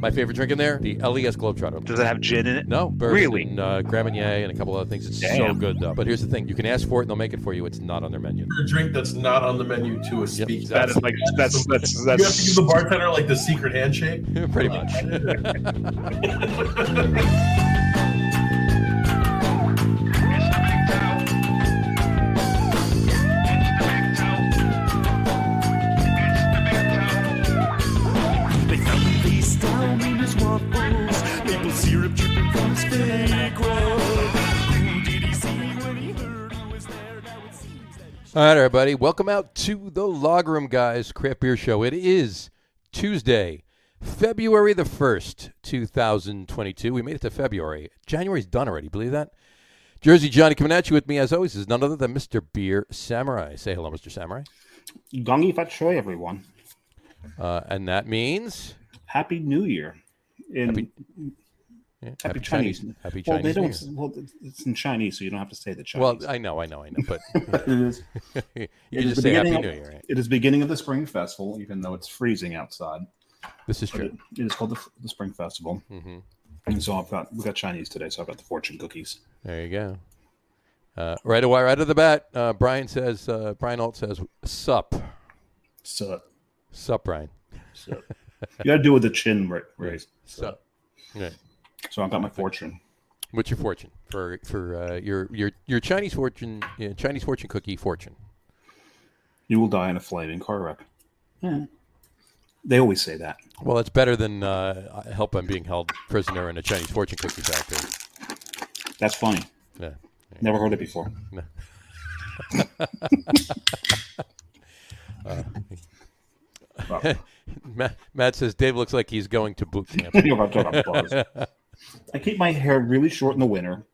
My favorite drink in there, the LES Globetrotter. Does it have gin in it? No, bourbon Really? and Grand Marnier and a couple other things. It's so good, though. But here's the thing. You can ask for it, and they'll make it for you. It's not on their menu. A drink that's not on the menu to a speak. Exactly. That is like that's You have to give the bartender like the secret handshake. Pretty much. All right, everybody. Welcome out to the Log Room Guys Craft Beer Show. It is Tuesday, February the 1st, 2022. We made it to February. January's done already. Believe that? Jersey Johnny coming at you with me, as always, is none other than Mr. Beer Samurai. Say hello, Mr. Samurai. Gongi Fat Shoy, everyone. And that means? Happy New Year. Happy Chinese. Happy well, Chinese they New don't. Year. Well, it's in Chinese, so you don't have to say the Chinese. Well, I know, but it is. you just say Happy New Year, right? It is beginning of the Spring Festival, even though it's freezing outside. This is true. It is called the Spring Festival. Mm-hmm. And so we got Chinese today, so I've got the fortune cookies. There you go. Right out of the bat, Brian Alt says, sup. Sup, Brian. Sup. You got to do it with the chin raised. Sup. Right. So I've got my fortune. What's your fortune for your Chinese fortune? Chinese fortune cookie fortune. You will die in a flaming car wreck. Yeah. They always say that. Well, it's better than help I'm being held prisoner in a Chinese fortune cookie factory. That's funny. Yeah. Never heard it before. No. Matt says Dave looks like he's going to boot camp. I keep my hair really short in the winter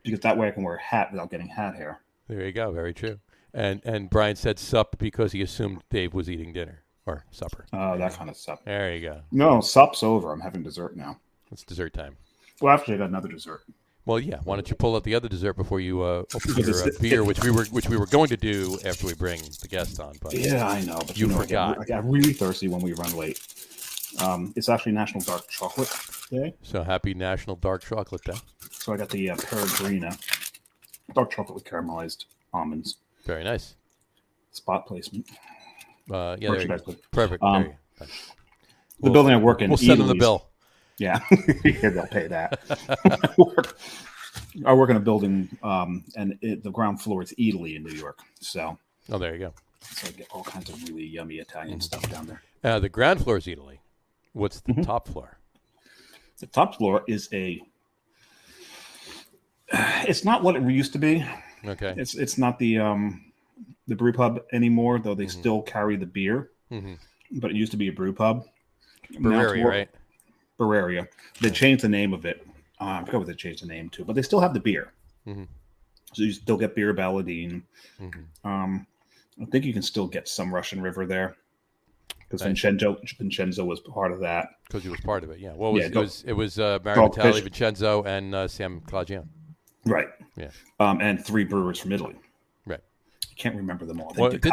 because that way I can wear a hat without getting hat hair. There you go. Very true. And Brian said sup because he assumed Dave was eating dinner or supper. Oh, that kind of sup. There you go. No, sup's over. I'm having dessert now. It's dessert time. Well, actually, I got another dessert. Well, yeah. Why don't you pull out the other dessert before you open your beer, which we were going to do after we bring the guest on. But yeah, I know. But you forgot. I get really thirsty when we run late. It's actually National Dark Chocolate Day. So happy National Dark Chocolate Day. So I got the Peregrina dark chocolate with caramelized almonds. Very nice. Spot placement. Yeah, there you go. Perfect. The building I work in. We'll send them the bill. Yeah, they'll pay that. I work in a building, and the ground floor is Italy in New York. So, there you go. So I get all kinds of really yummy Italian stuff down there. The ground floor is Italy. What's the top floor? The top floor is it's not what it used to be. Okay. It's not the brew pub anymore, though they still carry the beer. Mm-hmm. But it used to be a brew pub. Brewery, right? Brewery. They changed the name of it. I forgot what they changed the name to, but they still have the beer. Mm-hmm. So you still get beer Balladine. Mm-hmm. I think you can still get some Russian River there because Vincenzo was part of that. Because he was part of it, yeah. Well, it was Mario Vitale, Vincenzo, and Sam Calagione. Right. Yeah. And 3 brewers from Italy. Right. I can't remember them all. Well, didn't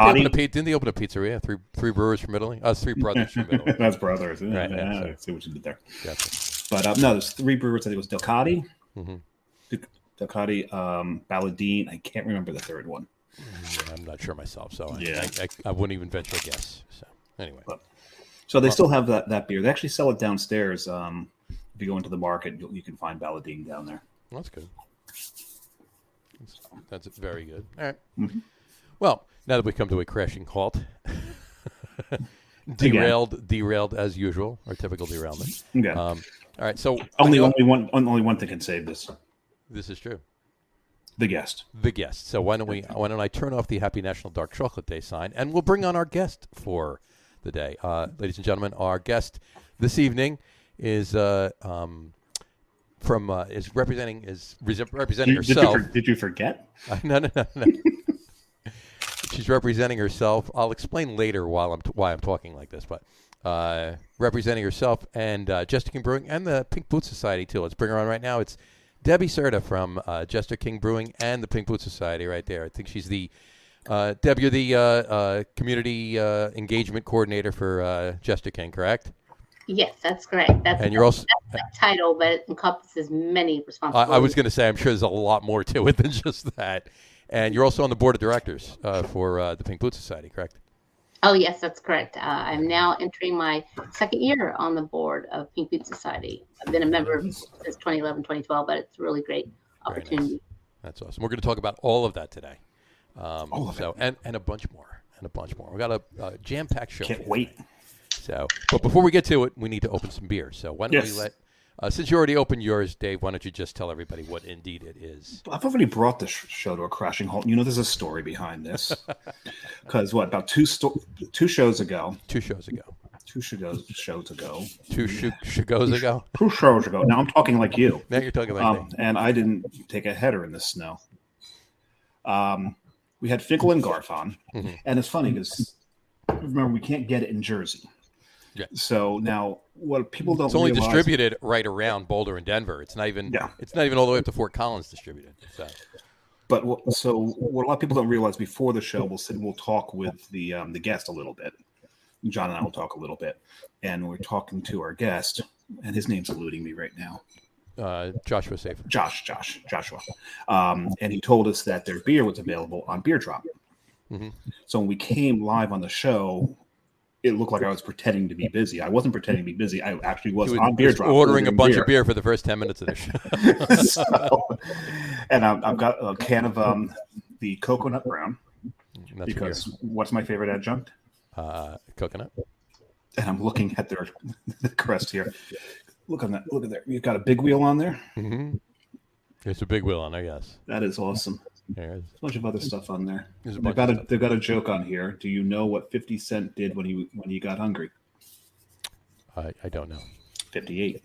they open a pizzeria? Three brewers from Italy? 3 brothers from Italy. That's brothers. Right. I see what you did there. Gotcha. But no, there's 3 brewers. I think it was Delcati. Mm-hmm. Delcati, Balladine. I can't remember the third one. Yeah, I'm not sure myself, so yeah. I wouldn't even venture a guess. So anyway. So they still have that beer. They actually sell it downstairs. If you go into the market, you can find Balladine down there. Well, that's good. That's very good. All right. Mm-hmm. Well, now that we come to a crashing halt, derailed as usual, our typical derailment. Okay. All right. So only one thing can save this. This is true. The guest. So why don't I turn off the Happy National Dark Chocolate Day sign, and we'll bring on our guest for the day. Ladies and gentlemen, our guest this evening is representing herself. Did you forget? No. She's representing herself. I'll explain later why I'm talking like this, but representing herself and Jester King Brewing and the Pink Boot Society too. Let's bring her on right now. It's Debbie Cerda from Jester King Brewing and the Pink Boot Society right there. I think she's the Deb, you're the community engagement coordinator for Jester King, correct? Yes, that's correct. And you're also that's my title, but it encompasses many responsibilities. I was going to say, I'm sure there's a lot more to it than just that. And you're also on the board of directors for the Pink Boot Society, correct? Oh, yes, that's correct. I'm now entering my second year on the board of Pink Boot Society. I've been a member since 2011, 2012, but it's a really great opportunity. Nice. That's awesome. We're going to talk about all of that today. All of it. And a bunch more. We got a jam-packed show. Can't wait. So, but before we get to it, we need to open some beer. So why don't we let, since you already opened yours, Dave, why don't you just tell everybody what indeed it is? I've already brought the show to a crashing halt. There's a story behind this. Because about two shows ago. 2 shows ago. 2 shows ago. 2 shows ago? 2 shows ago. Now I'm talking like you. Now you're talking like me. And I didn't take a header in the snow. We had Finkel and Garth on. Mm-hmm. And it's funny because, remember, we can't get it in Jersey. Yeah. So now, what people don't only realize, distributed right around Boulder and Denver. It's not even. Yeah. It's not even all the way up to Fort Collins distributed. So. But what a lot of people don't realize before the show, we'll talk with the guest a little bit. John and I will talk a little bit, and we're talking to our guest, and his name's eluding me right now. Joshua Safer. Joshua. And he told us that their beer was available on Beer Drop. Mm-hmm. So when we came live on the show, it looked like I was pretending to be busy. I wasn't pretending to be busy. I actually was on Beer Drop. Ordering a bunch of beer for the first 10 minutes of the show. And I've got a can of the coconut brown. Because what's my favorite adjunct? Coconut. And I'm looking at the crest here. Look on that. Look at there. You've got a big wheel on there. Mm-hmm. It's a big wheel on there, yes. That is awesome. There's a bunch of other stuff on there. They've got a joke on here. Do you know what 50 Cent did when he got hungry? I don't know. 58.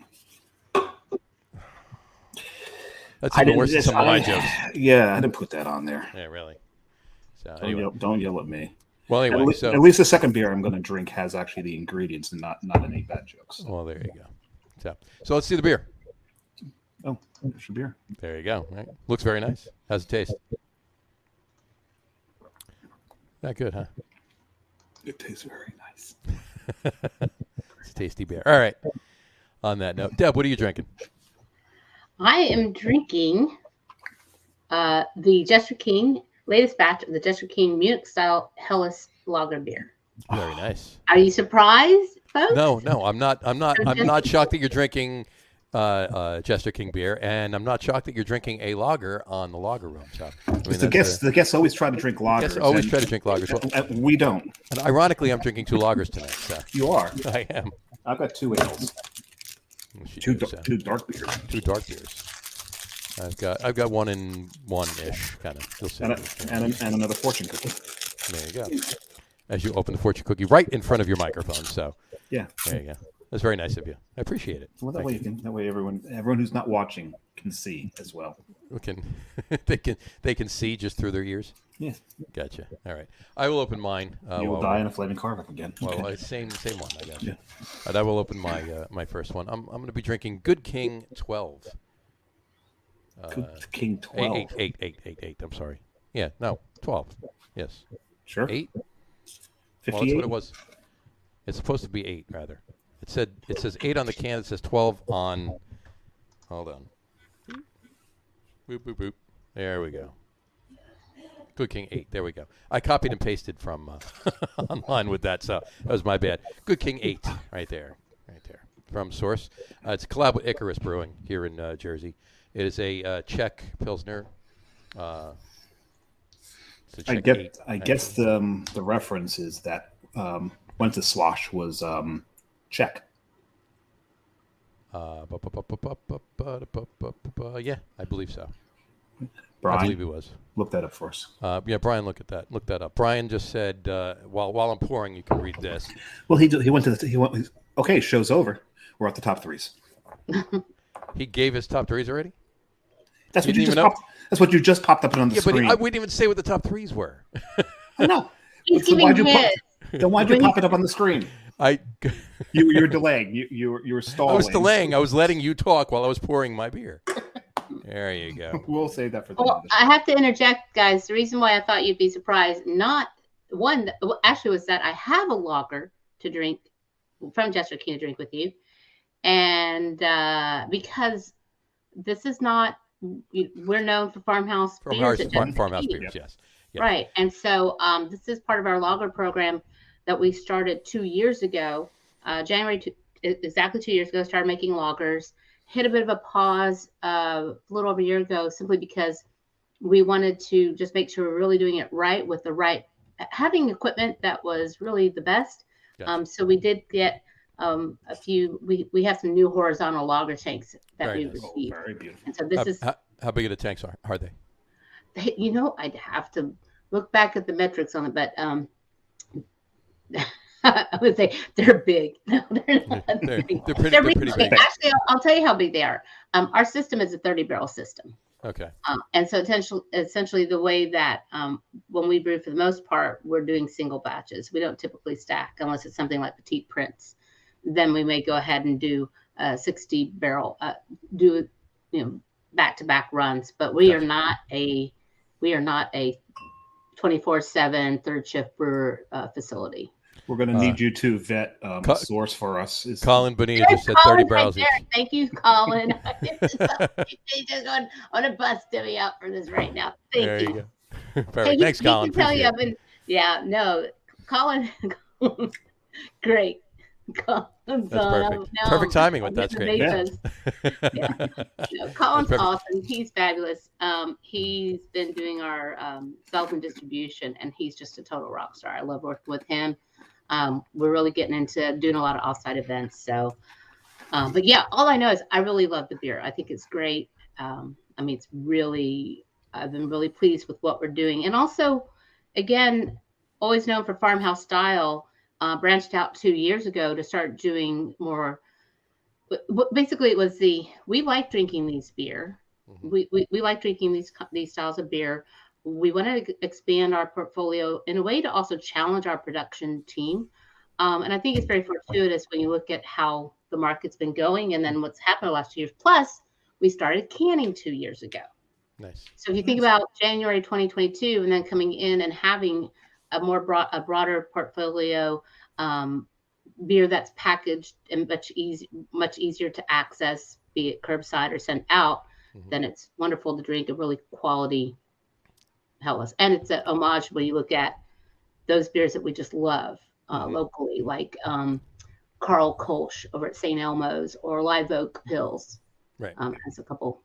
That's even worse than some of my jokes. Yeah, I didn't put that on there. Yeah, really. So don't yell at me. Well, anyway, at least the second beer I'm going to drink has actually the ingredients and not any bad jokes. Well, there you go. So let's see the beer. Oh, there's your beer. There you go. Right. Looks very nice. How's it taste? Not good, huh? It tastes very nice. It's a tasty beer. All right. On that note, Deb, what are you drinking? I am drinking the Jester King, latest batch of the Jester King Munich style Helles lager beer. Very nice. Are you surprised, folks? No, I'm not. I'm not shocked that you're drinking Jester King beer, and I'm not shocked that you're drinking a lager on the lager room. So, the guests always try to drink lagers. Always try to drink lagers. Well, we don't. And ironically, I'm drinking 2 lagers tonight. So. You are. I am. I've got 2 ales. Two dark beers. 2 dark beers. I've got 1 and 1-ish kind of. And another fortune cookie. There you go. As you open the fortune cookie right in front of your microphone. So yeah, there you go. That's very nice of you. I appreciate it. Well, that way everyone who's not watching can see as well. They can see just through their ears. Yeah. Gotcha. All right. I will open mine. You will die in a flaming carpet again. Well, okay. same one. I guess. Yeah. And I will open my first one. I'm going to be drinking Good King 12. Good King 12. 8. I'm sorry. Yeah. No. 12. Yes. Sure. 8. 58. Well, that's what it was. It's supposed to be 8 rather. It says 8 on the can. It says 12 on. Hold on. Boop boop boop. There we go. Good King 8. There we go. I copied and pasted from online with that, so that was my bad. Good King 8, right there, from Source. It's a collab with Icarus Brewing here in Jersey. It is a Czech Pilsner. I guess the reference is that Wenceslas was Czech. Yeah, I believe so. Brian, I believe he was. Look that up for us. Yeah, Brian, look that up. Brian just said, while I'm pouring, you can read this. Well, he went to okay, show's over. We're at the top 3s. He gave his top 3s already? That's what you just popped. That's what you just popped up on the screen. But we didn't even say what the top 3s were. I know. He's giving then why'd you pop it up on the screen? You were delaying. You were stalling. I was delaying. I was letting you talk while I was pouring my beer. There you go. We'll save that for the end of the show. I have to interject, guys. The reason why I thought you'd be surprised, not one, actually, was that I have a lager to drink from Jester King to drink with you. And because this is not, we're known for farmhouse beers. Farmhouse beers, yes. Yep. Right. And so this is part of our lager program that we started 2 years ago. Exactly 2 years ago, started making lagers. Hit a bit of a pause a little over a year ago, simply because we wanted to just make sure we're really doing it right with the right, having equipment that was really the best. Gotcha. So we did get a few, we have some new horizontal lager tanks that we received. Very beautiful. And so this is. How big are the tanks are they? I'd have to look back at the metrics on it, but I would say they're big. No, they're not. They're pretty big. Actually, I'll tell you how big they are. Our system is a 30-barrel system. Okay. And so essentially the way that when we brew, for the most part, we're doing single batches. We don't typically stack unless it's something like Petite Prince. Then we may go ahead and do 60-barrel, back-to-back runs. But we are not a 24/7 third shift brewer facility. We're going to need you to vet a source for us. Colin Bonilla just said 30 barrels each. Thank you, Colin. He's just on a bus Debbie out for this right now. Thank you. Perfect. Thanks, Colin. Can tell you, Colin, great. That's perfect. Perfect timing with that's great. Colin's awesome. He's fabulous. He's been doing our sales and distribution, and he's just a total rock star. I love working with him. We're really getting into doing a lot of offsite events. So, but yeah, all I know is I really love the beer. I think it's great. It's really, I've been really pleased with what we're doing. And also, again, always known for farmhouse style, branched out 2 years ago to start doing more. Basically, it was we like drinking these beer. Mm-hmm. We like drinking these styles of beer. We want to expand our portfolio in a way to also challenge our production team. And I think it's very fortuitous when you look at how the market's been going and then what's happened the last 2 years. Plus, we started canning 2 years ago. Nice. So if you think about January 2022 and then coming in and having a broader portfolio, beer that's packaged and much easier to access, be it curbside or sent out, then it's wonderful to drink a really quality Helles. And it's a homage when you look at those beers that we just love locally, like Carl Kolsch over at St. Elmo's or Live Oak Hills. Right. As a couple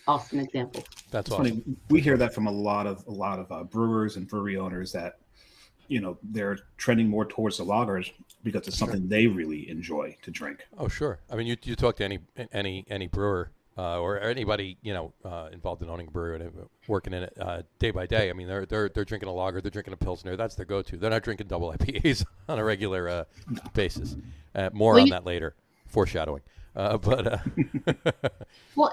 awesome examples. That's it's awesome. Funny. We hear that from a lot of brewers and brewery owners that they're trending more towards the lagers because it's something they really enjoy to drink. Oh, sure. I mean, you talk to any brewer or anybody involved in owning a brewery and working in it day by day. I mean, they're drinking a lager, they're drinking a pilsner. That's their go-to. They're not drinking double IPAs on a regular basis. More on that later. Foreshadowing. Well,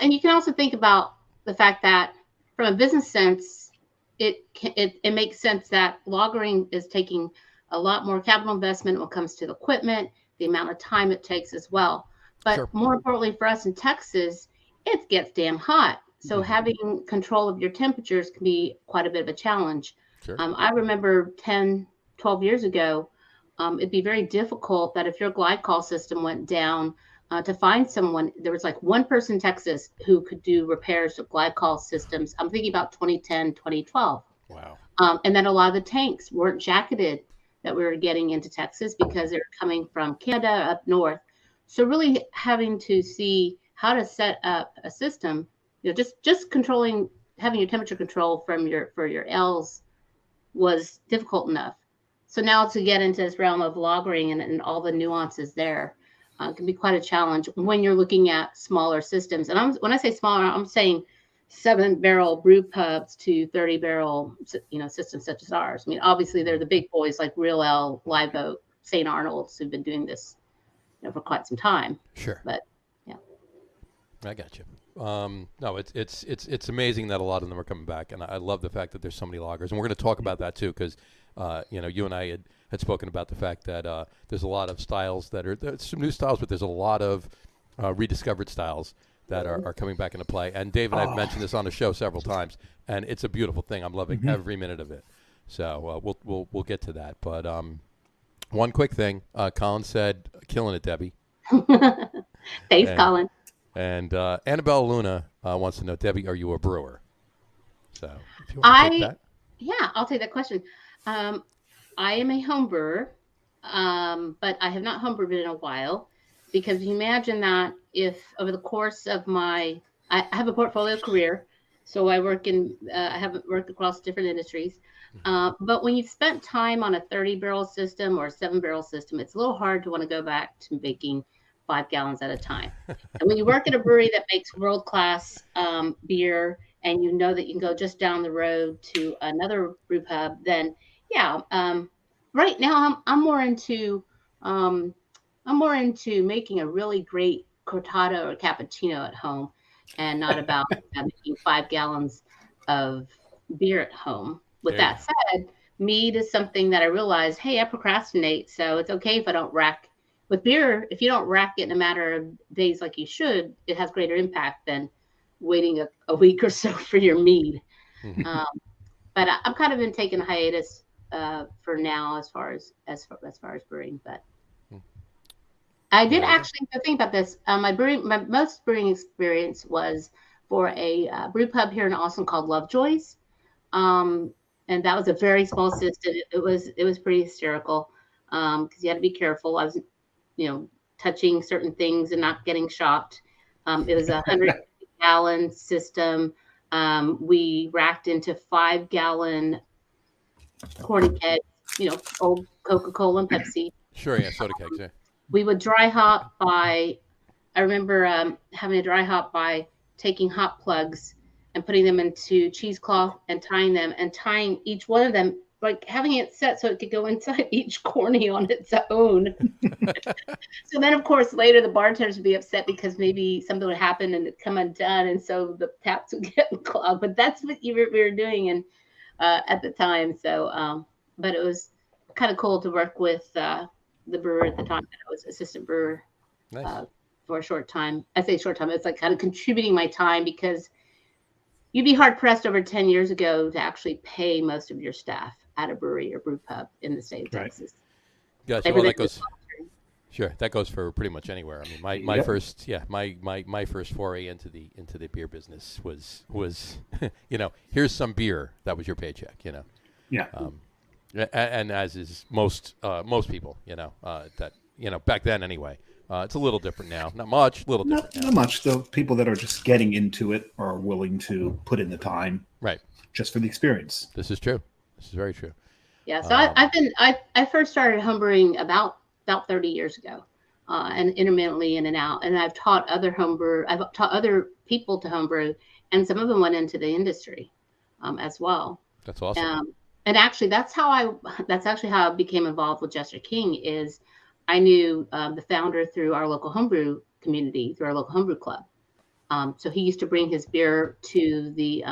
and you can also think about the fact that from a business sense, it makes sense that lagering is taking a lot more capital investment when it comes to the equipment, the amount of time it takes as well. But more importantly for us in Texas, it gets damn hot. So having control of your temperatures can be quite a bit of a challenge. Sure. I remember 10, 12 years ago, it'd be very difficult that if your glycol system went down, to find someone. There was like one person in Texas who could do repairs of glycol systems. I'm thinking about 2010, 2012. Wow. And then a lot of the tanks weren't jacketed that we were getting into Texas because they were coming from Canada up north. So really having to see how to set up a system, just controlling, having your temperature control for your L's was difficult enough. So now to get into this realm of lagering and all the nuances there, can be quite a challenge when you're looking at smaller systems. And when I say smaller, I'm saying 7-barrel brew pubs to 30-barrel, systems such as ours. I mean, obviously they're the big boys like Real Ale, Live Oak, St. Arnold's who've been doing this, for quite some time. Sure. But yeah, I got you. No, it's amazing that a lot of them are coming back, and I love the fact that there's so many lagers, and we're going to talk about that too, because you and I had spoken about the fact that there's a lot of styles there's some new styles, but there's a lot of rediscovered styles that are coming back into play. And Dave and I've mentioned this on the show several times, and it's a beautiful thing. I'm loving every minute of it. So we'll get to that. But one quick thing, Colin said killing it, Debbie. Thanks, Colin. And Annabelle Luna wants to know, Debbie, are you a brewer? So if you want to take that. Yeah, I'll take that question. I am a home brewer, but I have not homebrewed in a while, because you imagine that if over the course of I have a portfolio career, so I have worked across different industries. But when you've spent time on a 30-barrel system or a 7-barrel system, it's a little hard to want to go back to making 5 gallons at a time. And when you work at a brewery that makes world-class beer, and you know that you can go just down the road to another brew pub, then right now I'm more into making a really great cortado or cappuccino at home, and not about making 5 gallons of beer at home. With that said, mead is something that I realized, hey, I procrastinate, so it's okay if I don't rack. With beer, if you don't rack it in a matter of days like you should, it has greater impact than waiting a week or so for your mead. But I'm kind of been taking a hiatus for now as far as brewing. But I did actually think about this. My most brewing experience was for a brew pub here in Austin called Lovejoy's. And that was a very small system. It was pretty hysterical because you had to be careful. I was, touching certain things and not getting shocked. It was a 100-gallon system. We racked into 5-gallon corny kegs, old Coca-Cola and Pepsi. Sure, yeah, soda kegs, yeah. We would dry hop by, I remember having a dry hop by taking hop plugs and putting them into cheesecloth and tying each one of them, like having it set so it could go inside each corny on its own. So then, of course, later the bartenders would be upset because maybe something would happen and it'd come undone, and so the taps would get clogged. But that's what we were doing at the time. So, but it was kind of cool to work with the brewer at the time. I was assistant brewer for a short time. I say short time. It's like kind of contributing my time, because you'd be hard pressed over 10 years ago to actually pay most of your staff at a brewery or brew pub in the state of Texas. Gotcha. Well, that goes for pretty much anywhere. I mean, my first foray into the beer business was here's some beer. That was your paycheck, Yeah. And as is most people, that back then anyway. It's a little different now. Not much, little different. Not much. The people that are just getting into it are willing to put in the time, right? Just for the experience. This is true. This is very true. Yeah. So I first started homebrewing about 30 years ago, and intermittently in and out. And I've taught other people to homebrew, and some of them went into the industry as well. That's awesome. And actually, that's how I became involved with Jester King. Is I knew the founder through our local homebrew community, through our local homebrew club. So he used to bring his beer to the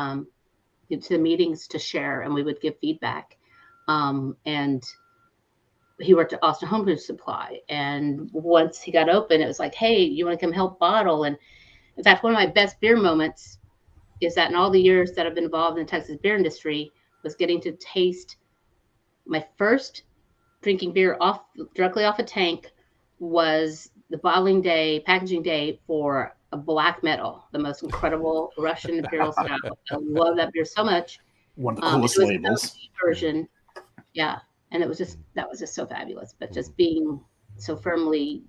meetings to share, and we would give feedback. And he worked at Austin Homebrew Supply. And once he got open, it was like, hey, you want to come help bottle? And in fact, one of my best beer moments is that in all the years that I've been involved in the Texas beer industry was getting to taste my first drinking beer directly off a tank was the packaging day for a black metal, the most incredible Russian imperial stout. I love that beer so much. One of the coolest labels. Version, yeah, and that was just so fabulous. But just being so firmly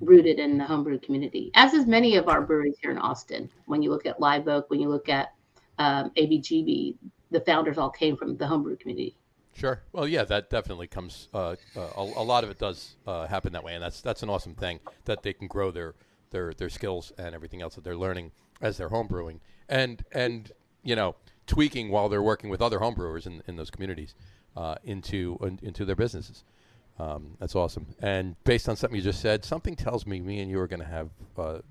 rooted in the homebrew community, as is many of our breweries here in Austin. When you look at Live Oak, when you look at ABGB, the founders all came from the homebrew community. Sure. Well, yeah, that definitely comes. A lot of it does happen that way, and that's an awesome thing that they can grow their skills and everything else that they're learning as they're homebrewing, and tweaking while they're working with other homebrewers in those communities into their businesses. That's awesome. And based on something you just said, something tells me and you are going to have at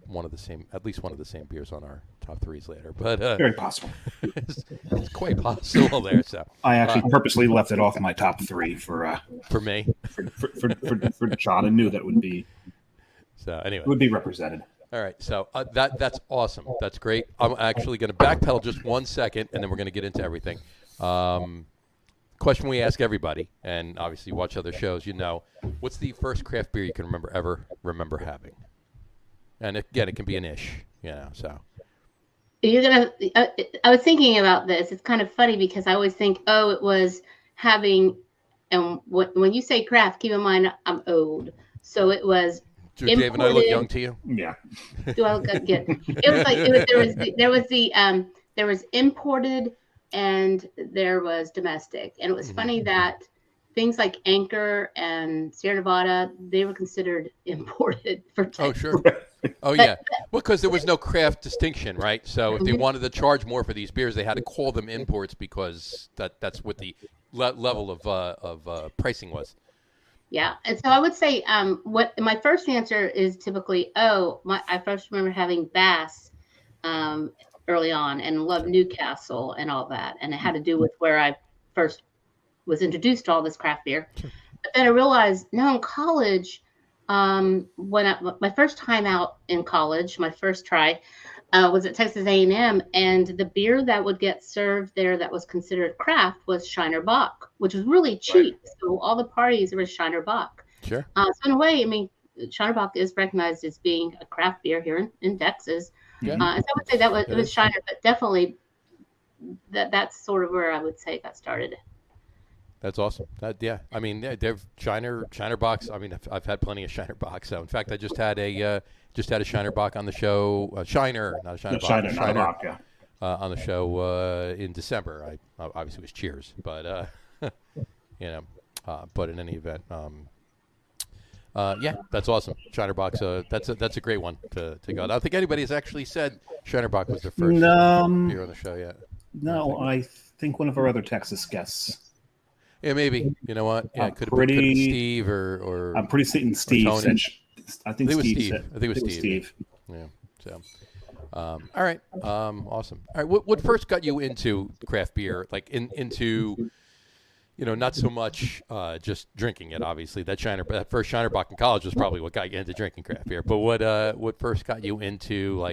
least one of the same beers on our top threes later. But very possible. it's quite possible there. So I actually purposely left it off my top three for me for John, and knew that would be represented. All right, so that's awesome. That's great. I'm actually going to backpedal just 1 second, and then we're going to get into everything. question we ask everybody, and obviously you watch other shows, what's the first craft beer you can remember having? And again, it can be an ish, so. I was thinking about this. It's kind of funny because I always think, it was having, and when you say craft, keep in mind I'm old. So it was Do Dave and I look young to you? Yeah. Do I look good? It was like there was imported and there was domestic, and it was funny that things like Anchor and Sierra Nevada, they were considered imported for Texas. Oh, sure. Oh, yeah. Well, because there was no craft distinction, right? So if they wanted to charge more for these beers, they had to call them imports because that's what the level of pricing was. Yeah, and so I would say what my first answer is typically, I first remember having Bass early on and loved Newcastle and all that, and it had to do with where I first was introduced to all this craft beer. Sure. But then I realized, in college, when my first time out in college, my first try was at Texas A&M, and the beer that would get served there that was considered craft was Shiner Bock, which was really cheap. Right. So all the parties were Shiner Bock. Sure. So in a way, I mean, Shiner Bock is recognized as being a craft beer here in Texas. Yeah. And so I would say it was Shiner, but definitely that's sort of where I would say it got started. That's awesome. I mean, they're Shiner Bocks. I mean, I've had plenty of Shiner Bocks. So in fact, I just had a Shiner Bock on the show. Shiner, not a Shiner Bock. Shiner Bock, yeah. On the show in December. I obviously it was Cheers, but but in any event, that's awesome. Shiner Bock's that's a great one to go. I don't think anybody has actually said Shiner Bock was their first beer on the show yet. No, I think one of our other Texas guests. Yeah, maybe. You know what? Yeah, it could have been Steve or I'm pretty certain Steve. I think it was Steve. I think it was Steve. Yeah. So, all right. Awesome. All right. What first got you into craft beer? Like into, not so much just drinking it. Obviously, that first Shiner Bock in college was probably what got you into drinking craft beer. But what first got you into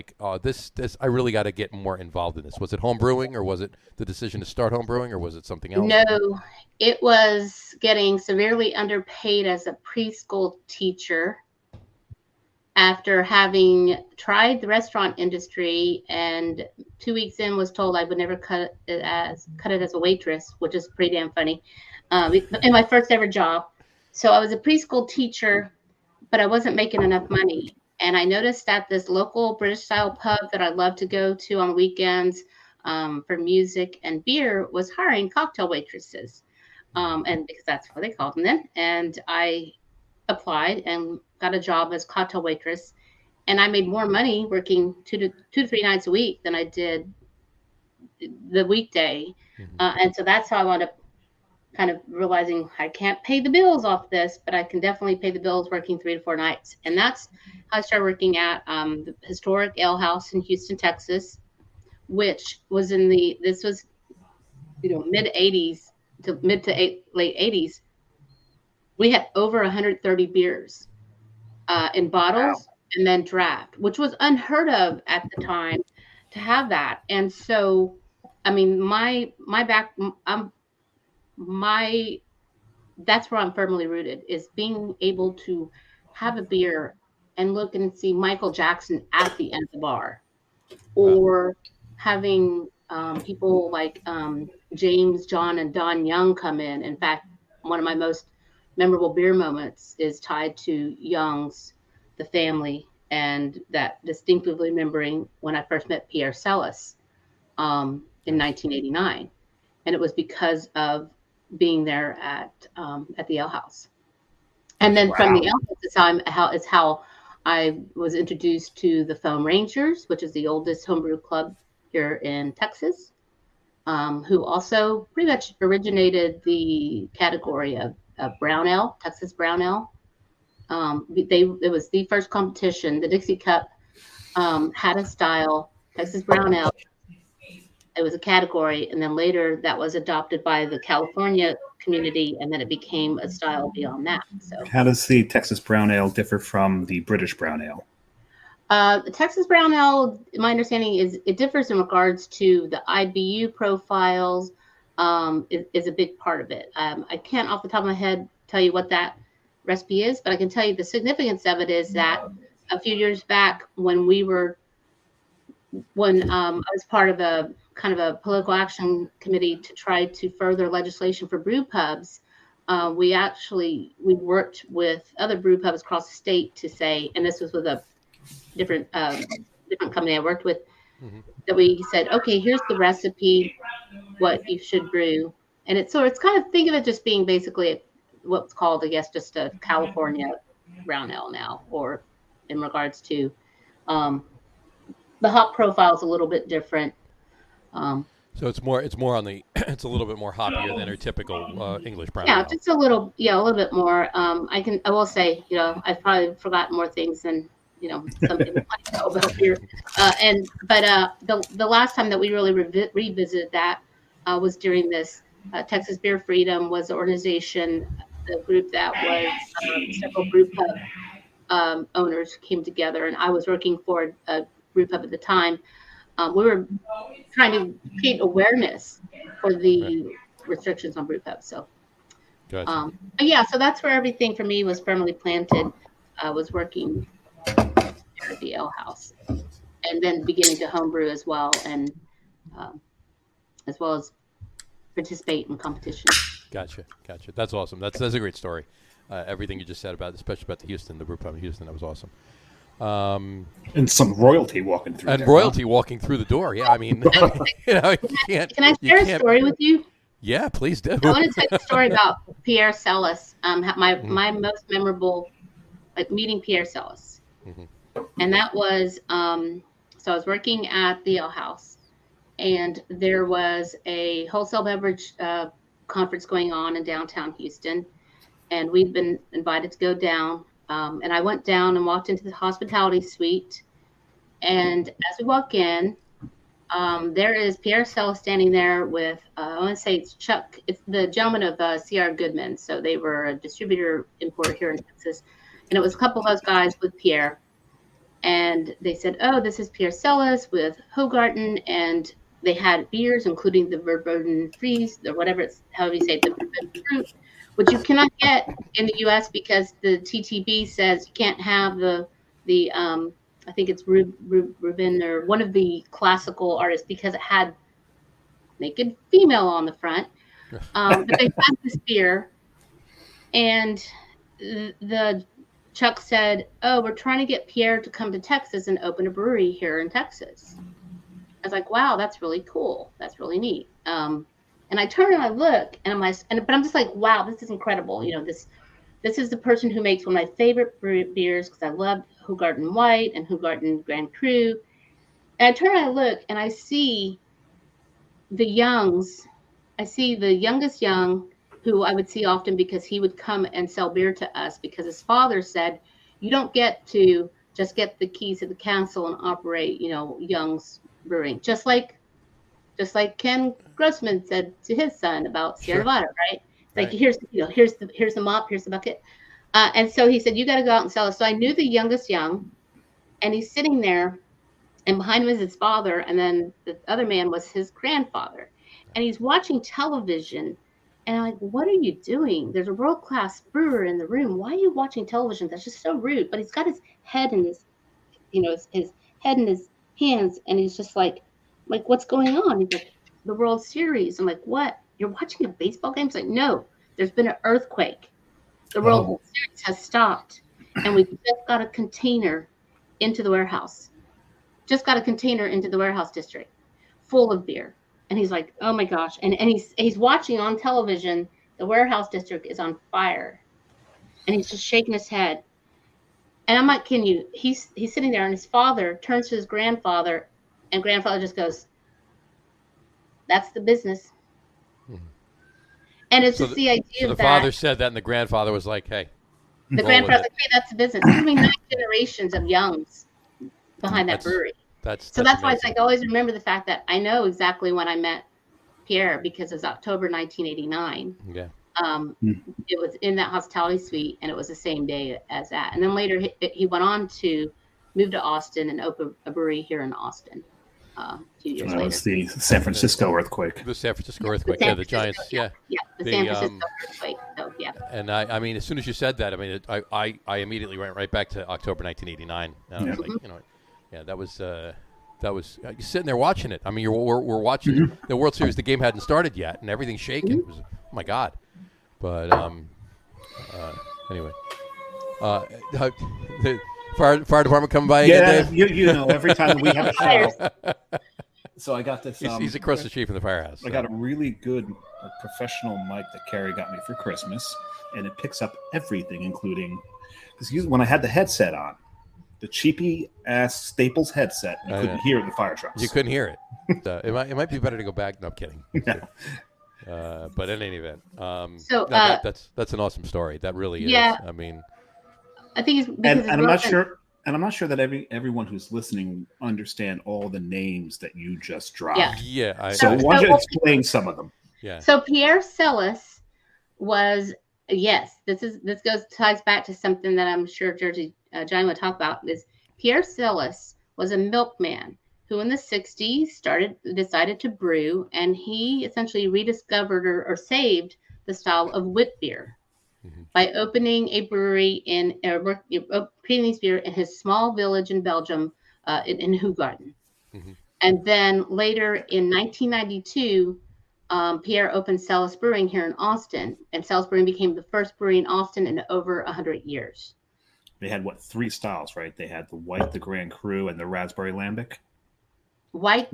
this? I really got to get more involved in this. Was it home brewing, or was it the decision to start home brewing, or was it something else? No, it was getting severely underpaid as a preschool teacher after having tried the restaurant industry, and 2 weeks in was told I would never cut it as a waitress, which is pretty damn funny. In my first ever job. So I was a preschool teacher, but I wasn't making enough money. And I noticed that this local British style pub that I love to go to on weekends for music and beer was hiring cocktail waitresses. And because that's what they called them then. And I applied and got a job as cocktail waitress, and I made more money working two to three nights a week than I did the weekday. And so that's how I wound up kind of realizing I can't pay the bills off this, but I can definitely pay the bills working 3 to 4 nights. And that's how I started working at the historic ale house in Houston, Texas, which was this was mid 80s to late 80s. We had over 130 beers in bottles and then draft, which was unheard of at the time to have that. And so, I mean, that's where I'm firmly rooted, is being able to have a beer and look and see Michael Jackson at the end of the bar, or having people like James, John, and Don Young come in. In fact, one of my most memorable beer moments is tied to Young's The Family, and that distinctively remembering when I first met Pierre Celis in 1989. And it was because of being there at the ale house. And then from the ale house is how I was introduced to the Foam Rangers, which is the oldest homebrew club here in Texas, who also pretty much originated the category of brown ale, Texas brown ale. It was the first competition. The Dixie Cup had a style, Texas brown ale. It was a category, and then later that was adopted by the California community, and then it became a style beyond that. So, how does the Texas brown ale differ from the British brown ale? The Texas brown ale, my understanding is it differs in regards to the IBU profiles, is a big part of it. I can't off the top of my head tell you what that recipe is, but I can tell you the significance of it is that a few years back when I was part of a kind of a political action committee to try to further legislation for brew pubs, we worked with other brew pubs across the state to say, and this was with a different company I worked with, that we said, okay, here's the recipe, what you should brew. And it's kind of, think of it just being basically what's called, I guess, just a California brown ale now, or in regards to the hop profile is a little bit different. So it's more on the it's a little bit more hoppier than our typical English brown Yeah, ale. just a little bit more. I will say, I've probably forgotten more things than some people might know about beer. The last time that we really revisited that was during this Texas Beer Freedom was the organization, the group that was several brew pub owners came together, and I was working for a brew pub at the time. We were trying to create awareness for the restrictions on brew pubs. So, Gotcha. so that's where everything for me was firmly planted. I was working at the ale house, and then beginning to homebrew as well, and as well as participate in competition. Gotcha. That's awesome. That's a great story. Everything you just said about, especially about the brew pub in Houston, that was awesome. And some royalty walking through. Walking through the door. Yeah, I mean, you can't. Can I share a story with you? Yeah, please do. I want to tell you a story about Pierre Celis. My most memorable, meeting Pierre Celis, and that was so I was working at the ale house, and there was a wholesale beverage conference going on in downtown Houston, and we'd been invited to go down. And I went down and walked into the hospitality suite. And as we walk in, there is Pierre Celis standing there with, I want to say it's Chuck. It's the gentleman of C.R. Goodman. So they were a distributor importer here in Texas. And it was a couple of those guys with Pierre. And they said, oh, this is Pierre Celis with Hogarten. And they had beers, including the Verboten Freeze, or whatever it's, however you say it, the Verboten Fruit, which you cannot get in the U.S. because the TTB says you can't have the I think it's Rubin or one of the classical artists because it had naked female on the front. But they had this beer, and the Chuck said, "Oh, we're trying to get Pierre to come to Texas and open a brewery here in Texas." I was like, "Wow, that's really cool. That's really neat." And I turn and I look, and but I'm just like, wow, this is incredible. This is the person who makes one of my favorite beers because I love Hogarten White and Hogarten Grand Cru. And I turn and I look, and I see the youngs. I see the youngest young, who I would see often because he would come and sell beer to us because his father said, you don't get to just get the keys to the council and operate, Young's Brewing, just like Ken Grossman said to his son about Sierra Nevada, right? Like, here's the mop, here's the bucket. And so he said, you got to go out and sell it. So I knew the youngest young, and he's sitting there, and behind him is his father. And then the other man was his grandfather. And he's watching television. And I'm like, what are you doing? There's a world-class brewer in the room. Why are you watching television? That's just so rude. But he's got his head in his head in his hands. And he's just like, what's going on? He's like, the World Series. I'm like, what? You're watching a baseball game? He's like, no, there's been an earthquake. The World Series has stopped. And we just got a container into the warehouse. Just got a container into the warehouse district full of beer. And he's like, oh my gosh. And he's watching on television, the warehouse district is on fire. And he's just shaking his head. And I'm not kidding you. He's sitting there, and his father turns to his grandfather, and grandfather just goes, that's the business. Mm-hmm. And it's just the idea so of the father said that, and the grandfather was like, hey. The grandfather was like, hey, that's the business. There's going to be 9 generations of Youngs behind that brewery. That's why it's like, I always remember the fact that I know exactly when I met Pierre because it was October 1989. Yeah. It was in that hospitality suite, and it was the same day as that. And then later he went on to move to Austin and open a brewery here in Austin. a few years That later. was the San Francisco earthquake. The San Francisco earthquake. San Yeah, the Francisco, Giants. Yeah. the San Francisco earthquake. So yeah. And I mean, as soon as you said that, I mean, I immediately went right back to October 1989. And I was like, yeah, that was you're sitting there watching it. I mean, we're watching the World Series. The game hadn't started yet, and everything's shaking. It was, oh my God. But anyway, the fire department coming by again, Dave? you know, every time we have a show. So I got this. He's across the street from the firehouse. So. I got a really good professional mic that Carrie got me for Christmas, and it picks up everything, including because when I had the headset on, the cheapy ass Staples headset, you couldn't hear it in the fire trucks. You couldn't hear it. It might be better to go back. No, I'm kidding. But in any event, that's an awesome story. That really is. I mean, I think it's because I'm not sure. And I'm not sure that everyone who's listening understand all the names that you just dropped. Yeah. So why don't you explain some of them? Yeah. So Pierre Celis was this ties back to something that I'm sure Johnny would talk about. Is Pierre Celis was a milkman who in the 60s decided to brew, and he essentially rediscovered or saved the style of wit beer. By opening a brewery creating these beer in his small village in Belgium, in Hoegaarden. And then later in 1992, Pierre opened Celis Brewing here in Austin, and Celis Brewing became the first brewery in Austin in over 100 years. They had 3 styles, right? They had the white, the Grand Cru, and the raspberry lambic. White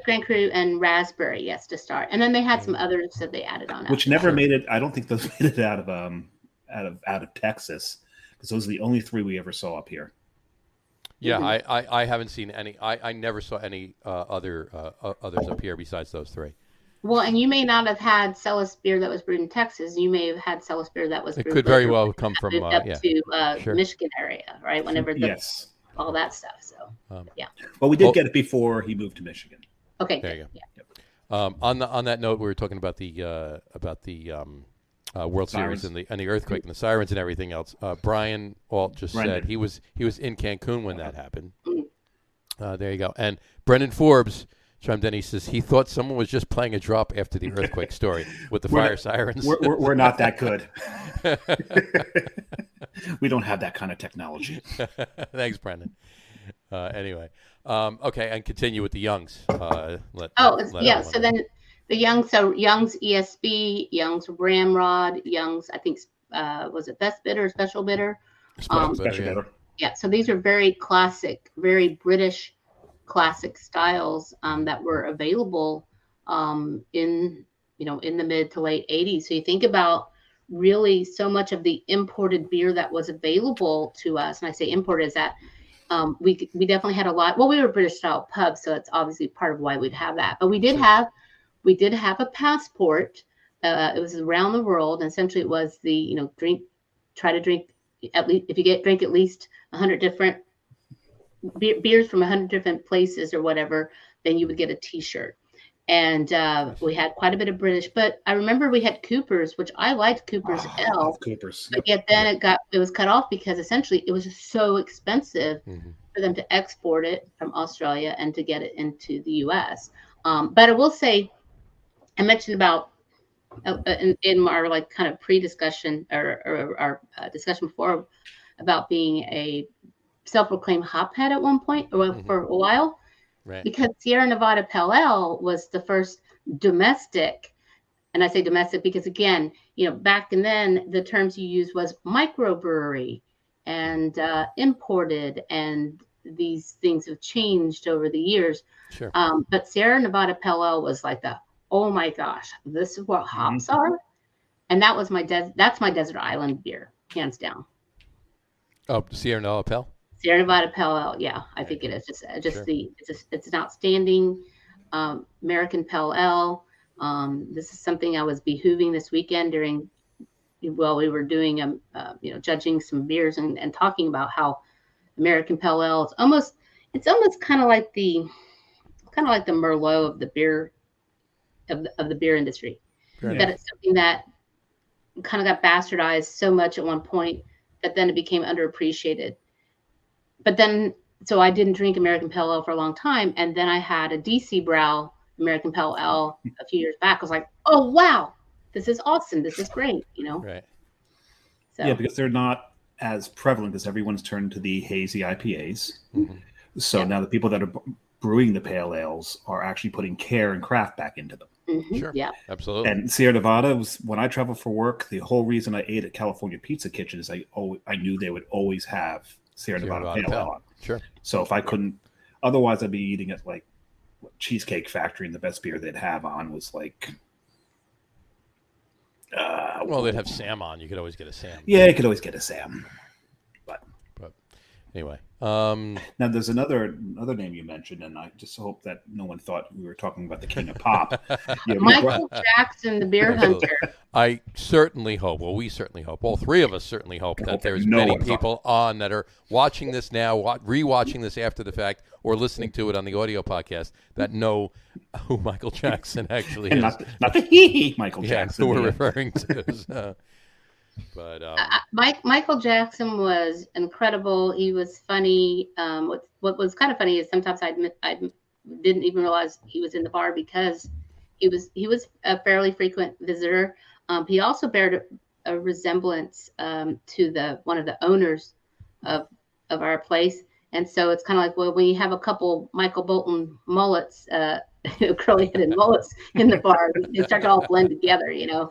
Grand Cru and raspberry, yes, to start, and then they had some others that they added on. Which never made it. I don't think those made it out of Texas, because those are the only 3 we ever saw up here. Yeah, I haven't seen any. I never saw any others up here besides those 3. Well, and you may not have had Celis beer that was brewed in Texas. You may have had Celis beer that was. It could very well come from up to Michigan area, right? Whenever all that stuff. So Well, we did get it before he moved to Michigan. Okay. There you go. On that note, we were talking about the World Series and the earthquake and the sirens and everything else. Brian Alt just said he was in Cancun when that happened. There you go. And Brendan Forbes chimed in. He says he thought someone was just playing a drop after the earthquake story with the fire sirens. We're not that good. We don't have that kind of technology. Thanks, Brendan. Anyway, okay, and continue with the Youngs. So then the Youngs, Youngs ESB, Youngs Ramrod, Youngs, I think, was it Best Bidder or Special Bidder? Special Bidder. Yeah, so these are very classic, very British classic styles that were available in the mid to late 80s. So you think about really so much of the imported beer that was available to us, and I say imported is that we definitely had a lot. Well, we were a British style pub, so it's obviously part of why we'd have that. But we did have a passport. It was around the world, and essentially it was the try to drink at least drink at least 100 different beers from 100 different places or whatever, then you would get a T-shirt. And we had quite a bit of British, but I remember we had Cooper's, which I liked Cooper's L. Cooper's. But yet then it was cut off because essentially it was just so expensive for them to export it from Australia and to get it into the U.S. But I will say, I mentioned about in our kind of pre-discussion or our discussion before about being a self-proclaimed hophead at one point or for a while. Right. Because Sierra Nevada Pale Ale was the first domestic, and I say domestic because again, back then the terms you used was microbrewery and imported, and these things have changed over the years. Sure. But Sierra Nevada Pale Ale was like oh my gosh, this is what hops are, and that was that's my desert island beer, hands down. Oh, Sierra Nevada Pale. Sierra Nevada Pale Ale, yeah, I think it is. Sure. It's an outstanding American Pale Ale. This is something I was behooving this weekend we were doing judging some beers and talking about how American Pale Ale it's almost kind of like the Merlot of the beer of the beer industry. Right. That it's something that kind of got bastardized so much at one point that then it became underappreciated. But then so I didn't drink American Pale Ale for a long time. And then I had a DC Brow American Pale Ale a few years back. I was like, oh, wow, this is awesome. This is great, Right. So. Yeah, because they're not as prevalent as everyone's turned to the hazy IPAs. Mm-hmm. So now the people that are brewing the pale ales are actually putting care and craft back into them. Mm-hmm. Sure. Yeah. Absolutely. And Sierra Nevada was, when I traveled for work, the whole reason I ate at California Pizza Kitchen is I knew they would always have Sierra Nevada pale ale on. Sure. So if I couldn't, otherwise I'd be eating at like Cheesecake Factory, and the best beer they'd have on was like. Well, they'd have Sam on. You could always get a Sam. Yeah, you could always get a Sam. But anyway, now there's another name you mentioned, and I just hope that no one thought we were talking about the King of Pop. Michael Jackson, the beer hunter. I certainly hope. Well, we certainly hope. All three of us certainly hope that there's many people on that are watching this now, rewatching this after the fact, or listening to it on the audio podcast that know who Michael Jackson actually and is. Not the Michael Jackson. Who we're referring to. So. But Michael Jackson was incredible. He was funny. What was kind of funny is sometimes I didn't even realize he was in the bar because he was a fairly frequent visitor. He also bared a resemblance to one of the owners of our place, and so it's kind of like, well, when you have a couple Michael Bolton mullets. Curly-headed mullets in the bar, they start to all blend together, Sure.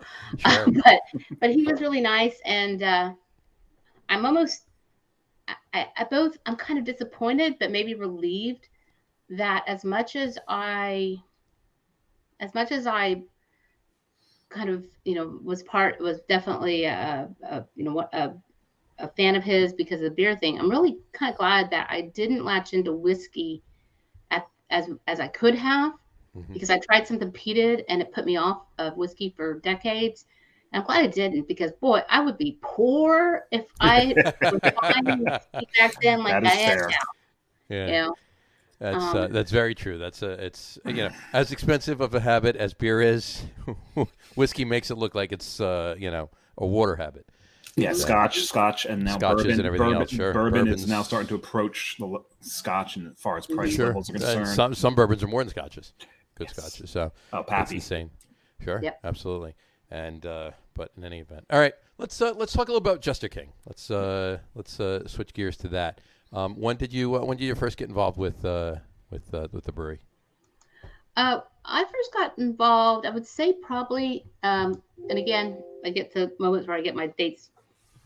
But he was really nice, and I'm almost, I'm kind of disappointed, but maybe relieved that as much as I kind of was definitely a fan of his because of the beer thing. I'm really kind of glad that I didn't latch into whiskey as I could have. Because I tried something peated and it put me off of whiskey for decades. And I'm glad I didn't, because boy, I would be poor if I was buying whiskey back then like I am now. Yeah. That's very true. It's as expensive of a habit as beer is, whiskey makes it look like it's a water habit. Yeah, Scotch, and now Scotches and everything else. Sure. Bourbon is now starting to approach the Scotch, and as far as price levels are concerned, some bourbons are more than Scotches. Good Scotches. So Pappy. It's insane. Sure. Yep. Absolutely. And but in any event, all right. Let's talk a little about Jester King. Let's switch gears to that. When did you first get involved with the brewery? I first got involved, I would say probably, and again, I get to moments where I get my dates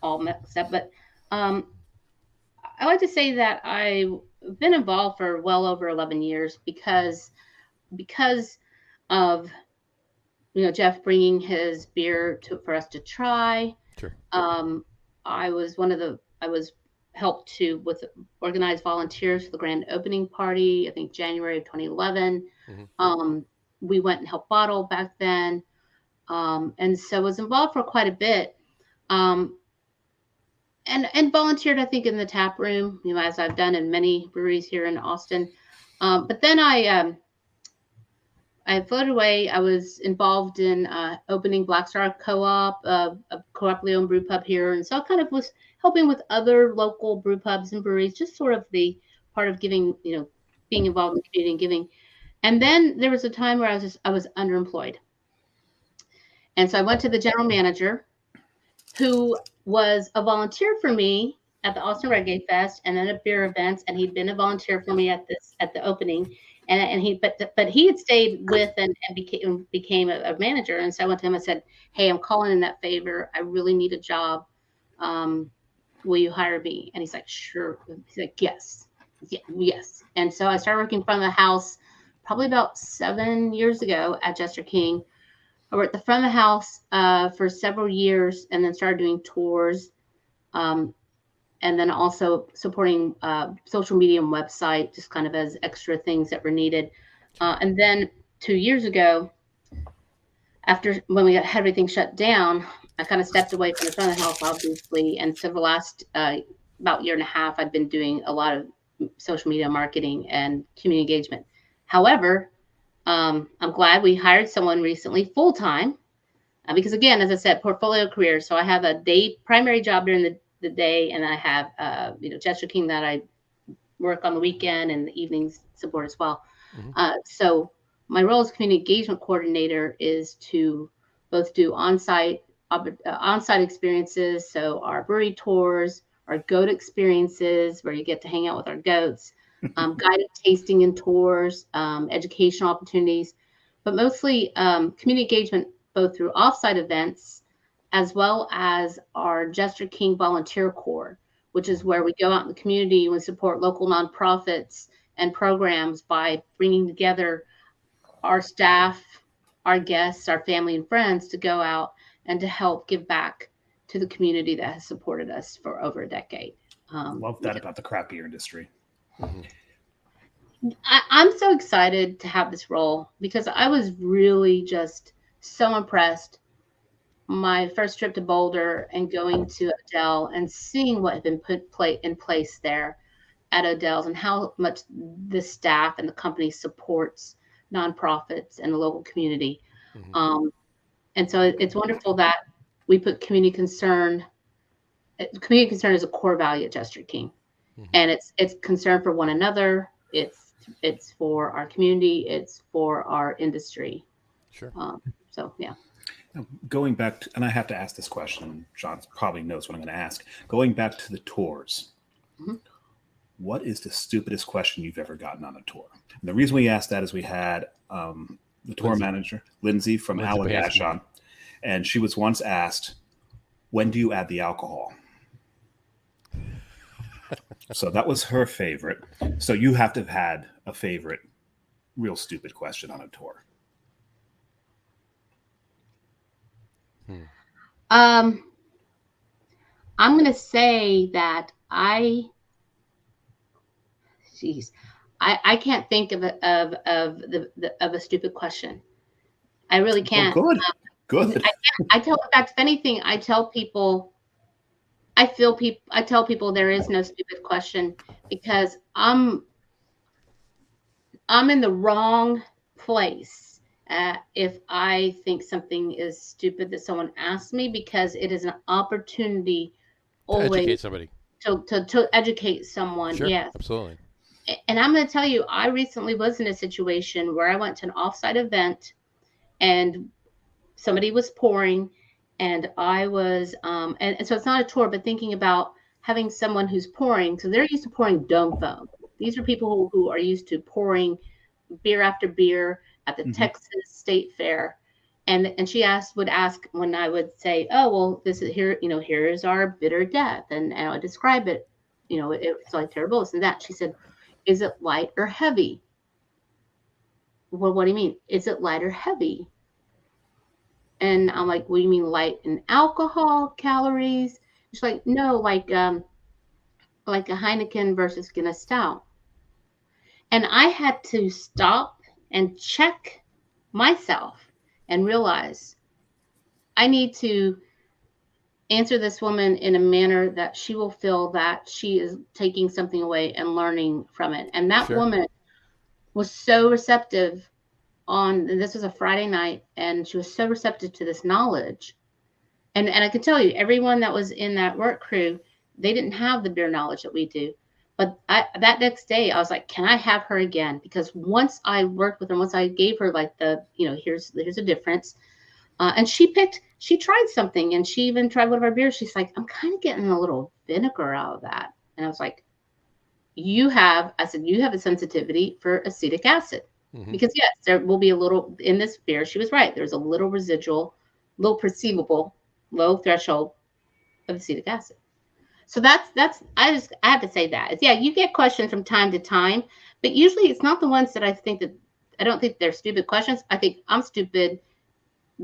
all mixed up, but I like to say that I've been involved for well over 11 years because of Jeff bringing his beer for us to try. Sure. I was helped with organize volunteers for the grand opening party. I think January of 2011. Mm-hmm. We went and helped bottle back then, and so was involved for quite a bit. And volunteered, I think, in the tap room, as I've done in many breweries here in Austin. But then I floated away. I was involved in opening Black Star Co-op, a cooperatively owned brew pub here. And so I kind of was helping with other local brew pubs and breweries, just sort of the part of giving, being involved in the community and giving. And then there was a time where I was underemployed. And so I went to the general manager, who was a volunteer for me at the Austin Reggae Fest and then at beer events, and he'd been a volunteer for me at the opening, but he had stayed with and became a manager. And so I went to him and said, "Hey, I'm calling in that favor. I really need a job. Will you hire me?" And he's like, "Sure." He's like, "Yes, yes." And so I started working from the house probably about 7 years ago at Jester King. I worked at the front of the house for several years, and then started doing tours, and then also supporting social media and website, just kind of as extra things that were needed. And then 2 years ago, when we had everything shut down, I kind of stepped away from the front of the house, obviously. And so the last about year and a half, I've been doing a lot of social media marketing and community engagement. However, I'm glad we hired someone recently full-time because, again, as I said, portfolio career. So I have a primary job during the day, and I have Jester King that I work on the weekend and the evenings support as well. Mhm. So my role as community engagement coordinator is to both do on-site experiences, so our brewery tours, our goat experiences where you get to hang out with our goats, guided tasting and tours, educational opportunities, but mostly community engagement both through off-site events as well as our Jester King Volunteer Corps, which is where we go out in the community and we support local nonprofits and programs by bringing together our staff, our guests, our family and friends to go out and to help give back to the community that has supported us for over a decade. Love that about the craft beer industry. I'm so excited to have this role because I was really just so impressed my first trip to Boulder and going to Odell and seeing what had been in place there at Odell's and how much the staff and the company supports nonprofits and the local community. Mhm. And so it's wonderful that we put community concern. Community concern is a core value at Jester King, Mhm. and it's concern for one another. It's for our community. It's for our industry. Sure. So yeah. Going back to, and I have to ask this question, Sean probably knows what I'm going to ask. Going back to the tours, Mhm. what is the stupidest question you've ever gotten on a tour? And the reason we asked that is we had the tour Lindsay. manager, Lindsay from Lindsay Allagash Bahansky. on, and she was once asked, when do you add the alcohol? So that was her favorite. So you have to have had a favorite, real stupid question on a tour. I'm going to say that geez, I can't think of a stupid question. I really Oh, can't. good. Good. I tell, in fact, if anything, I tell people, I tell people there is no stupid question because I'm in the wrong place if I think something is stupid that someone asks me because it is an opportunity To educate always somebody. to educate someone. Sure. Yes. Absolutely. And I'm going to tell you, I recently was in a situation where I went to an offsite event and somebody was pouring and I was, and so it's not a tour, but thinking about having someone who's pouring. So they're used to pouring dome foam. These are people who are used to pouring beer after beer at the Texas State Fair. And she would ask when I would say, oh, well, this is here, here is our bitter death. And I would describe it, it's like terrible, this and that. She said, is it light or heavy? Well, what do you mean? Is it light or heavy? And I'm like, what do you mean light in alcohol, calories? She's like, no, like a Heineken versus Guinness Stout. And I had to stop and check myself and realize I need to answer this woman in a manner that she will feel that she is taking something away and learning from it. And that Sure. woman was so receptive and this was a Friday night, and she was so receptive to this knowledge. And I can tell you, everyone that was in that work crew, they didn't have the beer knowledge that we do. But that next day, I was like, can I have her again? Because once I worked with her, once I gave her like here's a difference. And she tried something and she even tried one of our beers. She's like, I'm kind of getting a little vinegar out of that. And I was like, you have a sensitivity for acetic acid. Mhm. Because yes, there will be a little in this beer. She was right. There's a little residual, little perceivable, low threshold of acetic acid. So that's I have to say that. Yeah, you get questions from time to time, but usually it's not the ones that I don't think they're stupid questions. I think I'm stupid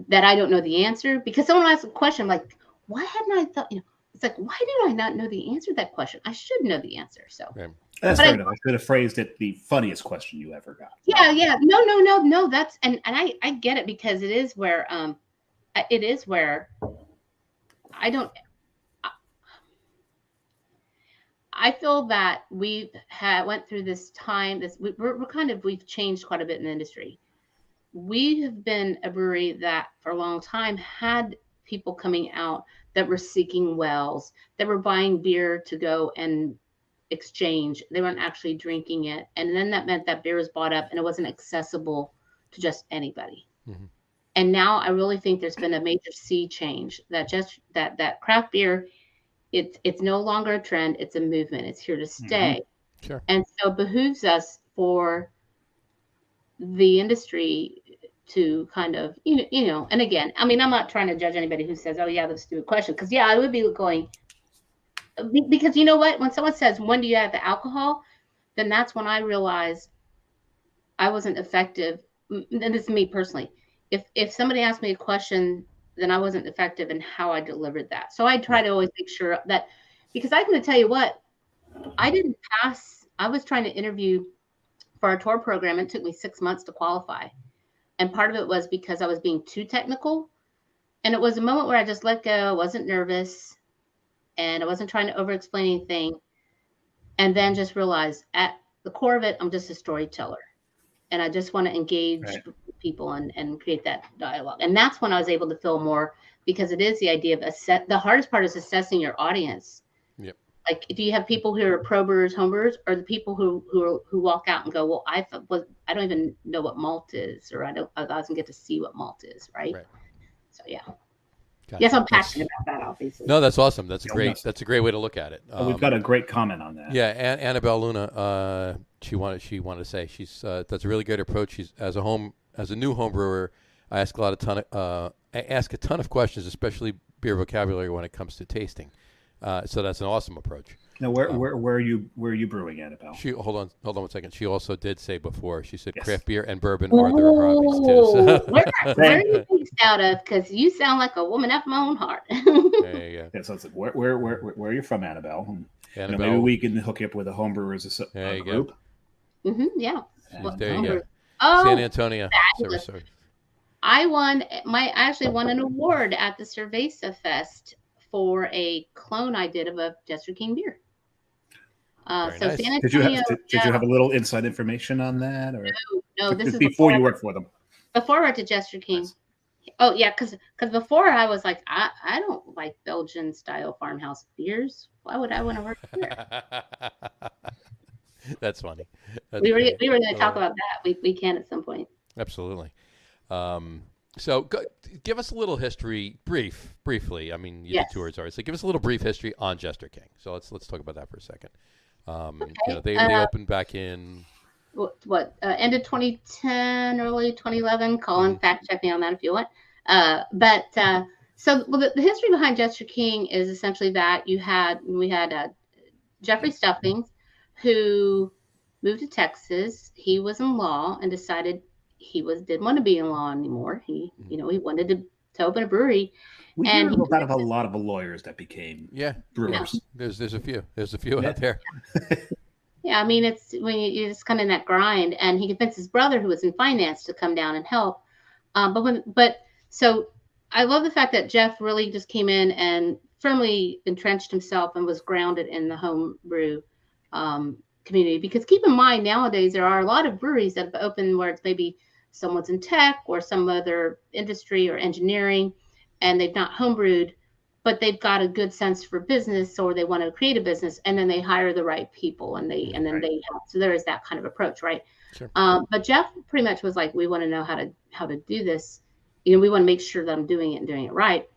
that I don't know the answer because someone asks a question like, why hadn't I thought, it's like, why do I not know the answer to that question? I should know the answer. So Right. That's fair enough. I should have phrased it the funniest question you ever got. Yeah. No. That's and I get it because it is where I don't. I feel that we've went through this time. We've changed quite a bit in the industry. We have been a brewery that for a long time had people coming out that were seeking wells, that were buying beer to go and exchange. They weren't actually drinking it. And then that meant that beer was bought up and it wasn't accessible to just anybody. Mm-hmm. And now I really think there's been a major sea change that just that craft beer, it's no longer a trend. It's a movement. It's here to stay. Mm-hmm. Sure. And so it behooves us for the industry to kind of, you know, and again, I mean, I'm not trying to judge anybody who says, oh yeah, that's a stupid question. Cause yeah, I would be going, because you know what, when someone says, when do you have the alcohol? Then that's when I realized I wasn't effective. And this is me personally. If somebody asked me a question, then I wasn't effective in how I delivered that. So I try to always make sure that, because I'm going to tell you what, I didn't pass. I was trying to interview for our tour program. It took me 6 months to qualify. And part of it was because I was being too technical. And it was a moment where I just let go. I wasn't nervous and I wasn't trying to over explain anything. And then just realized at the core of it, I'm just a storyteller. And I just want to engage people and create that dialogue. And that's when I was able to feel more, because it is the idea of the hardest part is assessing your audience. Yep. Like, do you have people who are pro brewers, home brewers, or the people who walk out and go, well, I don't even know what malt is, or I doesn't get to see what malt is, right? So yeah. Gotcha. Yes, I'm passionate about that, obviously. No, that's awesome. That's a great way to look at it. We've got a great comment on that. Yeah, Annabelle Luna, she wanted to say that's a really good approach. She's as a new home brewer, I ask a ton of questions, especially beer vocabulary when it comes to tasting. So that's an awesome approach. Now, where are you brewing, Annabelle? Hold on 1 second. She also did say before. She said craft beer and bourbon are their hobbies too. So. Where are you based out of? Because you sound like a woman after my own heart. There you go. Yeah, so it's like, where are you from, Annabelle? Annabelle. Maybe we can hook you up with a home brewers group. Mm-hmm, yeah. There you go. Oh, San Antonio. I actually won an award at the Cerveza Fest for a clone I did of a Jester King beer. Nice. San Antonio. Did you have a little inside information on that, or no? This is before you worked for them. Before I went to Jester King. Nice. Oh yeah, because before I was like, I don't like Belgian style farmhouse beers. Why would I want to work there? That's funny. We were going to talk about that. We can at some point. Absolutely. So give us a little history, briefly. I mean, you did tours already. So give us a little brief history on Jester King. So let's talk about that for a second. Okay. They opened back in end of 2010, early 2011. Colin, fact check me on that if you want. So the history behind Jester King is essentially that we had Jeffrey Stuffings, who moved to Texas. He was in law and decided he didn't want to be in law anymore. He wanted to open a brewery. We hear about a lot of lawyers that became brewers. Yeah. There's a few out there. Yeah, I mean, it's when you just kind of in that grind, and he convinced his brother, who was in finance, to come down and help. So I love the fact that Jeff really just came in and firmly entrenched himself and was grounded in the home brew community. Because keep in mind, nowadays there are a lot of breweries that have opened where it's maybe someone's in tech or some other industry or engineering, and they've not homebrewed, but they've got a good sense for business, or they want to create a business, and then they hire the right people, and they help. So there is that kind of approach, right? Sure. But Jeff pretty much was like, we want to know how to do this. We want to make sure that I'm doing it and doing it right.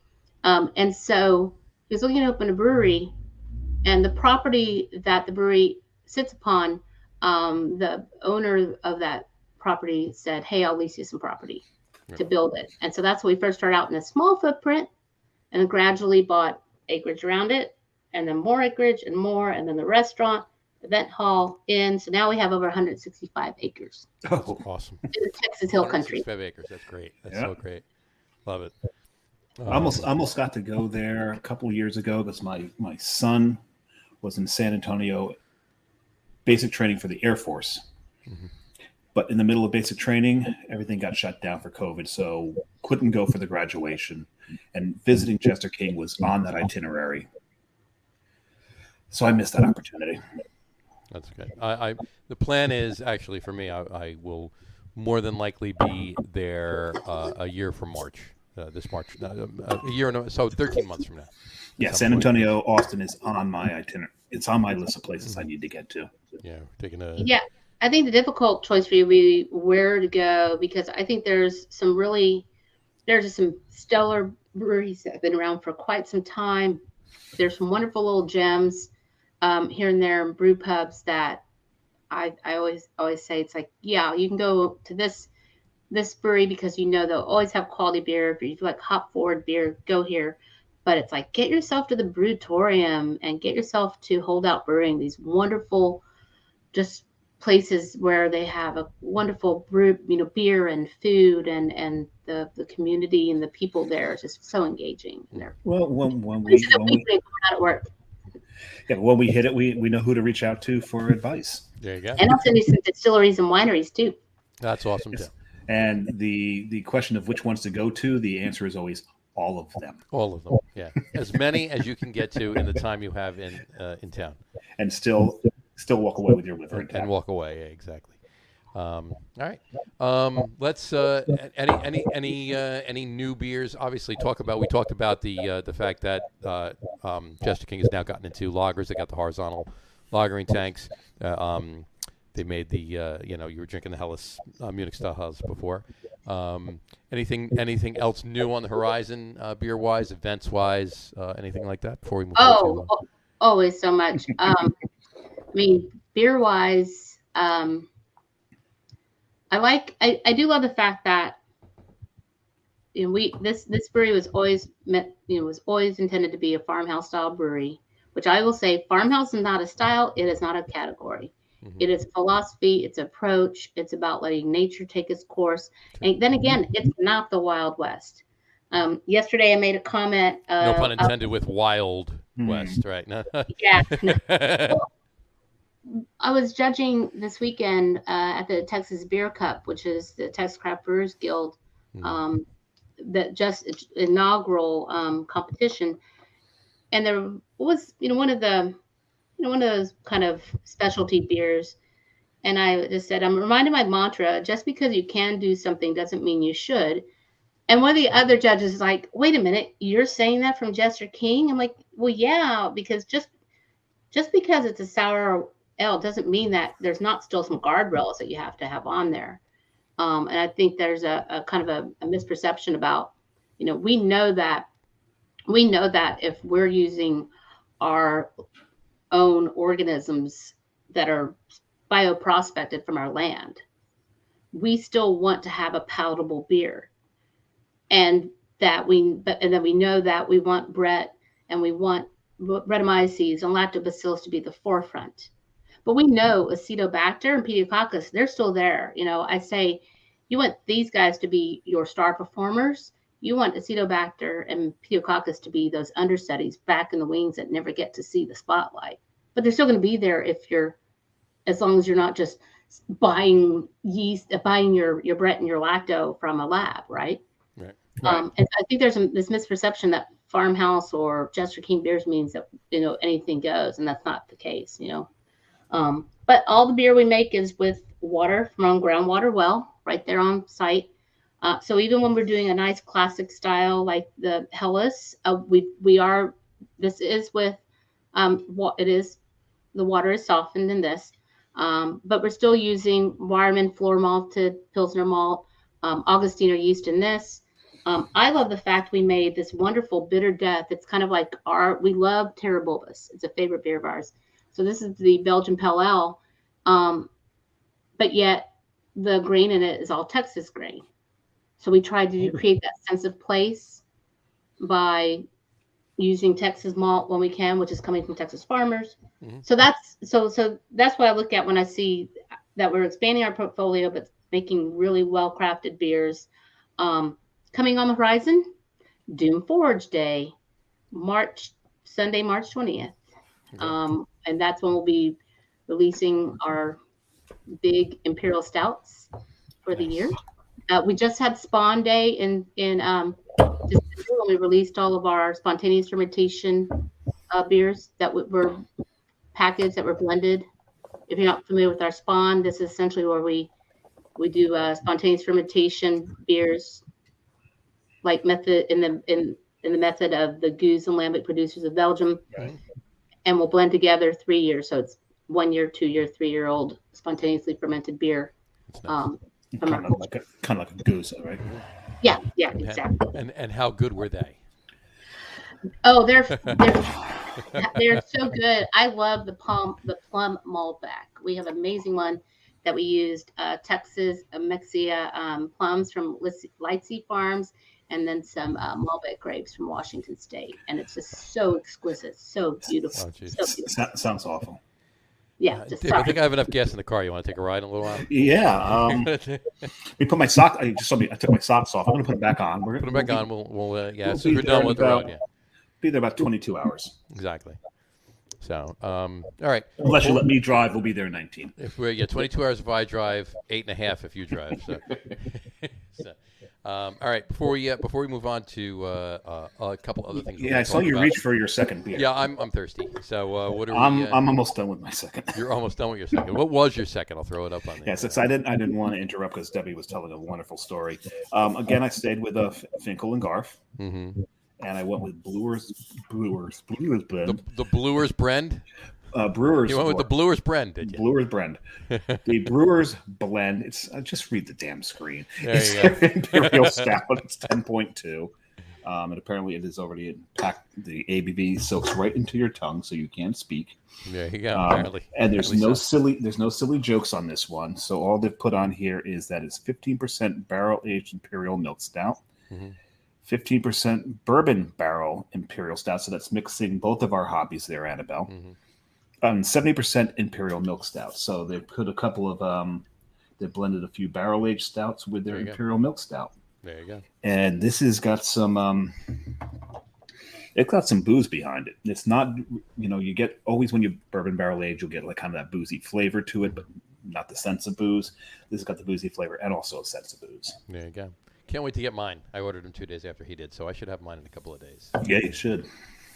And so he was looking to open a brewery, and the property that the brewery sits upon, the owner of that property said, hey, I'll lease you some property to build it. And so that's when we first started out in a small footprint, and then gradually bought acreage around it, and then more acreage and more, and then the restaurant, event hall, inn. So now we have over 165 acres. Oh, awesome. In the Texas Hill Country. 165 acres. That's great. That's so great. Love it. Almost got to go there a couple of years ago because my son was in San Antonio, basic training for the Air Force. Mm-hmm. But in the middle of basic training, everything got shut down for COVID, so couldn't go for the graduation. And visiting Jester King was on that itinerary. So I missed that opportunity. That's good. The plan is actually for me, I will more than likely be there a year from March. this March, a year and so 13 months from now. Yeah, San Antonio, Austin is on my itinerary. It's on my list of places I need to get to. Yeah, taking a. Yeah, I think the difficult choice for you would be where to go, because I think there's some stellar breweries that have been around for quite some time. There's some wonderful little gems here and there in brew pubs that I always say, it's like, yeah, you can go to this brewery because they'll always have quality beer. If you like hop forward beer, go here. But it's like, get yourself to the Brewtorium and get yourself to Holdout Brewing, these wonderful just places where they have a wonderful brew, beer and food, and the community and the people there is just so engaging. And they're when we hit it, we know who to reach out to for advice. There you go. And also some distilleries and wineries too. That's awesome too. And the question of which ones to go to, the answer is always all of them. All of them, yeah. As many as you can get to in the time you have in town, and still walk away with your liver intact. And walk away, yeah, exactly. All right. Let's any new beers? Obviously, we talked about the fact that Jester King has now gotten into lagers. They got the horizontal lagering tanks. They made the you were drinking the Helles Munich style Helles before. Anything else new on the horizon, beer wise, events wise, anything like that before we move on to always so much. I mean, beer wise, I do love the fact that this brewery was always intended to be a farmhouse style brewery, which I will say, farmhouse is not a style, it is not a category. Mm-hmm. It is philosophy, it's approach, it's about letting nature take its course. And then again, it's not the Wild West. Yesterday I made a comment. No pun intended with Wild West, right? No. Yeah. Well, I was judging this weekend at the Texas Beer Cup, which is the Texas Craft Brewers Guild, that just inaugural competition. And there was, one of those kind of specialty beers. And I just said, I'm reminded my mantra, just because you can do something doesn't mean you should. And one of the other judges is like, wait a minute, you're saying that from Jester King? I'm like, well, yeah, because just because it's a sour ale doesn't mean that there's not still some guardrails that you have to have on there. And I think there's a kind of a misperception about, we know that if we're using our own organisms that are bioprospected from our land, we still want to have a palatable beer, and then we know that we want Brett and we want Brettanomyces and Lactobacillus to be the forefront. But we know Acetobacter and Pediococcus, they're still there. I say, you want these guys to be your star performers. You want Acetobacter and Pediococcus to be those understudies back in the wings that never get to see the spotlight. But they're still going to be there as long as you're not just buying your Brett and your Lacto from a lab, right? Right. And I think there's this misperception that farmhouse or Jester King Beers means that anything goes, and that's not the case. But all the beer we make is with water from groundwater well right there on site. So even when we're doing a nice classic style like the Helles, this is with the water is softened in this, but we're still using Wireman floor malted Pilsner malt, Augustiner yeast in this. I love the fact we made this wonderful bitter death. It's kind of like we love Terra Bulbus. It's a favorite beer of ours. So this is the Belgian Pale Ale, but yet the grain in it is all Texas grain. So we tried to create that sense of place by using Texas malt when we can, which is coming from Texas farmers. Mm-hmm. So that's what I look at when I see that we're expanding our portfolio, but making really well-crafted beers. Coming on the horizon, Doom Forge Day, Sunday, March 20th. Okay. And that's when we'll be releasing our big Imperial Stouts for the year. We just had Spawn Day in December when we released all of our spontaneous fermentation beers that were packaged, that were blended. If you're not familiar with our Spawn, this is essentially where we do spontaneous fermentation beers like method in the method of the Goose and Lambic producers of Belgium, and we'll blend together 3 years. So it's 1 year, 2 year, 3 year old spontaneously fermented beer. Kind of like a goose, right? Yeah, exactly. And how good were they? Oh, they're so good. I love the plum Malbec. We have an amazing one that we used Texas Mexia plums from Lightsey Farms, and then some Malbec grapes from Washington State, and it's just so exquisite, so beautiful. Oh, so beautiful. Sounds awful. Yeah, Dave, I think I have enough gas in the car. You want to take a ride in a little while? Yeah. We put my sock. I took my socks off. I'm going to put them back on. Put them back on. We'll we'll so we're done with the road. Yeah, be there about 22 hours. Exactly. So, all right. Unless you let me drive, we'll be there in 19. If we're 22 hours if I drive, 8.5 if you drive. So, all right. Before we move on to a couple other things. Yeah, I saw you reach for your second beer. Yeah, I'm thirsty. So what are I'm we? almost done with my second. You're almost done with your second. What was your second? I'll throw it up on there. Yes, I didn't want to interrupt because Debbie was telling a wonderful story. Again, I stayed with Finkel and Garf. Mm-hmm. And I went with Brewers Blend. The Brewers Blend? Brewers. You went with the Brewers Blend, did you? Brewers Blend. The Brewers Blend. It's just read the damn screen. There you go. Imperial Stout. It's 10.2. And apparently it is already packed. The ABV soaks right into your tongue, so you can't speak. There you go. Apparently. And there's no silly jokes on this one. So all they've put on here is that it's 15% barrel aged Imperial Milk Stout. Mm-hmm. 15% bourbon barrel Imperial Stout, so that's mixing both of our hobbies there, Annabelle. Mm-hmm. 70% Imperial Milk Stout. So they put a couple of they blended a few barrel aged stouts with their Imperial Milk Stout. There you go. And this has got some it's got some booze behind it. It's not, you get always when you bourbon barrel age, you'll get like kind of that boozy flavor to it, but not the sense of booze. This has got the boozy flavor and also a sense of booze. There you go. Can't wait to get mine. I ordered them 2 days after he did, so I should have mine in a couple of days. Yeah, you should.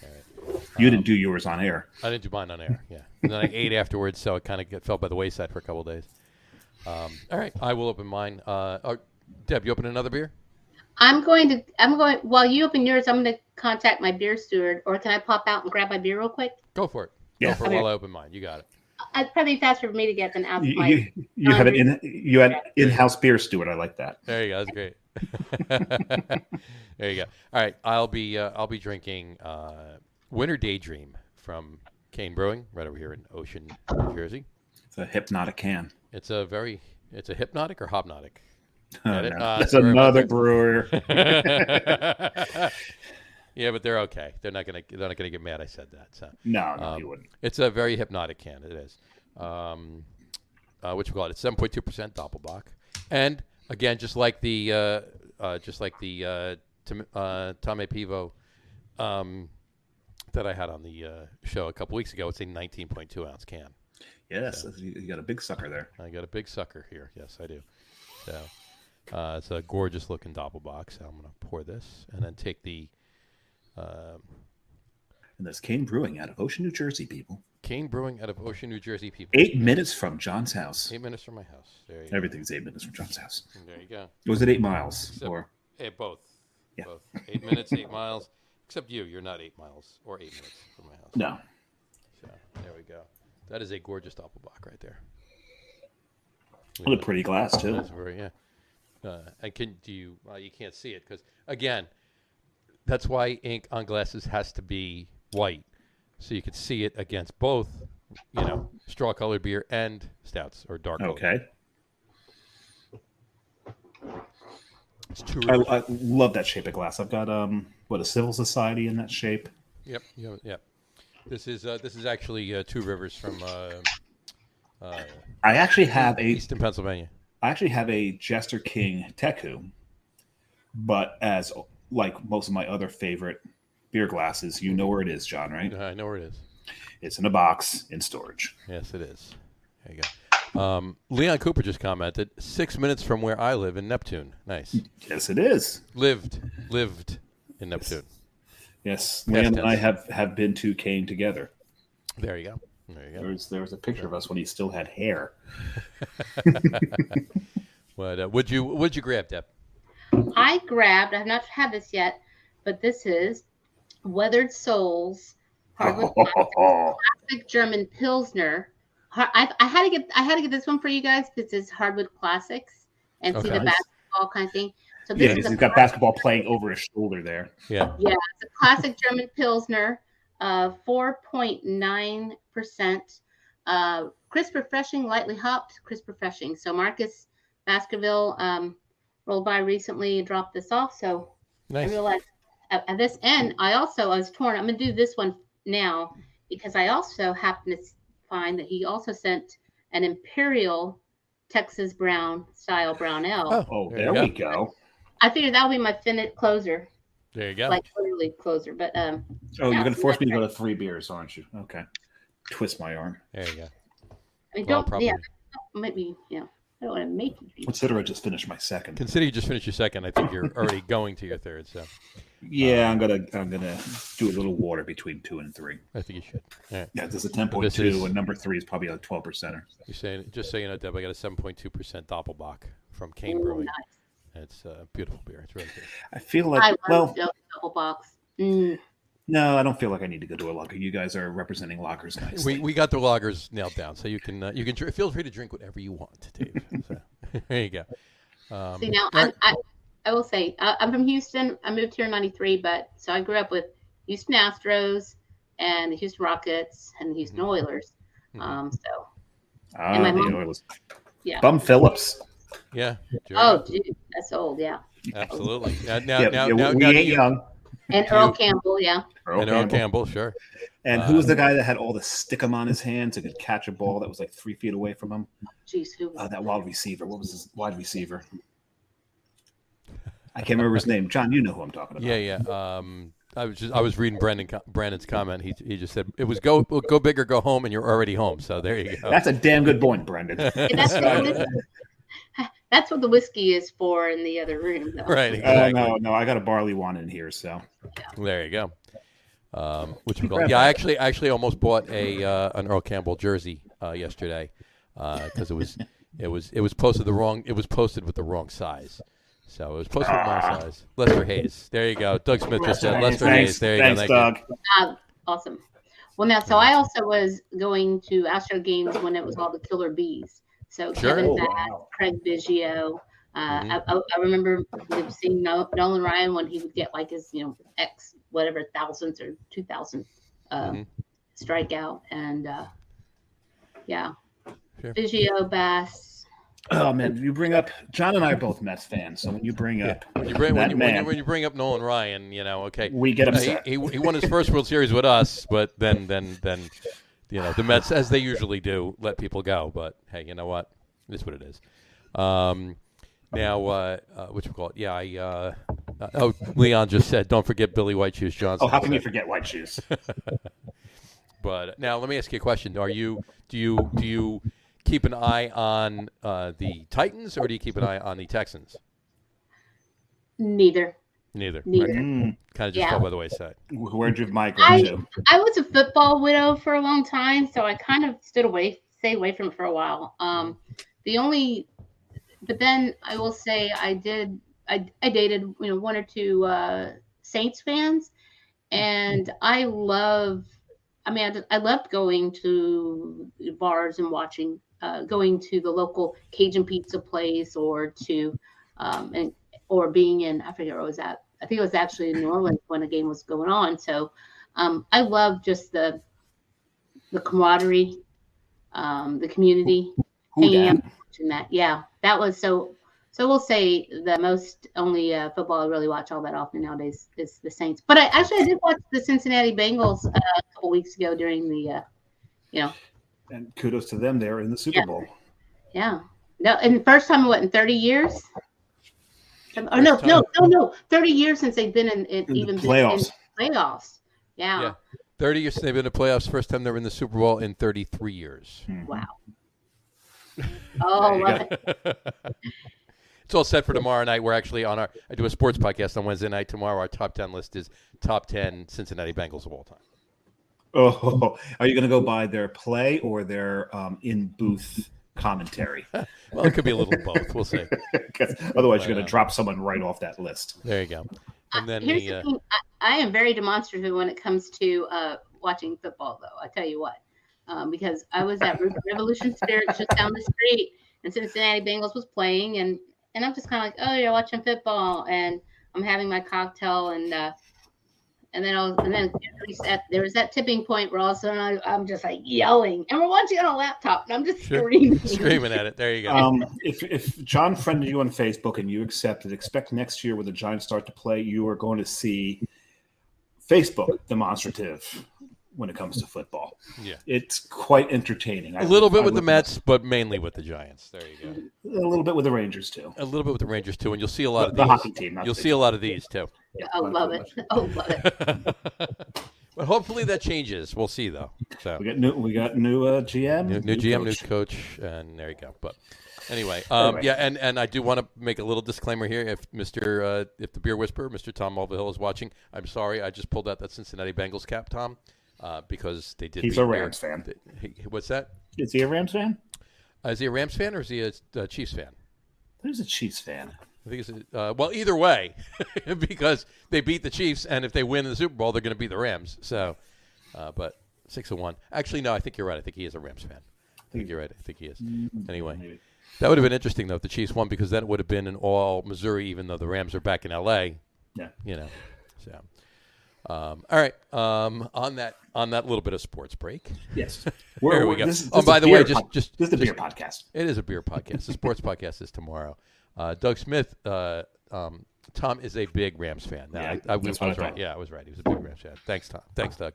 All right. You didn't do yours on air. I didn't do mine on air, yeah. And then I ate afterwards, so it kind of fell by the wayside for a couple of days. All right, I will open mine. Deb, you open another beer? While you open yours, I'm going to contact my beer steward, or can I pop out and grab my beer real quick? Go for it. Yeah. Go for it while I open mine. You got it. It's probably faster for me to get than ask you have an in-house beer steward. I like that. There you go. That's great. There you go. All right, I'll be drinking Winter Daydream from Kane Brewing right over here in Ocean, New Jersey. It's a hypnotic can. It's a hypnotic or hobnotic? No. That's another brewer. Yeah, but they're okay. They're not gonna get mad I said that. So no, you wouldn't. It's a very hypnotic can. It is. What you call it? It's 7.2% Doppelbock, and again, just like the Tame Pivo that I had on the show a couple weeks ago, it's a 19.2 ounce can. Yes, so, you got a big sucker there. I got a big sucker here. Yes, I do. So it's a gorgeous looking Doppelbock. So I'm going to pour this and then take the. And that's Kane Brewing out of Ocean, New Jersey, people. Kane Brewing out of Ocean, New Jersey, people. 8 minutes from John's house. 8 minutes from my house. There you go. Everything's 8 minutes from John's house. There you go. Was it 8 miles? Both. Yeah. Both. 8 minutes, 8 miles. Except you're not 8 miles or 8 minutes from my house. No. So there we go. That is a gorgeous Doppelbock right there. What a pretty glass too. That's very, yeah. And you can't see it because again, that's why ink on glasses has to be white, so you can see it against both, straw colored beer and stouts or dark. Okay. It's too. I love that shape of glass. I've got a Civil Society in that shape. Yep. This is actually Two Rivers from. I actually have Eastern Pennsylvania. I actually have a Jester King Teku, but as like most of my other favorite beer glasses, you know where it is, John, right? I know where it is. It's in a box in storage. Yes, it is. There you go. Leon Cooper just commented, 6 minutes from where I live in Neptune. Nice. Yes, it is. Lived in Neptune. Yes. Leon and I have been to Kane together. There you go. There was a picture of us when he still had hair. What'd you grab, Deb? I grabbed, I've not had this yet, but this is Weathered Souls Hardwood Classic German Pilsner. I had to get this one for you guys because it's Hardwood Classics and see the basketball kind of thing. So this is he's got basketball playing over his shoulder there. Yeah, it's a classic German Pilsner, 4.9%. Crisp, refreshing, lightly hopped, crisp, refreshing. So Marcus Baskerville rolled by recently, dropped this off. So nice. I realized at this end, I was torn. I'm going to do this one now because I also happen to find that he also sent an Imperial Texas Brown style brown ale. Oh, there we go. I figured that would be my Finnet closer. There you go. Like literally closer, but you're going to force me to go to 3 beers, aren't you? Okay. Twist my arm. There you go. I mean, maybe, I don't want to make you. Consider I just finished my second. Consider you just finished your second. I think you're already going to your third. So. Yeah, I'm gonna do a little water between 2 and 3. I think you should. Right. Yeah, this is a 10.2, and number 3 is probably a 12%er. You're saying, just so you know, Deb, I got a 7.2% Doppelbock from King Brewing. Nice. It's a beautiful beer. It's really good. I feel like Doppelbocks. No, I don't feel like I need to go to a lager. You guys are representing lagers, guys. We got the lagers nailed down, so you can feel free to drink whatever you want, Dave. So, there you go. See now, I will say I'm from Houston. I moved here in '93, so I grew up with Houston Astros and the Houston Rockets and the Houston Oilers. And my mom, Oilers. Yeah, Bum Phillips. Yeah. Sure. Oh, dude, that's old. Yeah. Absolutely. Now, we ain't young. And Earl Campbell, Earl Campbell, sure. And who was the guy that had all the stickum on his hands and could catch a ball that was like 3 feet away from him? Jeez, who was that wide receiver? What was his wide receiver? I can't remember his name. John, you know who I'm talking about. Yeah. I was reading Brandon's comment. He just said it was go big or go home, and you're already home. So there you go. That's a damn good point, Brandon. That's what the whiskey is for in the other room, though. Right. Exactly. No, I got a barley one in here, so. There you go. Which we call? Yeah, I actually almost bought an Earl Campbell jersey yesterday because it was posted with the wrong size. So it was posted with my size. Lester Hayes. There you go. Doug Smith just said Lester Hayes. There you go. Thanks, Doug. Awesome. Well, now, so I also was going to Astro games when it was all the Killer Bees. So sure. Kevin Bass, Craig Biggio. I remember seeing Nolan Ryan when he would get like his, X whatever thousands or 2,000 strikeout, and sure. Biggio, Bass. Oh man, you bring up John and I are both Mets fans, so when you bring up when you bring up Nolan Ryan, okay, we get upset. He won his first World Series with us, but then the Mets, as they usually do, let people go. But hey, you know what? It's what it is. Now, what you call it? Yeah, Leon just said, don't forget Billy White Shoes Johnson. Oh, how can you forget White Shoes? But now let me ask you a question. Do you keep an eye on the Titans, or do you keep an eye on the Texans? Neither. Kind of just fell by the wayside. Where'd you migrate to? I was a football widow for a long time, so I kind of stayed away from it for a while. But then I will say I dated, 1 or 2 Saints fans, and I loved going to bars and watching, going to the local Cajun pizza place or to, or being in, I forget where I was at. I think it was actually in New Orleans when the game was going on. So I love just the camaraderie, the community, hanging out, watching that. Yeah, that was so. So we'll say the most only football I really watch all that often nowadays is the Saints. But I did watch the Cincinnati Bengals a couple weeks ago during the, And kudos to them. They're in the Super Bowl. Yeah. No, and the first time in 30 years? Oh, no. 30 years since they've been in even playoffs. Playoffs. Yeah. 30 years since they've been in the playoffs. First time they were in the Super Bowl in 33 years. Wow. Oh, love it. It's all set for tomorrow night. We're actually I do a sports podcast on Wednesday night. Tomorrow, our top 10 list is top 10 Cincinnati Bengals of all time. Oh, are you going to go by their play or their in-booth commentary. Well, it could be a little of both. We'll see. Otherwise, you're going to drop someone right off that list. There you go. And then here's the thing. I am very demonstrative when it comes to watching football, though. I tell you what, because I was at Revolution Spirits just down the street, and Cincinnati Bengals was playing, and I'm just kind of like, oh, you're watching football, and I'm having my cocktail, and then there was that tipping point where all of a sudden I'm just like yelling, and we're watching on a laptop, and I'm just screaming at it. There you go. If John friended you on Facebook and you accepted, expect next year when the Giants start to play, you are going to see Facebook demonstrative when it comes to football. Yeah, it's quite entertaining. A little bit with the Mets, but mainly with the Giants. There you go. A little bit with the Rangers too. A little bit with the Rangers too, and you'll see a lot of the these. Hockey team. You'll see a lot of these too. Yeah, I love it. Oh, love it. But hopefully that changes. We'll see though. So we got new GM, new GM, coach. New coach, and there you go. But anyway, yeah, and I do want to make a little disclaimer here. If if the Beer Whisperer, Mr. Tom Mulvihill, is watching, I'm sorry. I just pulled out that Cincinnati Bengals cap, Tom. Because they did. He's a Rams fan. What's that? Is he a Rams fan? Is he a Rams fan or is he a Chiefs fan? He's a Chiefs fan. I think it's well, either way, because they beat the Chiefs, and if they win in the Super Bowl, they're going to beat the Rams. So, but 6-1. Actually, no, I think you're right. I think he is a Rams fan. I think you're right. I think he is. Anyway, maybe. That would have been interesting though if the Chiefs won, because then it would have been in all Missouri, even though the Rams are back in L.A. Yeah, So. All right. On that little bit of sports break. Yes. Here we go. This by the way, this is the beer podcast. It is a beer podcast. The sports podcast is tomorrow. Doug Smith. Tom is a big Rams fan. Now, I was right. Yeah, I was right. He was a big Rams fan. Thanks, Tom. Thanks, Doug.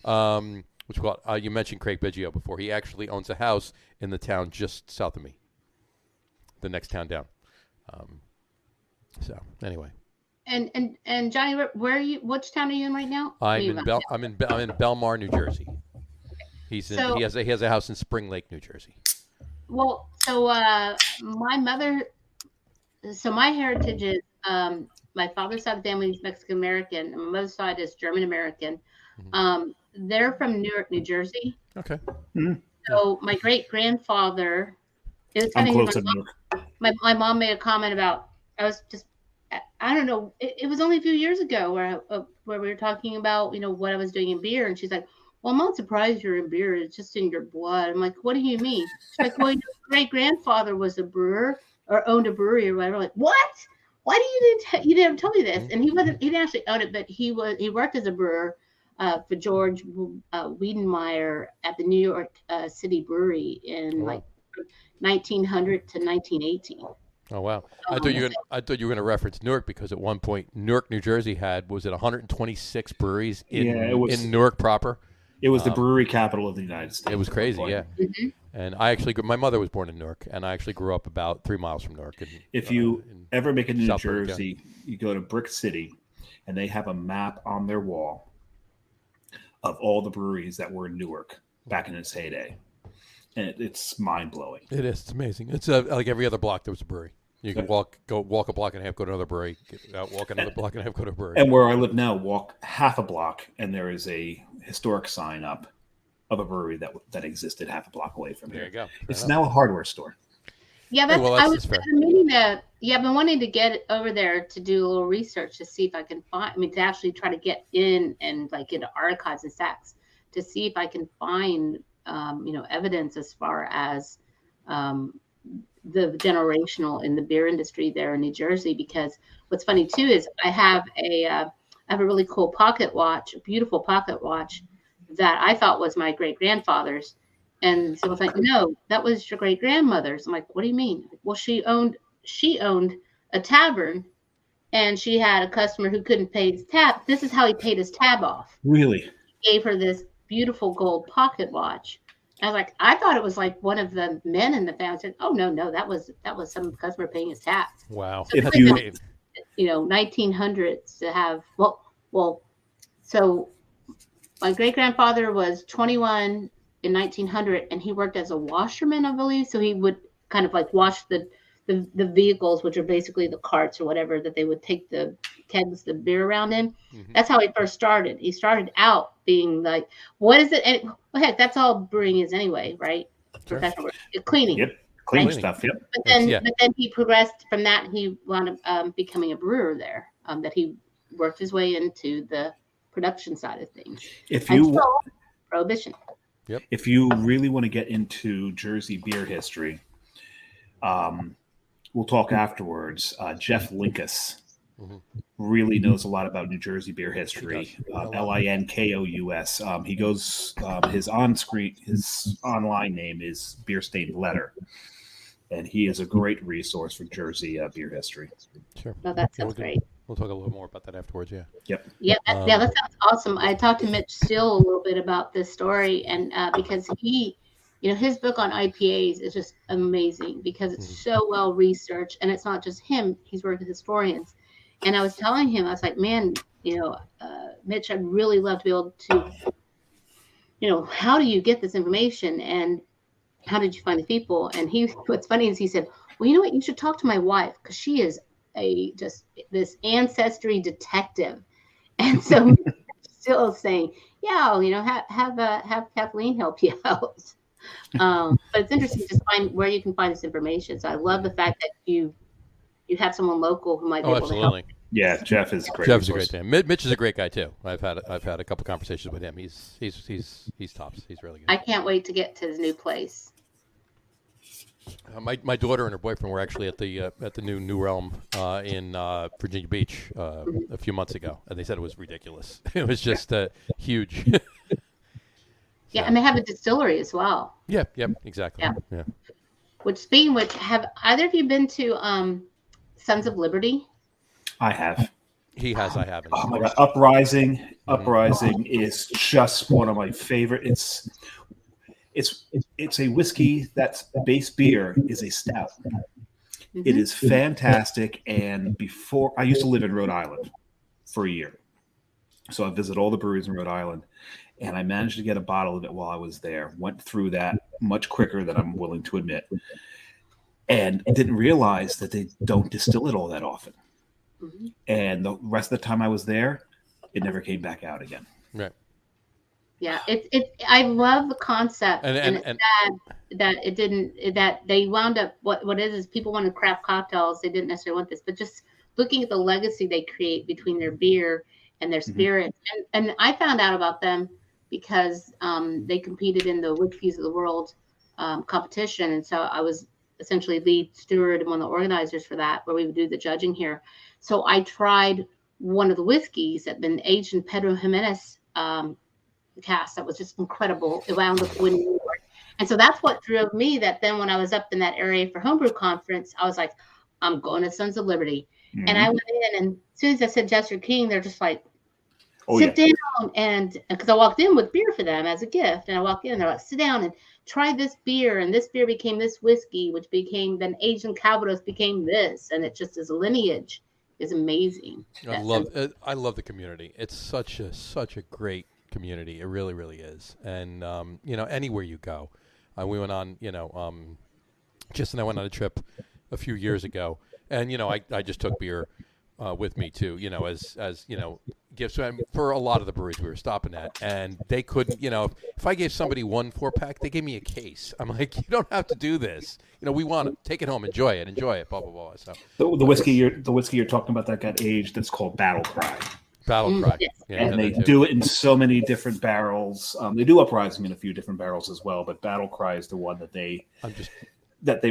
You mentioned Craig Biggio before. He actually owns a house in the town just south of me. The next town down. So anyway. And Johnny, where are you? Which town are you in right now? I'm in Belmar, New Jersey. He has a house in Spring Lake, New Jersey. Well, so my heritage is my father's side of the family is Mexican American, and my mother's side is German American. Mm-hmm. They're from Newark, New Jersey. Okay. Mm-hmm. So my great grandfather. I'm close to Newark. My mom made a comment about I don't know. It was only a few years ago where we were talking about, what I was doing in beer. And she's like, well, I'm not surprised you're in beer. It's just in your blood. I'm like, what do you mean? She's like, well, your great-grandfather was a brewer or owned a brewery or whatever. I'm like, what? Why you didn't tell me this? And he didn't actually own it, but he worked as a brewer for George Wiedenmeyer at the New York City Brewery in 1900 to 1918. Oh wow! I thought you were going to reference Newark, because at one point Newark, New Jersey was it 126 breweries in Newark proper. It was the brewery capital of the United States. It was crazy, yeah. Mm-hmm. And my mother was born in Newark, and I actually grew up about 3 miles from Newark. If you ever make it to New Jersey, you go to Brick City, and they have a map on their wall of all the breweries that were in Newark back in its heyday, and it's mind blowing. It is. It's amazing. It's like every other block there was a brewery. You can walk a block and a half, go to another brewery. Walk another block and a half, go to a brewery. And where I live now, walk half a block, and there is a historic sign up of a brewery that existed half a block away from here. There you go. It's now a hardware store. Yeah, I've been wanting to get over there to do a little research to see if I can to actually try to get in and into archives and stacks to see if I can find, evidence as far as the generational in the beer industry there in New Jersey. Because what's funny too is I have a really cool pocket watch, a beautiful pocket watch that I thought was my great grandfather's. And so I was like, no, that was your great grandmother's. I'm like, what do you mean? Well, she owned a tavern, and she had a customer who couldn't pay his tab. This is how he paid his tab off. Really? He gave her this beautiful gold pocket watch. I was like, I thought it was like one of the men in the family. I said, oh no, that was some customer paying his tab. Wow. So 1900s to have so my great grandfather was 21 in 1900, and he worked as a washerman, I believe. So he would kind of wash the vehicles, which are basically the carts or whatever that they would take the kegs, the beer around in. Mm-hmm. That's how he first started. He started out being like, what is it? And heck, that's all brewing is anyway, right? Sure. Professional work. Cleaning. Yep. Cleaning Right. stuff. Yep. But then he progressed from that. He wound up becoming a brewer there. That he worked his way into the production side of things. If you until Prohibition. Yep. If you really want to get into Jersey beer history, we'll talk afterwards. Jeff Linkus really knows a lot about New Jersey beer history. Linkous. He goes. His online name is Beer Stained Letter, and he is a great resource for Jersey beer history. Sure. Oh, that sounds great. We'll talk a little more about that afterwards. Yeah. Yep. Yeah, that sounds awesome. I talked to Mitch Still a little bit about this story, and because he, his book on IPAs is just amazing because it's so well researched, and it's not just him. He's worked with historians, and I was telling him, I was like, man, Mitch, I'd really love to be able to, how do you get this information, and how did you find the people? And what's funny is he said, well, you know what, you should talk to my wife because she is this ancestry detective, and so still saying, yeah, have Kathleen help you out. But it's interesting to find where you can find this information. So I love the fact that you have someone local who might be able to help. Yeah, Jeff is a great. Jeff's a great guy. Mitch is a great guy too. I've had a couple conversations with him. He's tops. He's really good. I can't wait to get to his new place. My daughter and her boyfriend were actually at the new Realm in Virginia Beach a few months ago, and they said it was ridiculous. It was just huge. Yeah, and they have a distillery as well. Yeah, exactly. Yeah. Speaking of which, have either of you been to Sons of Liberty? I have. He has. I haven't. Oh my God, Uprising is just one of my favorite. It's a whiskey that's base beer is a stout. It is fantastic. And before, I used to live in Rhode Island for a year, so I visited all the breweries in Rhode Island, and I managed to get a bottle of it while I was there. Went through that much quicker than I'm willing to admit, and didn't realize that they don't distill it all that often. And the rest of the time I was there, it never came back out again. Right. Yeah, I love the concept, and it's sad that it didn't. That they wound up. What it is people wanted craft cocktails. They didn't necessarily want this, but just looking at the legacy they create between their beer and their spirits. And I found out about them because they competed in the Whiskeys of the World competition, and so I was essentially lead steward and one of the organizers for that, where we would do the judging here. So I tried one of the whiskeys that had been aged in Pedro Jimenez cast. That was just incredible. It wound up winning. And so that's what drove me, that then when I was up in that area for homebrew conference, I was like, I'm going to Sons of Liberty. And I went in, and as soon as I said Jester King, they're just like, sit down. And because I walked in with beer for them as a gift, and I walked in and they're like, sit down and try this beer. And this beer became this whiskey, which became then aged in Calvados became this. And it just is a lineage is amazing. I love the community. It's such a great community. It really, really is. And anywhere you go, we went on, Jess and I went on a trip a few years ago, and I just took beer with me too, as gifts for a lot of the breweries we were stopping at, and they couldn't, if I gave somebody 1 4-pack, they gave me a case. I'm like, you don't have to do this. We want to take it home, enjoy it, blah blah blah. So the whiskey you're talking about that got aged, that's called Battle Cry. Battle Cry. Yes. Yeah, and they do it in so many different barrels. They do Uprising in a few different barrels as well, but Battle Cry is the one that they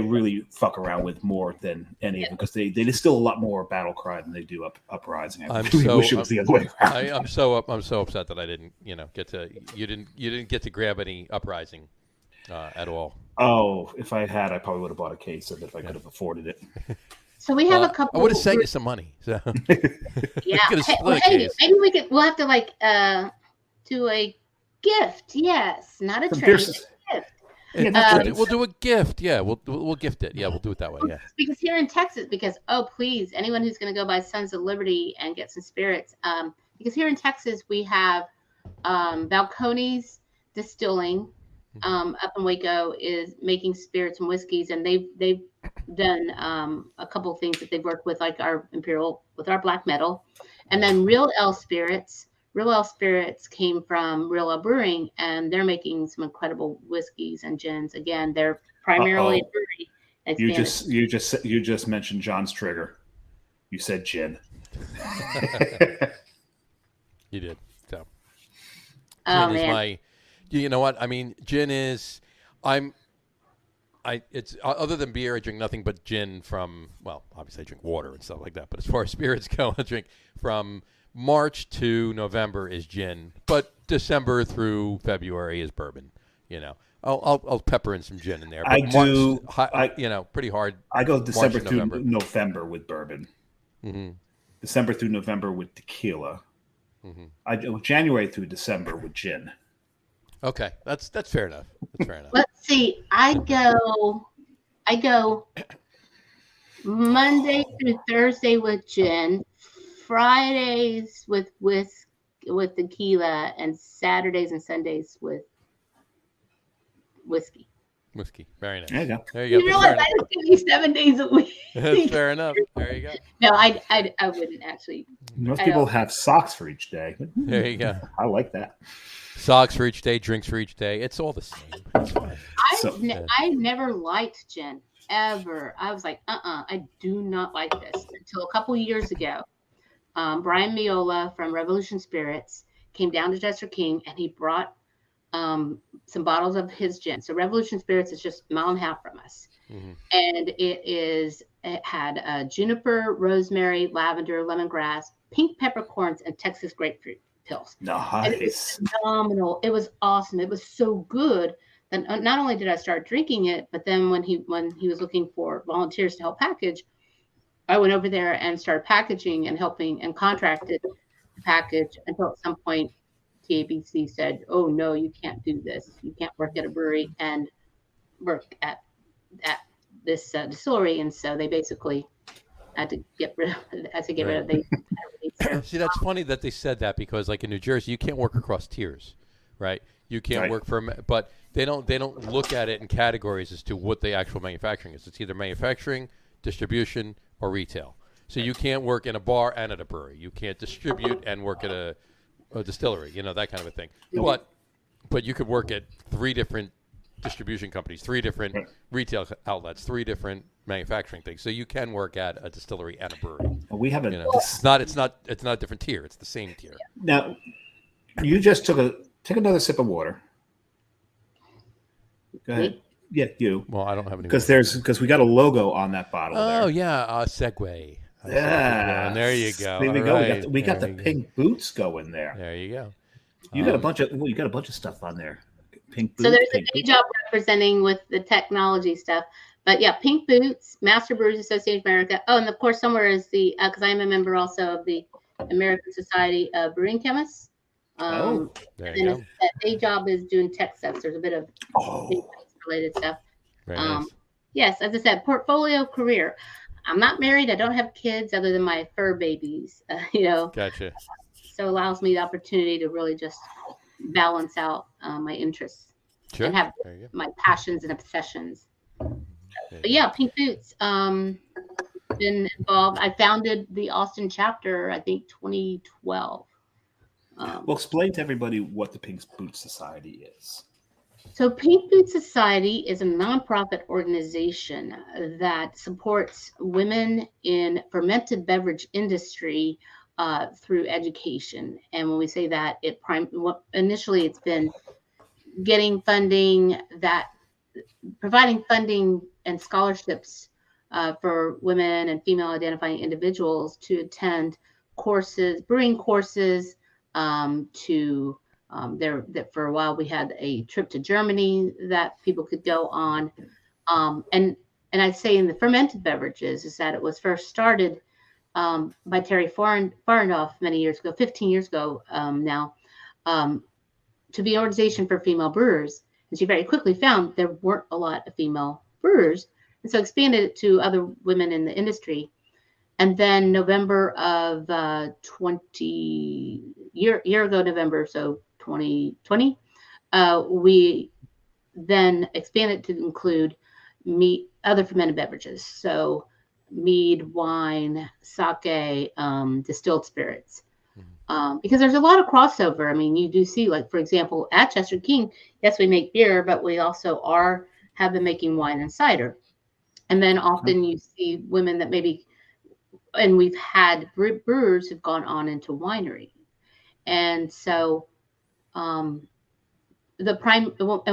really fuck around with more than any of them, because they distill a lot more Battle Cry than they do Uprising. I wish it was the other way around. I'm so upset that I didn't you didn't get to grab any Uprising at all. Oh, if I had, I probably would have bought a case of it if I could have afforded it. So we have a couple. I would have sent you some money. So. Yeah. Maybe we'll have to do a gift. Yes, not a trade. Gift. We'll do a gift. Yeah, we'll gift it. Yeah, we'll do it that way. Yeah. Because here in Texas, please, anyone who's going to go by Sons of Liberty and get some spirits, because here in Texas we have Balcones Distilling up in Waco is making spirits and whiskeys, and they've done a couple of things that they've worked with, like our Imperial with our black metal, and then Real Ale Spirits. Real Ale Spirits came from Real Ale Brewing, and they're making some incredible whiskeys and gins. Again, they're primarily a brewery You just mentioned John's trigger. You said gin. You did. So Oh, gin is man. you know what? I mean, gin is, it's other than beer, I drink nothing but gin from, well, obviously I drink water and stuff like that. But as far as spirits go, I drink from March to November is gin, but December through February is bourbon. You know, I'll pepper in some gin in there. But pretty hard. I go December March through November. November with bourbon. Mm-hmm. December through November with tequila. Mm-hmm. I go January through December with gin. Okay, that's fair enough. That's fair enough. Let's see. I go Monday through Thursday with gin, Fridays with tequila, and Saturdays and Sundays with whiskey. Whiskey, very nice. There you go. There you go. You realize I just give you 7 days a week. That's fair enough. There you go. No, I wouldn't actually. Most people have socks for each day. There you go. I like that. Socks for each day, drinks for each day. It's all the same. It's fine. I never liked gin ever. I was like, I do not like this until a couple years ago. Brian Miola from Revolution Spirits came down to Jester King and he brought some bottles of his gin. So Revolution Spirits is just a mile and a half from us. Mm-hmm. And it had juniper, rosemary, lavender, lemongrass, pink peppercorns, and Texas grapefruit pills. Nice. And it was phenomenal. It was awesome. It was so good that not only did I start drinking it, but then when he was looking for volunteers to help package, I went over there and started packaging and helping and contracted to package until at some point TABC said, "Oh no, you can't do this. You can't work at a brewery and work at this distillery." And so they basically had to get rid of it. See, that's funny that they said that because, like in New Jersey, you can't work across tiers, right? You can't work but they don't look at it in categories as to what the actual manufacturing is. It's either manufacturing, distribution, or retail. So you can't work in a bar and at a brewery. You can't distribute and work at a distillery, that kind of a thing. But you could work at 3 different distribution companies, 3 different retail outlets, 3 different manufacturing things. So you can work at a distillery and a brewery. Well, we have a. It's not a different tier. It's the same tier. Now, you just take another sip of water. Go ahead. Yeah, you. Well, I don't have any. Because we got a logo on that bottle. Oh there. Yeah, Segway. Yeah, and there you go. There we go. We got the pink boots going there. There you go. You got a bunch of stuff on there. Pink boots. So there's a day job representing with the technology stuff. But yeah, Pink Boots, Master Brewers Association of America. Oh, and of course somewhere is the because I'm a member also of the American Society of Brewing Chemists. There you go. That day job is doing tech stuff. There's a bit of related stuff. Very nice. Yes, as I said, portfolio career. I'm not married. I don't have kids other than my fur babies. Gotcha. So it allows me the opportunity to really just balance out my interests and have my passions and obsessions. But yeah, Pink Boots. Been involved. I founded the Austin chapter, I think, 2012. Well, explain to everybody what the Pink Boots Society is. So Pink Boots Society is a nonprofit organization that supports women in fermented beverage industry through education. And when we say that, initially it's been getting funding, providing funding and scholarships for women and female identifying individuals to attend courses, brewing courses. For a while we had a trip to Germany that people could go on. And I'd say in the fermented beverages is that it was first started by Terry Farnoff many years ago, 15 years ago now, to be an organization for female brewers. And she very quickly found there weren't a lot of female brewers. And so expanded it to other women in the industry. And then November of year ago, November, so 2020, we then expanded to include other fermented beverages. So mead, wine, sake, distilled spirits. Because there's a lot of crossover. I mean, you do see, like, for example, at Jester King, yes, we make beer, but we also have been making wine and cider. And then often you see women that maybe, and we've had brewers who've gone on into winery. And so and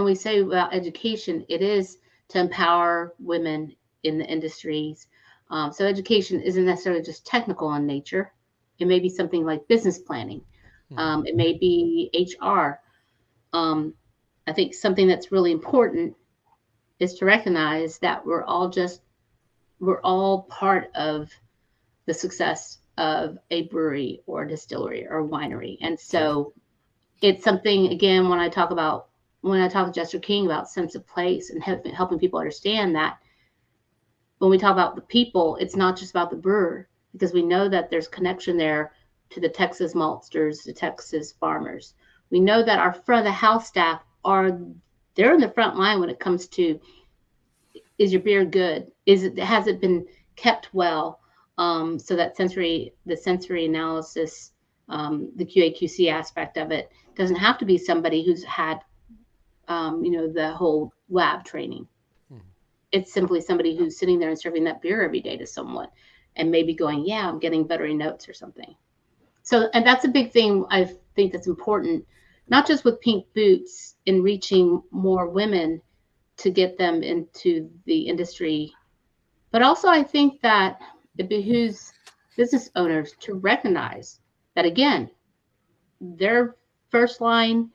we say about education, it is to empower women in the industries. So education isn't necessarily just technical in nature. It may be something like business planning. It may be HR. I think something that's really important is to recognize that we're all part of the success of a brewery or distillery or winery. And so it's something, again, when I talk to Jester King about sense of place and helping people understand that when we talk about the people, it's not just about the brewer, because we know that there's connection there to the Texas maltsters, the Texas farmers. We know that our front of the house staff they're in the front line when it comes to, is your beer good? Has it been kept well? So that the sensory analysis, the QA/QC aspect of it doesn't have to be somebody who's had, the whole lab training. It's simply somebody who's sitting there and serving that beer every day to someone, and maybe going, "Yeah, I'm getting buttery notes or something." So, and that's a big thing I think that's important, not just with Pink Boots in reaching more women to get them into the industry, but also I think that it behooves business owners to recognize that, again, their front line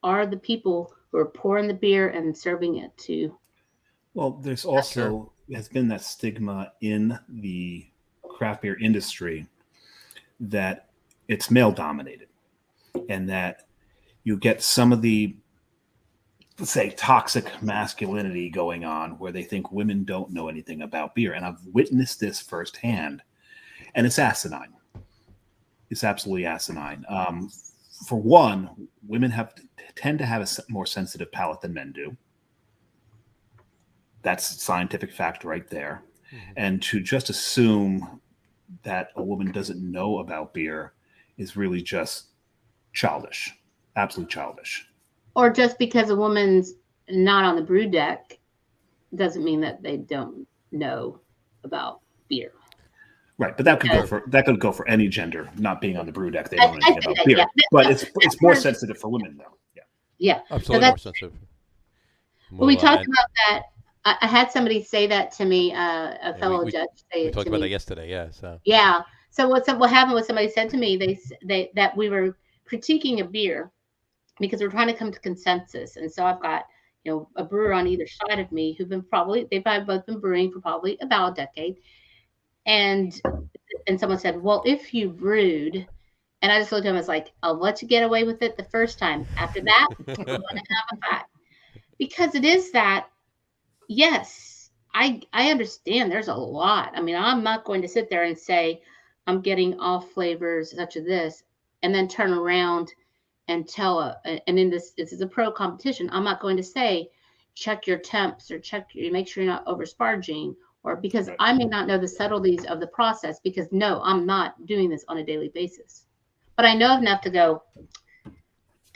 are the people who are pouring the beer and serving it to. Well, there's also has been that stigma in the craft beer industry that it's male dominated, and that you get some of the, let's say, toxic masculinity going on where they think women don't know anything about beer. And I've witnessed this firsthand, and it's asinine. It's absolutely asinine. For one, women tend to have a more sensitive palate than men do. That's a scientific fact right there. Mm-hmm. And to just assume that a woman doesn't know about beer is really just childish, absolutely childish. Or just because a woman's not on the brew deck doesn't mean that they don't know about beer. Right, but that could go for any gender not being on the brew deck. They don't know anything about beer, yeah. But it's more sensitive for women, though. Yeah, absolutely more sensitive. When we talked about that, I had somebody say that to me, a fellow judge say it to me. We talked about that yesterday, yeah. So what happened was somebody said to me that we were critiquing a beer because we're trying to come to consensus. And so I've got, a brewer on either side of me they've both been brewing for probably about a decade. And someone said, well, if you brewed, and I just looked at him, I was like, I'll let you get away with it the first time. After that, I'm going to have a fight. Because it is that, yes, I understand there's a lot. I mean, I'm not going to sit there and say I'm getting off flavors such as this, and then turn around and and in this is a pro competition. I'm not going to say, check your temps or make sure you're not over sparging, or because I may not know the subtleties of the process, because no, I'm not doing this on a daily basis. But I know enough to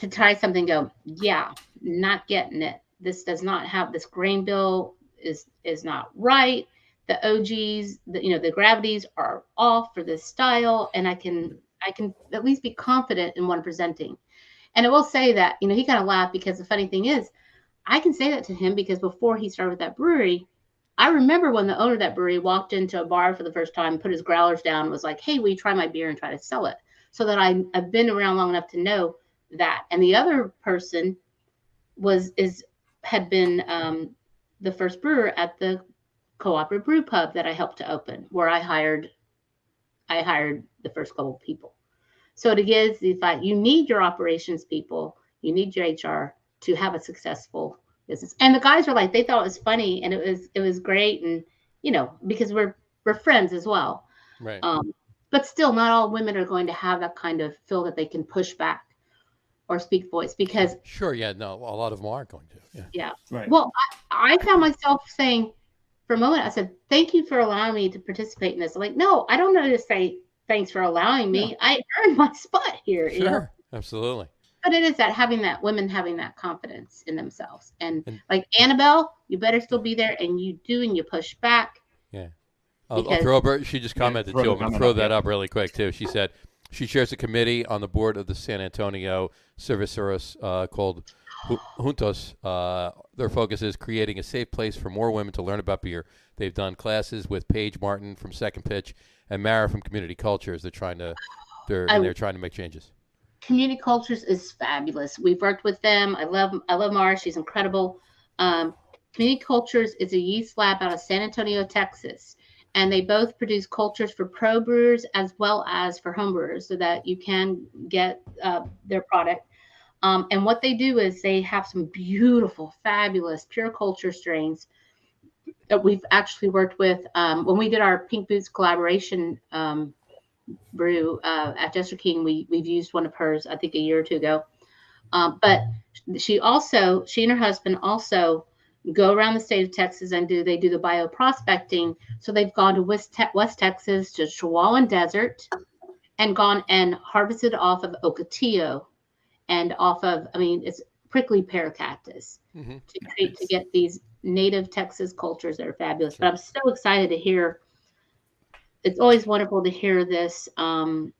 try something, yeah, not getting it. This does not have this grain bill is not right. The OGs, the gravities are off for this style, and I can at least be confident in what I'm presenting. And I will say that, he kind of laughed, because the funny thing is, I can say that to him because before he started that brewery, I remember when the owner of that brewery walked into a bar for the first time, put his growlers down, and was like, hey, will you try my beer and try to sell it? So that I've been around long enough to know that. And the other person had been the first brewer at the cooperative brew pub that I helped to open, where I hired the first couple of people. So it is the fact you need your operations people, you need your HR to have a successful business. And the guys were like, they thought it was funny, and it was great, and because we're friends as well. Right. But still, not all women are going to have that kind of feel that they can push back or speak voice, because sure, yeah, no, a lot of them aren't going to. Yeah. Right. Well, I found myself saying, for a moment, I said, thank you for allowing me to participate in this. I'm like, no, I don't know to say thanks for allowing me. Yeah. I earned my spot here. Sure, absolutely. But it is that women having that confidence in themselves. And like Annabelle, you better still be there, and you push back. Yeah. I'll throw up. She just commented too. I'm going to throw that up really quick too. She said she chairs a committee on the board of the San Antonio Cerveceros called Juntos. Their focus is creating a safe place for more women to learn about beer. They've done classes with Paige Martin from Second Pitch and Mara from Community Cultures. They're trying to make changes. Community Cultures is fabulous. We've worked with them. I love Mara. She's incredible. Community Cultures is a yeast lab out of San Antonio, Texas. And they both produce cultures for pro brewers as well as for home brewers so that you can get their product. And what they do is they have some beautiful, fabulous, pure culture strains that we've actually worked with. When we did our Pink Boots collaboration brew at Jester King, we've used one of hers, I think, a year or two ago. But she and her husband also go around the state of Texas and they do the bioprospecting. So they've gone to West Texas, to Chihuahuan Desert, and gone and harvested off of Ocotillo and off of, it's prickly pear cactus to get these native Texas cultures that are fabulous. But I'm so excited to hear. It's always wonderful to hear this, with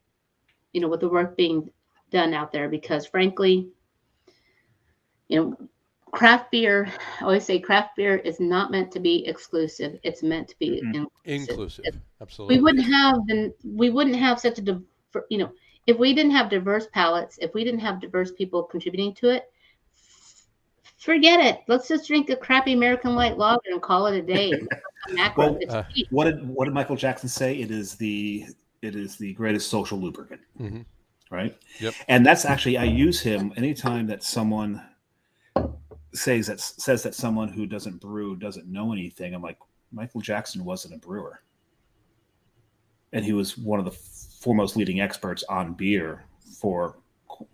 the work being done out there, because frankly, craft beer, I always say craft beer is not meant to be exclusive. It's meant to be inclusive. Absolutely. We wouldn't have such a, if we didn't have diverse palates, if we didn't have diverse people contributing to it, forget it. Let's just drink a crappy American light lager and call it a day. What did Michael Jackson say? It is the greatest social lubricant, right? Yep. And that's actually, I use him anytime that someone says that someone who doesn't brew doesn't know anything. I'm like, Michael Jackson wasn't a brewer, and he was one of the foremost leading experts on beer for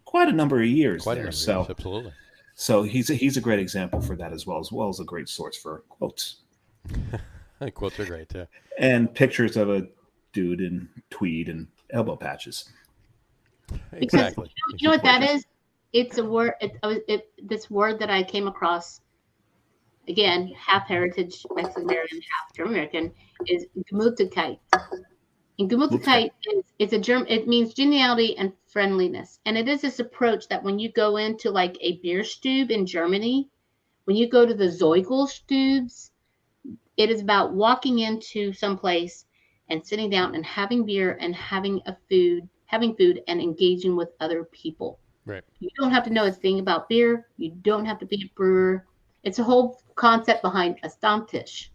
quite a number of years. Absolutely. So he's a great example for that as well as a great source for quotes. Quotes are great too. And pictures of a dude in tweed and elbow patches. Exactly. Because you know what that is? It's a word. This word that I came across, again, half heritage Mexican American, half German American, is Gemütlichkeit. And Gemütlichkeit is a German. It means geniality and friendliness, and it is this approach that when you go into like a beer stube in Germany, when you go to the Zeugelstubes, it is about walking into some place and sitting down and having beer and having food and engaging with other people. Right. You don't have to know a thing about beer. You don't have to be a brewer. It's a whole concept behind a Stammtisch.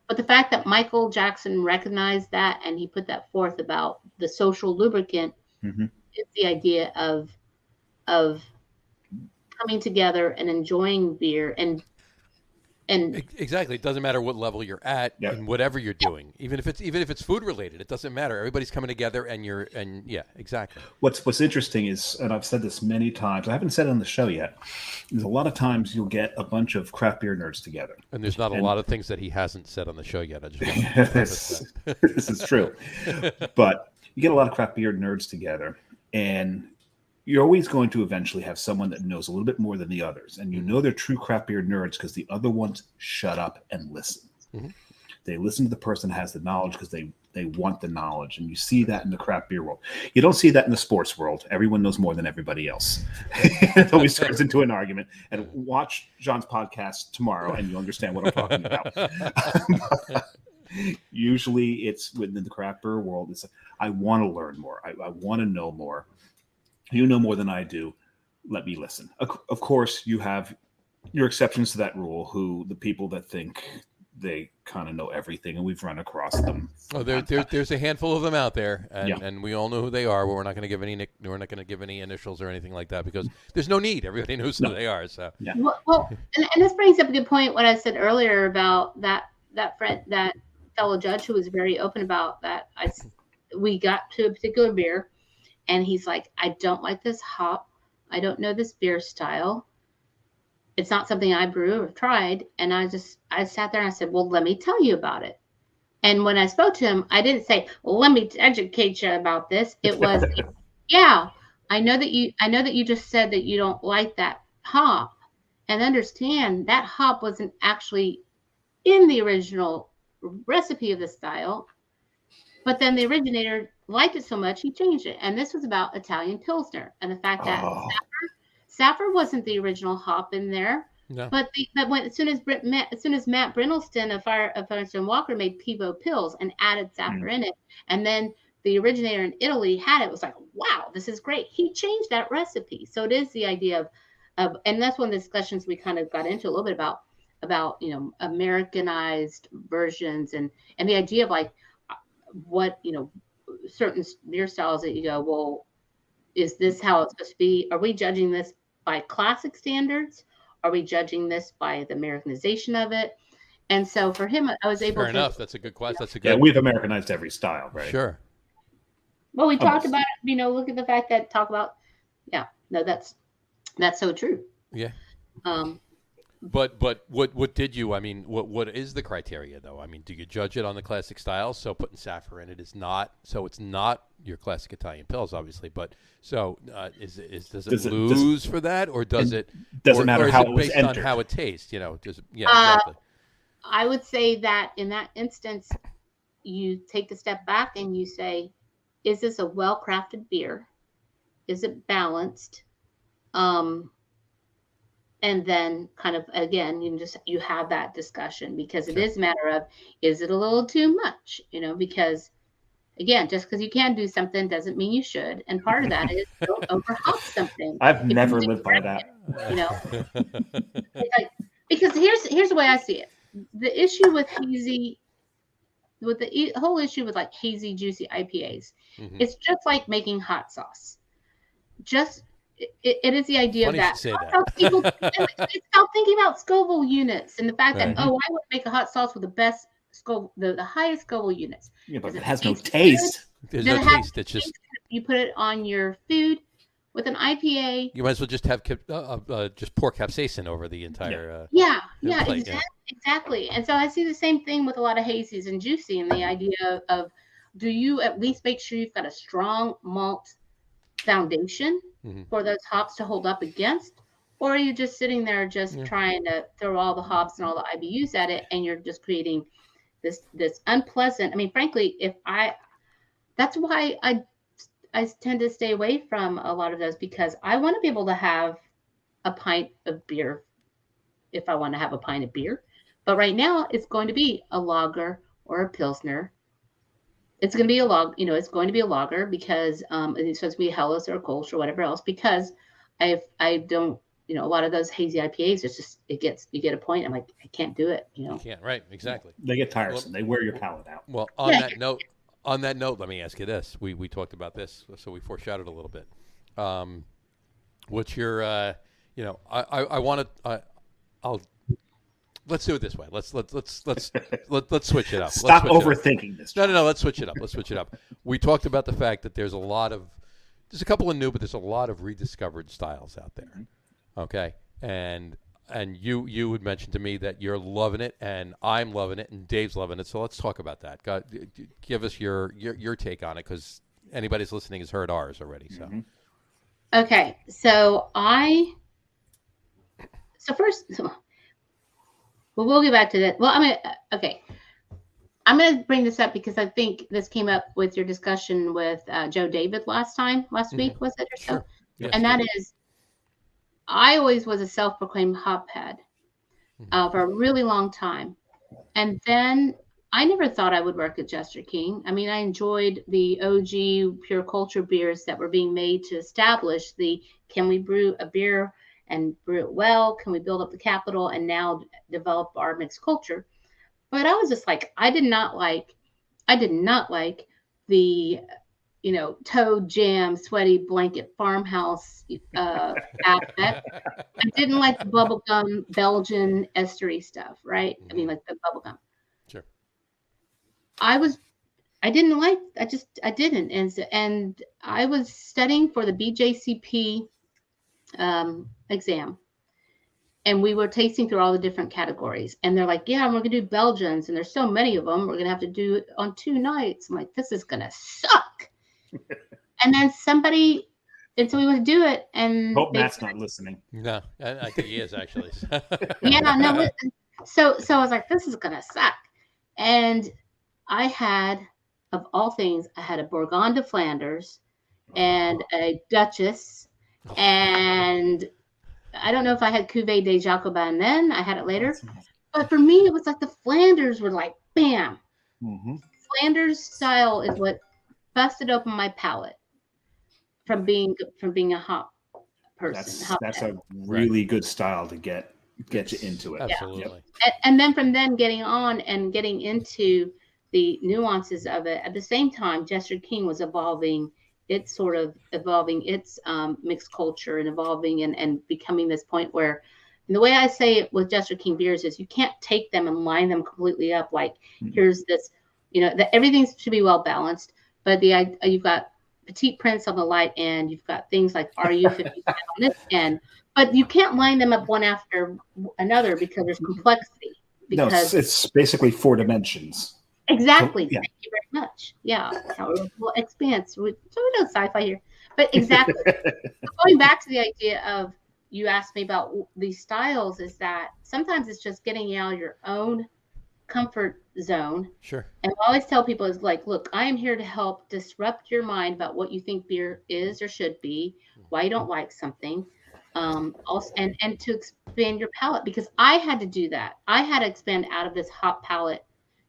But the fact that Michael Jackson recognized that and he put that forth about the social lubricant is the idea of coming together and enjoying beer and exactly. It doesn't matter what level you're at and whatever you're doing, even if it's food related, it doesn't matter. Everybody's coming together and exactly. What's interesting is, and I've said this many times, I haven't said it on the show yet, is a lot of times you'll get a bunch of craft beer nerds together. And there's not a lot of things that he hasn't said on the show yet. I just this is true. But you get a lot of craft beer nerds together, and you're always going to eventually have someone that knows a little bit more than the others. And they're true craft beer nerds because the other ones shut up and listen. They listen to the person that has the knowledge because they want the knowledge. And you see that in the craft beer world. You don't see that in the sports world. Everyone knows more than everybody else. It always turns into an argument. And watch John's podcast tomorrow and you'll understand what I'm talking about. Usually it's within the craft beer world. It's like, I want to learn more. I want to know more. You know more than I do. Let me listen. Of course, you have your exceptions to that rule, the people that think they kind of know everything, and we've run across them. Oh, there's a handful of them out there, and we all know who they are. But we're not going to give any initials or anything like that because there's no need. Everybody knows who they are. So well, and this brings up a good point. What I said earlier about that fellow judge who was very open about that. We got to a particular beer. And he's like, I don't like this hop. I don't know this beer style. It's not something I brew or tried. And I sat there and I said, well, let me tell you about it. And when I spoke to him, I didn't say, well, let me educate you about this. It was, I know that you just said that you don't like that hop, and understand that hop wasn't actually in the original recipe of the style, but then the originator liked it so much he changed it. And this was about Italian Pilsner and the fact that Safford wasn't the original hop in there. No. But as soon as Matt Brindleston of Firestone Walker made Pivo Pills and added Safford in it, and then the originator in Italy had it, was like, wow, this is great. He changed that recipe. So it is the idea of and that's one of the discussions we kind of got into a little bit about Americanized versions and the idea of like what certain beer styles that you go, well, is this how it's supposed to be? Are we judging this by classic standards? Are we judging this by the Americanization of it? And so for him, I was able to. Fair enough. That's a good question. That's a good. Yeah, we've Americanized every style, right? Sure. Well, we talked about it. Look at the fact that that's so true. Yeah. But what did you? I mean, what is the criteria though? I mean, do you judge it on the classic style? So putting Safford in it is not. So it's not your classic Italian Pils, obviously. But so does it lose for that, or does it? Doesn't matter how it was based entered. on how it tastes. Does it? Yeah, exactly. I would say that in that instance, you take a step back and you say, is this a well-crafted beer? Is it balanced? And then kind of, again, you have that discussion, because it is a matter of, is it a little too much? Because again, just because you can do something doesn't mean you should. And part of that is don't overhop something. I've never lived by that. Because here's the way I see it. The issue with hazy, with the whole issue with like hazy, juicy IPAs, it's just like making hot sauce. It is the idea Funny of that. Say that. It's about thinking about Scoville units and the fact that, I would make a hot sauce with the best Scoville, the highest Scoville units. Yeah, but it has no taste. There's no taste. It's just you put it on your food. With an IPA, you might as well just have just pour capsaicin over the entire. Exactly. And so I see the same thing with a lot of hazies and juicy, and the idea of, do you at least make sure you've got a strong malt foundation for those hops to hold up against, or are you just sitting there just trying to throw all the hops and all the IBUs at it, and you're just creating this unpleasant. I mean, frankly, that's why I tend to stay away from a lot of those, because I want to be able to have a pint of beer if I want to have a pint of beer. But right now it's going to be a lager or a Pilsner. It's going to be it's going to be a lager, because it's supposed to be a Helles or a Kolsch or whatever else, because I don't, a lot of those hazy IPAs, it's just, you get a point. I'm like, I can't do it. You can't, right. Exactly. They get tiresome. They wear your palate out. Well, on that note, let me ask you this. We talked about this, so we foreshadowed a little bit. What's your, I want to, let's do it this way. Let's switch it up. Stop overthinking this. No. Let's switch it up. We talked about the fact that there's a couple of new, but there's a lot of rediscovered styles out there. Okay. And you had mentioned to me that you're loving it, and I'm loving it, and Dave's loving it. So let's talk about that. Give us your take on it, because anybody's listening has heard ours already. So, okay. So first, we'll get back to that. Well, I'm gonna bring this up because I think this came up with your discussion with Joe David last week, was it or so? Sure. Yes, and that is, I always was a self-proclaimed hophead for a really long time. And then I never thought I would work at Jester King. I mean, I enjoyed the OG pure culture beers that were being made to establish can we brew a beer and brew it well? Can we build up the capital and now develop our mixed culture? But I was just like, I did not like the Toad Jam, Sweaty Blanket Farmhouse aspect. I didn't like the bubblegum Belgian estery stuff, right? I mean, like the bubblegum. Sure. I didn't. And I was studying for the BJCP exam. And we were tasting through all the different categories. And they're like, yeah, we're going to do Belgians. And there's so many of them. We're going to have to do it on 2 nights. I'm like, this is going to suck. And then somebody and so we would do it, and Hope Matt's not listening. No, I think he is actually. yeah, no. So I was like, this is gonna suck, and I had, of all things, I had a Bourgogne de Flanders and a Duchess, and I don't know if I had Cuvée de Jacobin then. I had it later, but for me, it was like the Flanders were like, bam. Mm-hmm. Flanders style is what busted open my palate from being a hop person. That's a really good style to get you into it. Absolutely. And then from then getting on and getting into the nuances of it. At the same time, Jester King was evolving its mixed culture and evolving and becoming this point where, and the way I say it with Jester King beers is you can't take them and line them completely up like here's this, that everything should be well balanced, but you've got Petite Prince on the light end, you've got things like RU55 on this end, but you can't line them up one after another because there's complexity. Because it's basically 4 dimensions. Exactly. So, yeah. Thank you very much. Yeah. Well, expanse. So we know sci-fi here, but exactly. Going back to the idea of, you asked me about these styles, is that sometimes it's just getting you out of your own comfort zone. Sure. And I always tell people is like, look, I am here to help disrupt your mind about what you think beer is or should be, why you don't like something. Also, and to expand your palate, because I had to do that. I had to expand out of this hop palate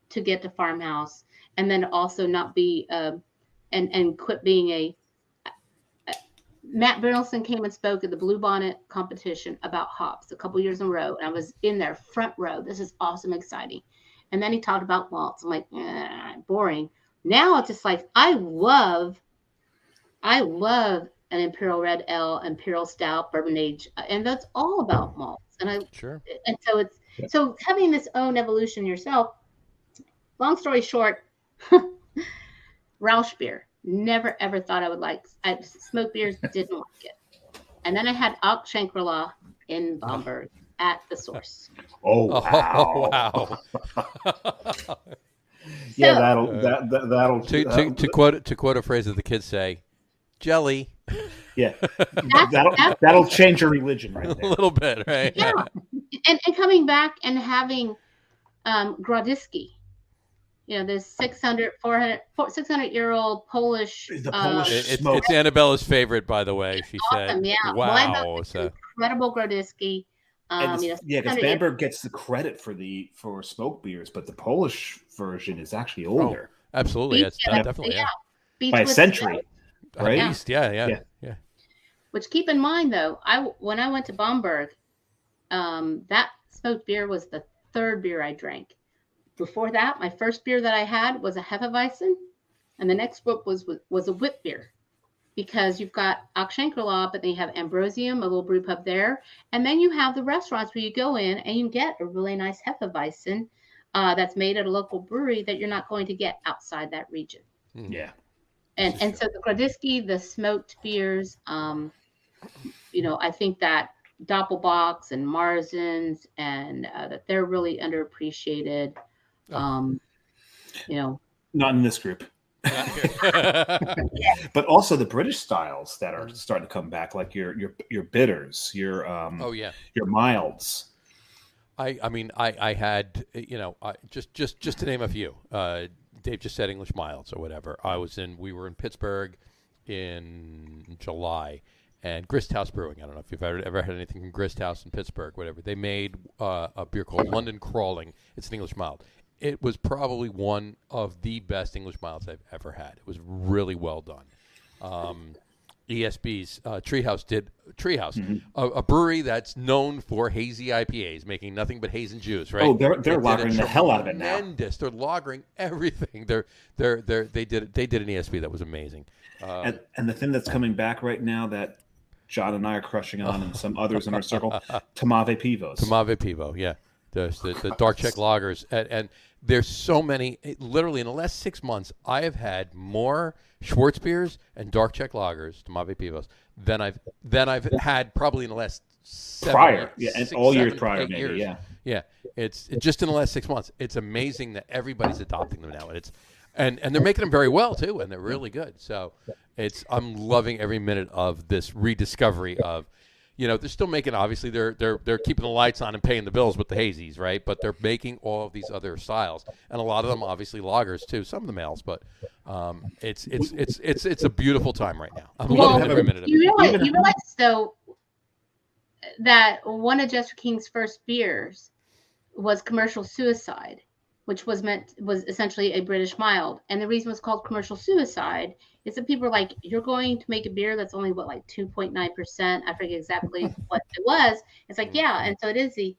to get to Farmhouse, and then also not be and quit being Matt Bernelson came and spoke at the Blue Bonnet competition about hops a couple years in a row, and I was in there front row. This is awesome, exciting. And then he talked about malts. I'm like, boring. Now it's just like I love an Imperial Red Ale, Imperial Stout, Bourbon Age, and that's all about malts. And so so having this own evolution yourself. Long story short, Rausch beer. Never ever thought I would like. I smoked beers, didn't like it. And then I had Ak Shankri-La in Bamberg at the Source. Oh wow! Wow. Yeah, that'll to quote a phrase that the kids say, jelly. Yeah, that'll change your religion right there. A little bit, right? Yeah, and coming back and having Grodziskie. This 600-year-old Polish. The Polish smoke. It's Annabella's favorite, by the way. She awesome, said, yeah. "Wow, incredible Grodziskie." Because Bamberg gets the credit for smoke beers, but the Polish version is actually older. Oh, absolutely, definitely by a century, right? At least, yeah. Which, keep in mind, though, when I went to Bamberg, that smoked beer was the third beer I drank. Before that, my first beer that I had was a Hefeweizen, and the next book was a wit beer, because you've got Ak Shankri-La, but then you have Ambrosium, a little brew pub there, and then you have the restaurants where you go in and you get a really nice Hefeweizen that's made at a local brewery that you're not going to get outside that region. Yeah, and so the Grodziskie, the smoked beers, I think that Doppelbocks and Marzens and that they're really underappreciated. Not in this group. But also the British styles that are starting to come back, like your bitters, your milds. I had just to name a few. Dave just said English milds or whatever. We were in Pittsburgh in July, and Grist House Brewing. I don't know if you've ever had anything from Grist House in Pittsburgh, whatever. They made a beer called London Crawling. It's an English mild. It was probably one of the best English milds I've ever had. It was really well done. ESB's Treehouse did a brewery that's known for hazy IPAs, making nothing but haze and juice, right? Oh, they're lagering the hell out of it now. Tremendous. They're lagering everything. They did an ESB that was amazing. And the thing that's coming back right now that John and I are crushing on, and some others in our circle, Tomave Pivos. Tomave Pivo, yeah. The dark Czech lagers, and there's so many. Literally in the last 6 months, I have had more Schwartz beers and dark Czech lagers, Tomave Pivos, than I've had probably in the last 7 years prior, maybe, yeah. It's just in the last 6 months. It's amazing that everybody's adopting them now, and they're making them very well too, and they're really good. So I'm loving every minute of this rediscovery of, they're still making, obviously they're keeping the lights on and paying the bills with the hazies, right? But they're making all of these other styles, and a lot of them obviously lagers too, some of the males, but it's a beautiful time right now. I'm loving every minute of it. You realize though that one of Jester King's first beers was Commercial Suicide, which was essentially a British mild. And the reason it was called Commercial Suicide is that people are like, you're going to make a beer that's only 2.9%. I forget exactly what it was. It's like, yeah. And so it is the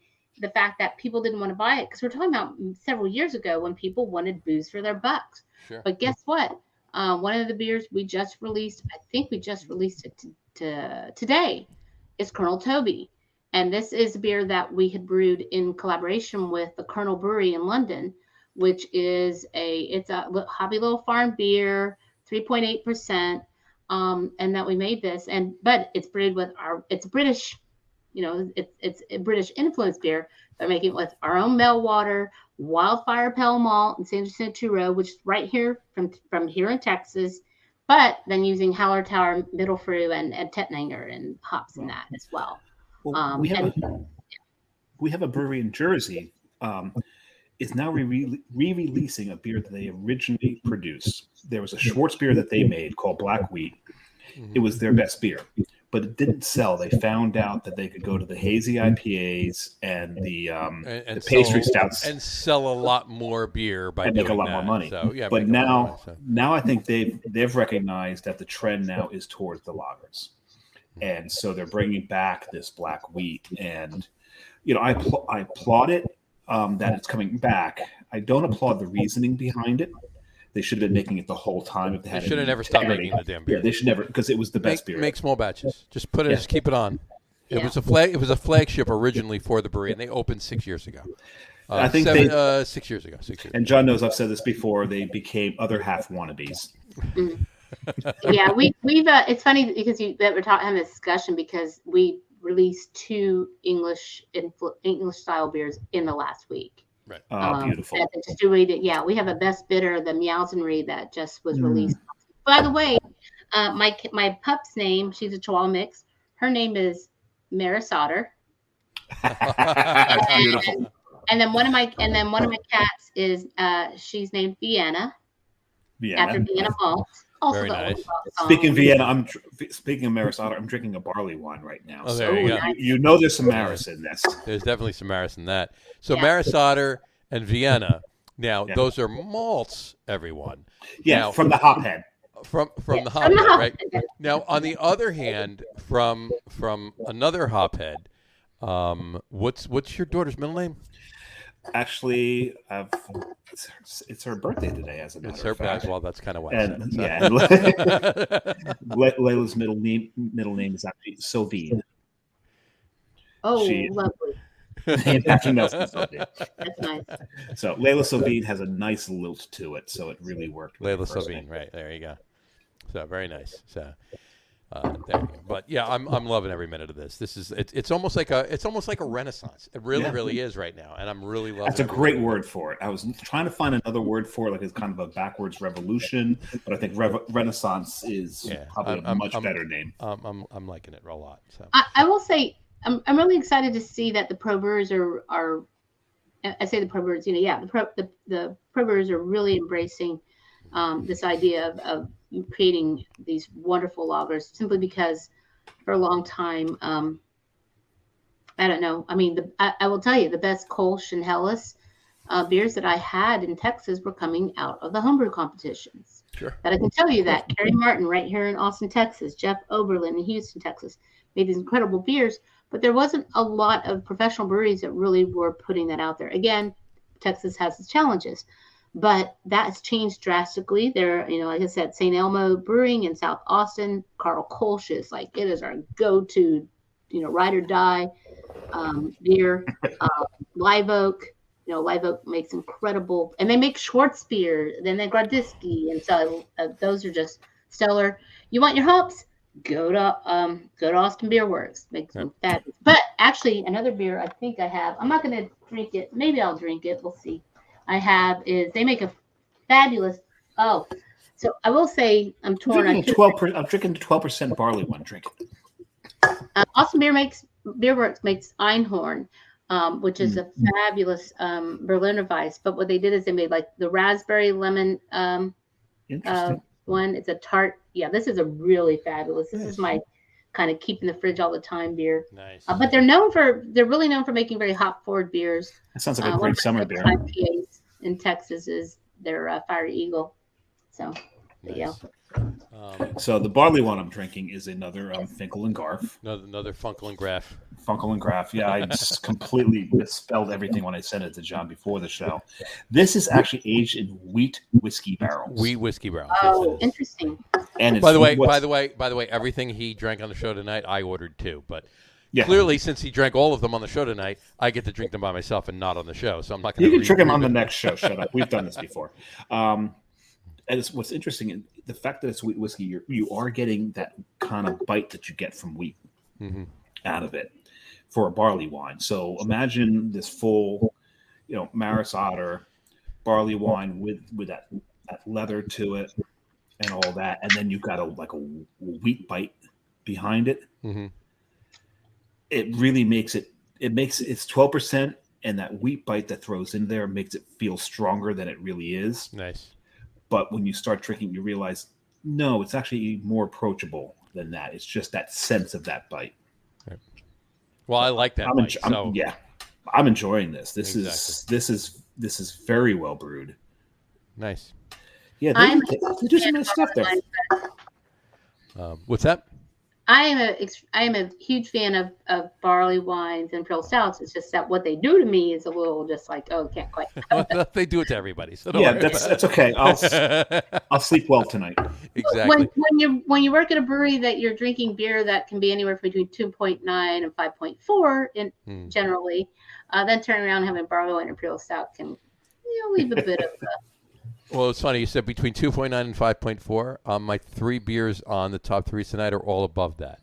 fact that people didn't want to buy it, because we're talking about several years ago when people wanted booze for their bucks. Sure. But guess what? One of the beers we just released, I think we just released it today, is Colonel Toby. And this is a beer that we had brewed in collaboration with the Colonel Brewery in London, which is it's a hobby little farm beer, 3.8%, and that we made this. But it's brewed with it's British, it's a British influence beer. They're making it with our own Melwater, Wildfire Pale Malt, and San Jacinto, which is right here from here in Texas, but then using Hallertauer, Mittelfrüh, and Tettnanger and hops in that as well. Well, we have a brewery in Jersey. Is now re-releasing a beer that they originally produced. There was a Schwartz beer that they made called Black Wheat. It was their best beer, but it didn't sell. They found out that they could go to the hazy IPAs and the pastry stouts and sell a lot more beer by and doing make a lot that. more money. So, yeah, but now I think they've recognized that the trend now is towards the lagers. And so they're bringing back this Black Wheat, and I applaud it that it's coming back. I don't applaud the reasoning behind it. They should have been making it the whole time. If they should have never stopped making the damn beer. Yeah, they should never, because it was the best beer. Make small batches. Just put it. Just keep it on. It was a flagship originally for the brewery, and they opened 6 years ago. I think 6 years ago. 6 years. And John knows I've said this before. They became other half wannabes. Yeah, we've. It's funny because that we're having this discussion because we released 2 English style beers in the last week. Right. Oh, beautiful. We have a best bidder, the Meowsenry, that just was released. By the way, my pup's name, she's a Chihuahua mix. Her name is Maris Otter. That's beautiful. And then one of my cats is she's named Vienna. After Vienna malt. Also very nice. Speaking of Vienna, speaking of Maris Otter, I'm drinking a barley wine right now. Oh, there you go. You know there's some Maris in this. There's definitely some Maris in that. So Maris Otter and Vienna. Now those are malts, everyone. Yeah, now, from the hophead. From the hophead, right? Now, on the other hand, from another hophead, what's your daughter's middle name? Actually, it's her birthday today, as a matter of fact. Well, that's kind of why. Layla's middle name is actually Sylvine. Oh, lovely. And Patrick Nelson Sylvine. That's nice. So Layla Sylvine has a nice lilt to it, so it really worked. Layla Sylvine, right there you go. So very nice. So. There you go. But yeah, I'm loving every minute of this. This is it's almost like a renaissance. It really is right now, and I'm really loving. That's a great word for it. I was trying to find another word for it, like it's kind of a backwards revolution, but I think renaissance is probably a much better name. I'm liking it a lot. So I will say I'm really excited to see that the pro brewers are. I say the pro brewers, the pro brewers are really embracing this idea of creating these wonderful lagers, simply because for a long time, I don't know. I mean, I will tell you, the best Kolsch and Helles beers that I had in Texas were coming out of the homebrew competitions. Sure. But I can tell you that Kerry Martin right here in Austin, Texas, Jeff Oberlin in Houston, Texas, made these incredible beers, but there wasn't a lot of professional breweries that really were putting that out there. Again, Texas has its challenges. But that's changed drastically. There, like I said, St. Elmo Brewing in South Austin, Carl Kolsch is it is our go-to, ride or die beer. Live Oak, Live Oak makes incredible, and they make Schwartz beer. Then they Grodziski, and so those are just stellar. You want your hops? Go to Austin Beer Works. Make some fabulous. But actually, another beer I think I have. I'm not going to drink it. Maybe I'll drink it. We'll see. They make a fabulous, So I will say I'm torn. I'm drinking 12% barley one. Drinking. Austin Beer Works makes Einhorn, which is a fabulous Berliner Weiss. But what they did is they made like the raspberry lemon one. It's a tart. Yeah, this is a really fabulous. This is my kind of keep in the fridge all the time beer. Nice. But they're really known for making very hop forward beers. That sounds like a great summer beer. IPAs in Texas is their Fiery Eagle. So, nice. Yeah. So the barley one I'm drinking is another Finkel and Garf. Another Funkel and Graf. Funkel and Graf. Yeah, I just completely misspelled everything when I sent it to John before the show. This is actually aged in wheat whiskey barrels. Wheat whiskey barrels. Oh, interesting. And it's, by the way, everything he drank on the show tonight, I ordered too. But clearly, since he drank all of them on the show tonight, I get to drink them by myself and not on the show. So I'm not going to. You can drink them on the next show. Shut up. We've done this before. And what's interesting, the fact that it's wheat whiskey, you are getting that kind of bite that you get from wheat out of it for a barley wine. So imagine this full, Maris Otter barley wine with that leather to it and all that, and then you've got a wheat bite behind it. Mm-hmm. It really makes it's 12%, and that wheat bite that throws in there makes it feel stronger than it really is. Nice. But when you start drinking, you realize, no, it's actually more approachable than that. It's just that sense of that bite. Right. Well, I like that. I'm enjoying this. This is very well brewed. Nice. Yeah, they do some nice stuff there. What's that? I am a huge fan of barley wines and imperial stouts. It's just that what they do to me is a little just like, can't quite. Well, they do it to everybody. So that's okay. I'll sleep well tonight. Exactly. When you work at a brewery that you're drinking beer that can be anywhere between 2.9 and 5.4 generally, then turning around and having barley wine and imperial stout can leave a bit of. Well, it's funny. You said between 2.9 and 5.4. My 3 beers on the top 3 tonight are all above that.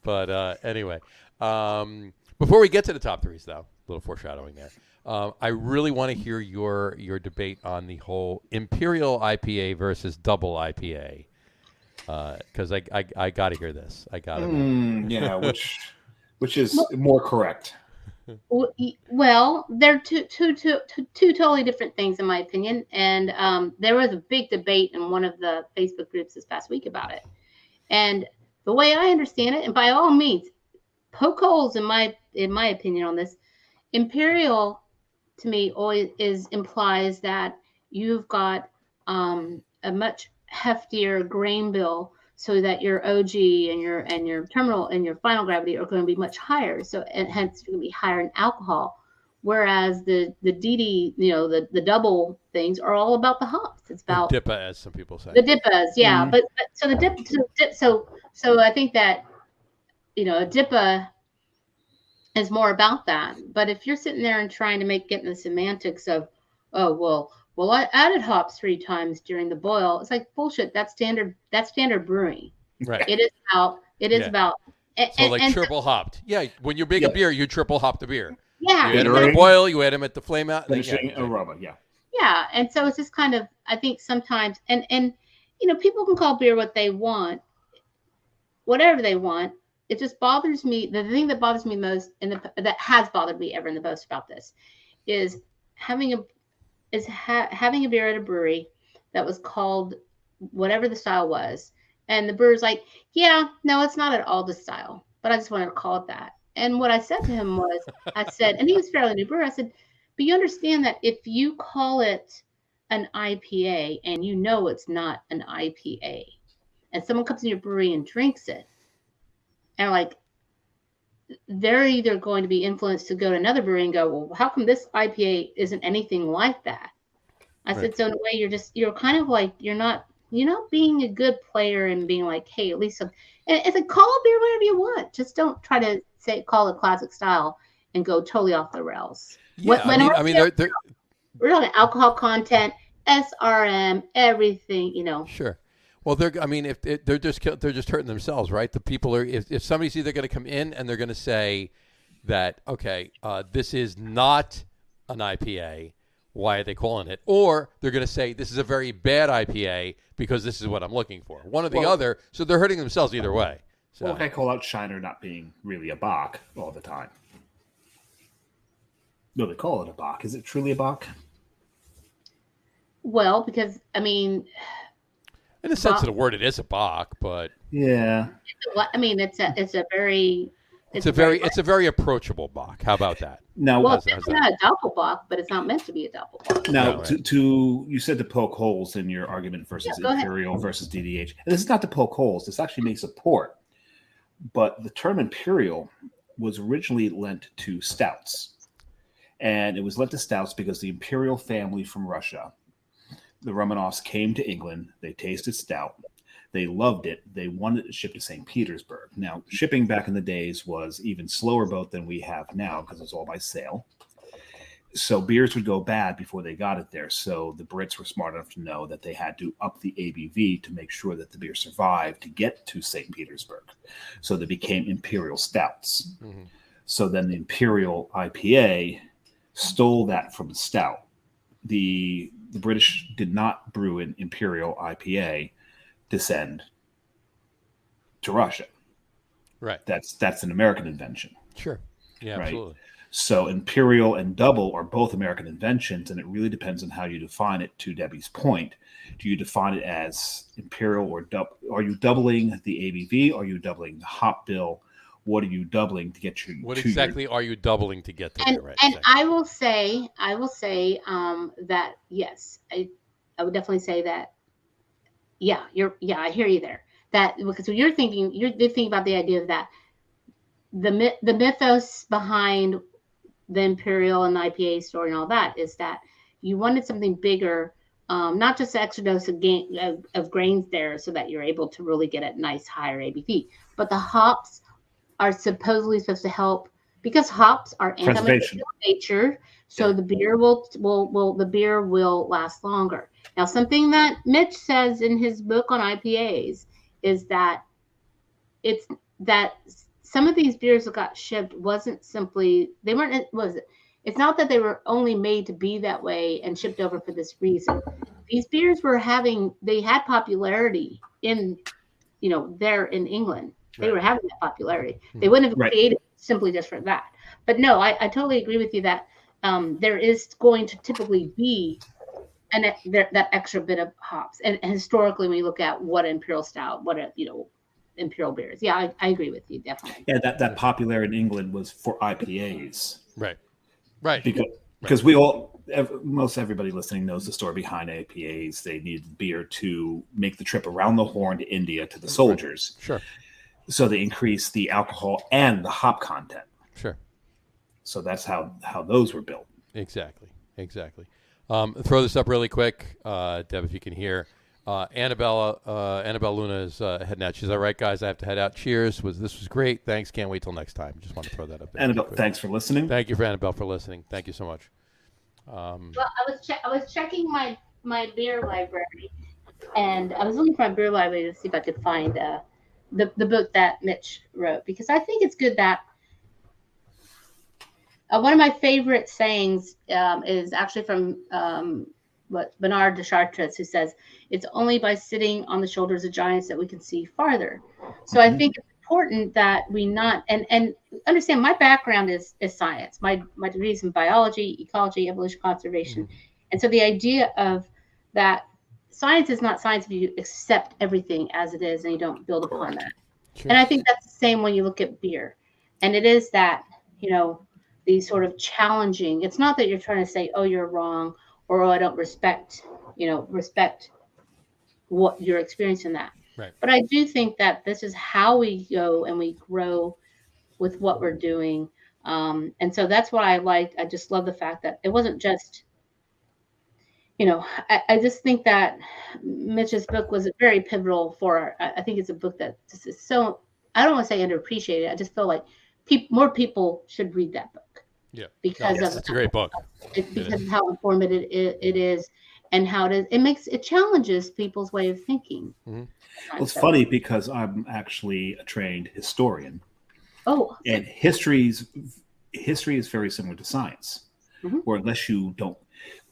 But anyway, before we get to the top 3s, though, a little foreshadowing there. I really want to hear your debate on the whole Imperial IPA versus double IPA, because I got to hear this. I got to. Which is more correct. Well, they're two totally different things, in my opinion. And there was a big debate in one of the Facebook groups this past week about it. And the way I understand it, and by all means, poke holes in my opinion on this, Imperial to me always implies that you've got a much heftier grain bill, so that your OG and your terminal and your final gravity are going to be much higher. So, and hence you're going to be higher in alcohol. Whereas the DD, the double things are all about the hops. It's about the DIPA, as some people say. The DIPAs, yeah. Mm-hmm. But so the dip, so I think that a DIPA is more about that. But if you're sitting there and trying to get in the semantics of, well, I added hops 3 times during the boil. It's like bullshit. That's standard brewing. Right. It is about. Triple hopped. Yeah. When you make a beer, you triple hop the beer. Yeah. You add them at the boil. You add them at the flame out. Aroma. Yeah. Yeah, and so it's just kind of, I think sometimes, and people can call beer what they want, whatever they want. It just bothers me. The thing that bothers me most, that has bothered me ever in the most about this, is having a beer at a brewery that was called whatever the style was. And the brewer's like, yeah, no, it's not at all the style, but I just wanted to call it that. And what I said to him was, and he was fairly new brewer. I said, but you understand that if you call it an IPA and it's not an IPA, and someone comes in your brewery and drinks it, and they're either going to be influenced to go to another brewery and go, well, how come this IPA isn't anything like that? I said, so in a way, you're kind of like, you're not being a good player and being like, hey, at least and it's like, call a beer whatever you want. Just don't try to call it classic style and go totally off the rails. Yeah, we're talking alcohol content, SRM, everything, Sure. Well, they're just hurting themselves, right? The people are, if somebody's either going to come in and they're going to say that, okay, this is not an IPA, why are they calling it? Or they're going to say this is a very bad IPA because this is what I'm looking for. One or the other. So they're hurting themselves either way. So. Well, I call out Shiner not being really a Bach all the time. No, they call it a Bach. Is it truly a Bach? Well, because I mean, in the sense of the word, it is a Bach, but yeah, I mean, it's a very approachable Bach. How about that? Now, well, it's not a double Bach, but it's not meant to be a double Bach. Now, to you said to poke holes in your argument versus Imperial versus DDH. And this is not to poke holes. This actually makes support. But the term Imperial was originally lent to stouts. And it was lent to stouts because the Imperial family from Russia, the Romanovs, came to England. They tasted stout. They loved it. They wanted it shipped to St. Petersburg. Now, shipping back in the days was even slower boat than we have now because it's all by sail. So beers would go bad before they got it there. So the Brits were smart enough to know that they had to up the ABV to make sure that the beer survived to get to St. Petersburg. So they became Imperial stouts. Mm-hmm. So then the Imperial IPA stole that from the stout. The British did not brew an Imperial IPA to send to Russia. Right. That's an American invention. Sure. Yeah, right? Absolutely. So Imperial and Double are both American inventions, and it really depends on how you define it. To Debbie's point, do you define it as Imperial or double? Are you doubling the ABV? Are you doubling the hop bill? What are you doubling to get you? What exactly are you doubling to get to? And, right, and exactly. I will say that yes, I would definitely say that. Yeah, I hear you there. That because you're thinking about the idea of that the mythos behind the Imperial and the IPA story and all that is that you wanted something bigger, not just an extra dose of grains there so that you're able to really get a nice higher ABV, but the hops are supposedly supposed to help because hops are antimicrobial in nature, so the beer will last longer. Now, something that Mitch says in his book on IPAs is that it's that some of these beers that got shipped it's not that they were only made to be that way and shipped over for this reason. These beers they had popularity there in England. They were having that popularity. They wouldn't have created simply just for that. But no, I totally agree with you that there is going to typically be that extra bit of hops. And historically, when you look at what Imperial Stout, Imperial beers. Yeah, I agree with you, definitely. Yeah, that popular in England was for IPAs. Right. Because most everybody listening knows the story behind IPAs. They needed beer to make the trip around the Horn to India to the soldiers. Sure. So they increased the alcohol and the hop content. Sure. So that's how those were built. Exactly. Throw this up really quick, Deb, if you can hear. Annabelle Luna is heading out. She's all right, guys. I have to head out. Cheers. This was great. Thanks. Can't wait till next time. Just want to throw that up there. Annabelle, thanks for listening. Thank you for Annabelle for listening. Thank you so much. Well, I was checking my beer library, and I was looking for my beer library to see if I could find the book that Mitch wrote, because I think it's good that one of my favorite sayings is actually from Bernard de Chartres, who says, "It's only by sitting on the shoulders of giants that we can see farther." So I think it's important that we not and understand my background is science. My degree is in biology, ecology, evolution, conservation. And so the idea of that science is not science if you accept everything as it is and you don't build upon that. Sure. And I think that's the same when you look at beer. And it is that, these sort of challenging, it's not that you're trying to say, oh, you're wrong, or, oh, I don't respect what you're experiencing that. Right. But I do think that this is how we go and we grow with what we're doing. And so that's what I liked. I just love the fact that it wasn't just, I just think that Mitch's book was very pivotal I think it's a book that just is so, I don't want to say underappreciated. I just feel like more people should read that book. Yeah. Because it's a great book. Because of how informative it is and how it challenges people's way of thinking. Mm-hmm. Well, it's funny because I'm actually a trained historian. Oh. And history is very similar to science. or unless you don't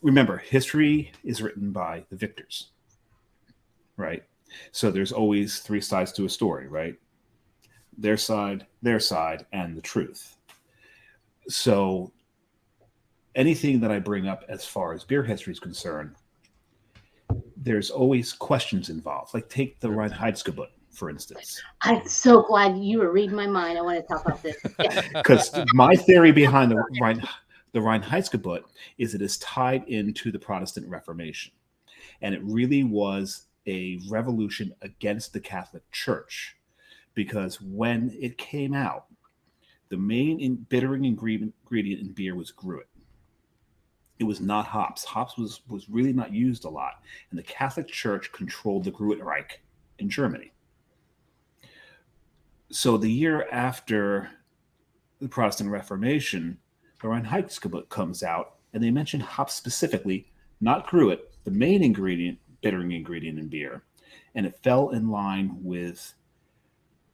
remember, history is written by the victors, right? So there's always three sides to a story, right? Their side, and the truth. So anything that I bring up as far as beer history is concerned, there's always questions involved. Like take the Reinheitsgebot, for instance. I'm so glad you were reading my mind. I want to talk about this. Because my theory behind the Reinheitsgebot is it is tied into the Protestant Reformation. And it really was a revolution against the Catholic Church. Because when it came out, the main bittering ingredient in beer was gruit. It was not hops. Hops was really not used a lot. And the Catholic Church controlled the Gruitreich in Germany. So the year after the Protestant Reformation, the Reinheitsgebot comes out, and they mention hops specifically, not gruit, the main ingredient, bittering ingredient in beer. And it fell in line with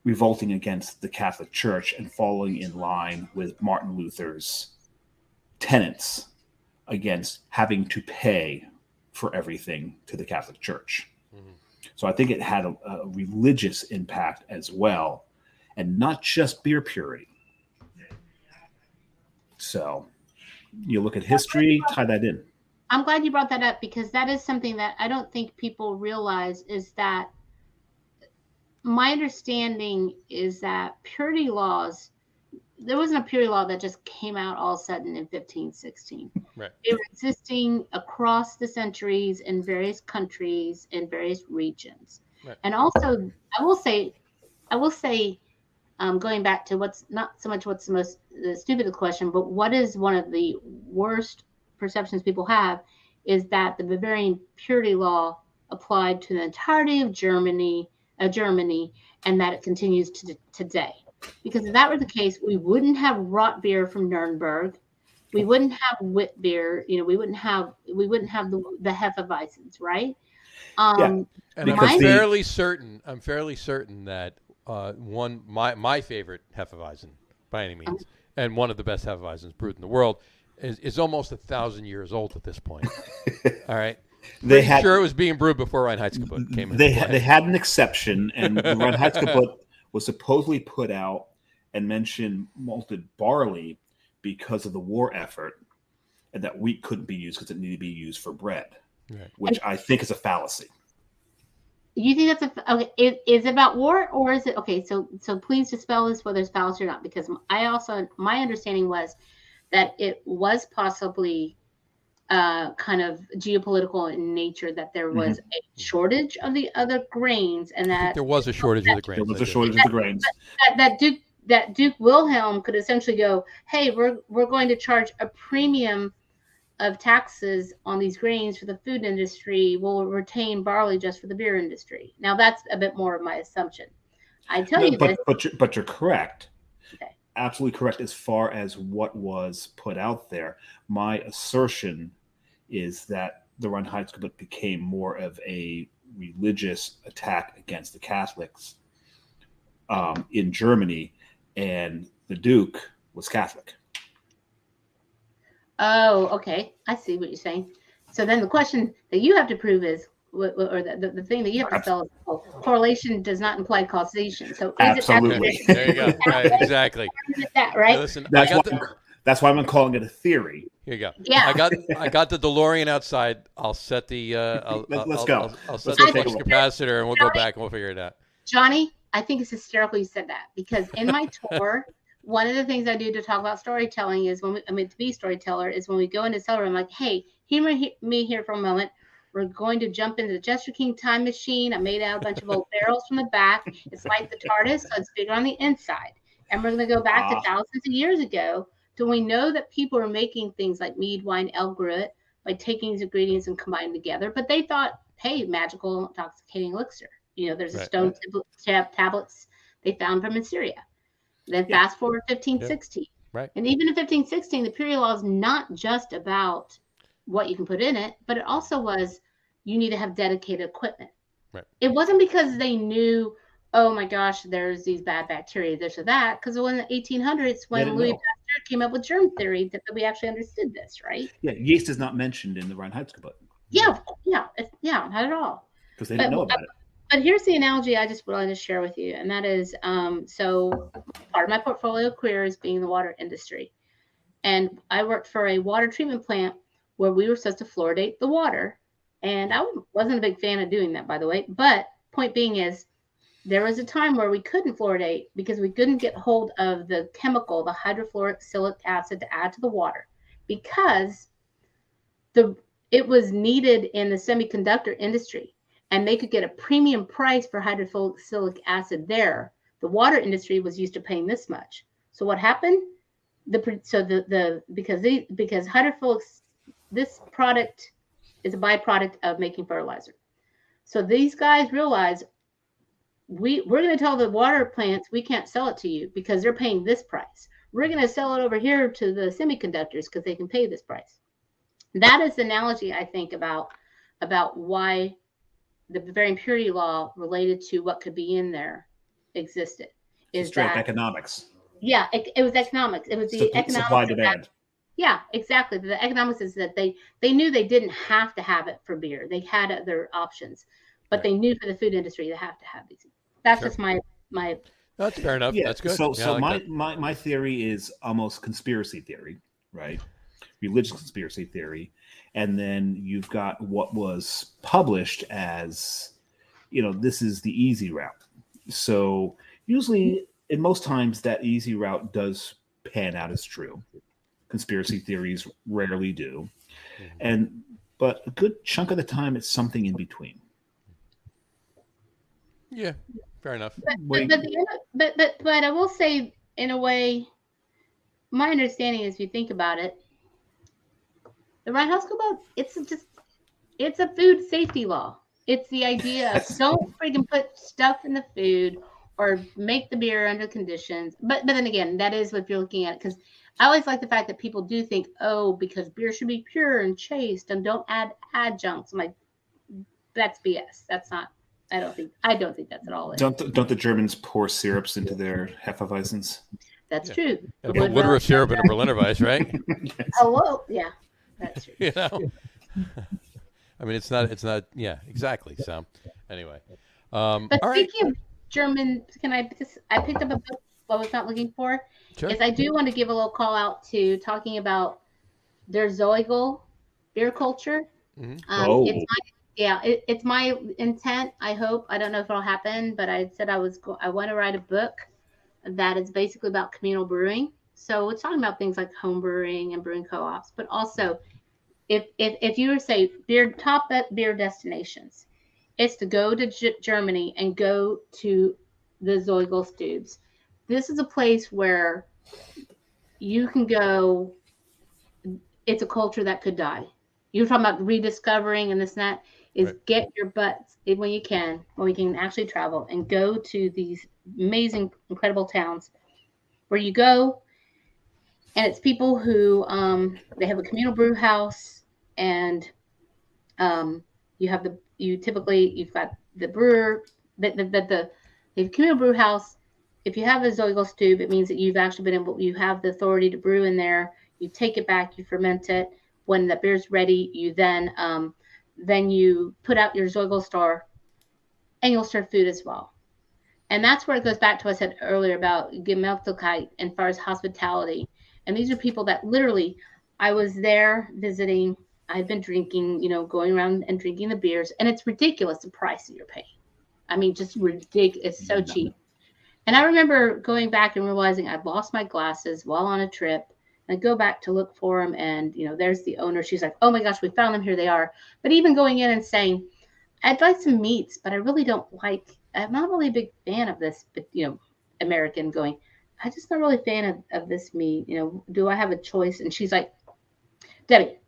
revolting against the Catholic Church and falling in line with Martin Luther's tenets against having to pay for everything to the Catholic Church. Mm-hmm. So I think it had a religious impact as well, and not just beer purity. So you look at history, tie that in. I'm glad you brought that up, because that is something that I don't think people realize, is that my understanding is that purity laws, there wasn't a purity law that just came out all of a sudden in 1516. Right. They were existing across the centuries in various countries, in various regions. Right. And also, I will say, going back to what's not so much what's the stupidest question, but what is one of the worst perceptions people have, is that the Bavarian purity law applied to the entirety of Germany, and that it continues to today. Because if that were the case, we wouldn't have rot beer from Nuremberg, we wouldn't have wit beer, we wouldn't have the Hefeweizens, right? And I'm fairly certain that my favorite Hefeweizen by any means, and one of the best Hefeweizens brewed in the world, is almost 1,000 years old at this point. All right. Sure it was being brewed before Reinheitsgebot came in. They had an exception, and the Reinheitsgebot was supposedly put out and mentioned malted barley because of the war effort, and that wheat couldn't be used because it needed to be used for bread, right. Which I think is a fallacy. You think that's okay? Is it about war, or is it okay? So please dispel this, whether it's fallacy or not, because my understanding was that it was possibly kind of geopolitical in nature, that there was a shortage of the other grains, and that there was a shortage of the grains. There was a shortage of the grains. That Duke Wilhelm could essentially go, hey, we're going to charge a premium of taxes on these grains for the food industry. We'll retain barley just for the beer industry. Now that's a bit more of my assumption. But you're correct. Okay. Absolutely correct as far as what was put out there. My assertion is that the Reinheitsgebot became more of a religious attack against the Catholics in Germany, and the Duke was Catholic. Oh, okay. I see what you're saying. So then the question that you have to prove is, or the thing that you have to spell is, correlation does not imply causation. So absolutely. There you go. Right, exactly. That, right? Listen, that's why I'm calling it a theory. Here you go. Yeah. I got the DeLorean outside. I'll set the let's go. I'll set the flux capacitor, and we'll go back and we'll figure it out. Johnny, I think it's hysterical you said that, because in my tour, one of the things I do to talk about storytelling is to be a storyteller is when we go into cellar, I'm like, hey, humor me here for a moment. We're going to jump into the Jester King time machine. I made out a bunch of old barrels from the back. It's like the TARDIS, so it's bigger on the inside. And we're going to go back to thousands of years ago to we know that people are making things like mead, wine, ale, gruit by taking these ingredients and combining together. But they thought, hey, magical intoxicating elixir. There's a stone tablets they found from Assyria. Then fast forward 1516. Right. And even in 1516, the purity law is not just about what you can put in it, but it also was you need to have dedicated equipment. Right. It wasn't because they knew, oh my gosh, there's these bad bacteria, this or that. Because in the 1800s, when Louis came up with germ theory that we actually understood this, right? Yeah, yeast is not mentioned in the Reinheitsgebot. Yeah, not at all. Because they didn't know about it. But here's the analogy I just wanted to share with you, and that is, so part of my portfolio career is being in the water industry, and I worked for a water treatment plant where we were supposed to fluoridate the water, and I wasn't a big fan of doing that, by the way. But point being is, there was a time where we couldn't fluoridate because we couldn't get hold of the chemical, the hydrofluoric acid, to add to the water, because it was needed in the semiconductor industry, and they could get a premium price for hydrofluoric acid there. The water industry was used to paying this much. So what happened? Because hydrofluoric, this product is a byproduct of making fertilizer. So these guys realized, we're going to tell the water plants we can't sell it to you because they're paying this price. We're going to sell it over here to the semiconductors because they can pay this price. That is the analogy, I think, about why the variant purity law related to what could be in there existed. Is straight economics. Yeah, it was economics. It was the economics. Supply demand. Yeah, exactly. The economics is that they knew they didn't have to have it for beer. They had other options, but they knew for the food industry they have to have these. That's just my. That's fair enough. Yeah, that's good. So, yeah, like my theory is almost conspiracy theory, right? Religious conspiracy theory, and then you've got what was published as, this is the easy route. So usually, in most times, that easy route does pan out as true. Conspiracy theories rarely do, but a good chunk of the time, it's something in between. Yeah, fair enough. But I will say, in a way, my understanding is, if you think about it, the Reinheitsgebot, it's a food safety law. It's the idea of don't freaking put stuff in the food or make the beer under conditions. But then again, that is what you're looking at, because I always like the fact that people do think, because beer should be pure and chaste and don't add adjuncts. I'm like, that's BS. That's not. I don't think that's at all it. Don't the Germans pour syrups into their Hefeweizens? That's true. A liter of syrup in a Berliner Weiss, right? Yes. Hello, yeah, that's true. I mean, it's not. Yeah, exactly. So, anyway, But all right. speaking of German, because I picked up a book I was not looking for. Sure. Is I do want to give a little call out to talking about their Zoigl beer culture. Mm-hmm. It's my intent. I hope. I don't know if it'll happen, but I said I want to write a book that is basically about communal brewing. So it's talking about things like home brewing and brewing co-ops, but also if you were to say top beer destinations, it's to go to Germany and go to the Zoigl Stubes. This is a place where you can go. It's a culture that could die. You're talking about rediscovering and this and that. Is right. Get your butts when we can actually travel and go to these amazing, incredible towns where you go, and it's people who they have a communal brew house, and you've got the brewer, the communal brew house. If you have a Zoigl Stube, it means that you've actually you have the authority to brew in there. You take it back, you ferment it. When the beer's ready, you then you put out your Zoigl store, and you'll serve food as well. And that's where it goes back to what I said earlier about Gemütlichkeit and far as hospitality. And these are people that literally, I was there visiting. I've been drinking, going around and drinking the beers, and it's ridiculous the price that you're paying. I mean, just ridiculous. It's so cheap. And I remember going back and realizing I'd lost my glasses while on a trip. I go back to look for them, and there's the owner. She's like, "Oh my gosh, we found them! Here they are." But even going in and saying, "I'd like some meats, but I really don't like. I'm not really a big fan of this." But American going, "I'm just not really a fan of this meat. Do I have a choice?" And she's like, "Debbie,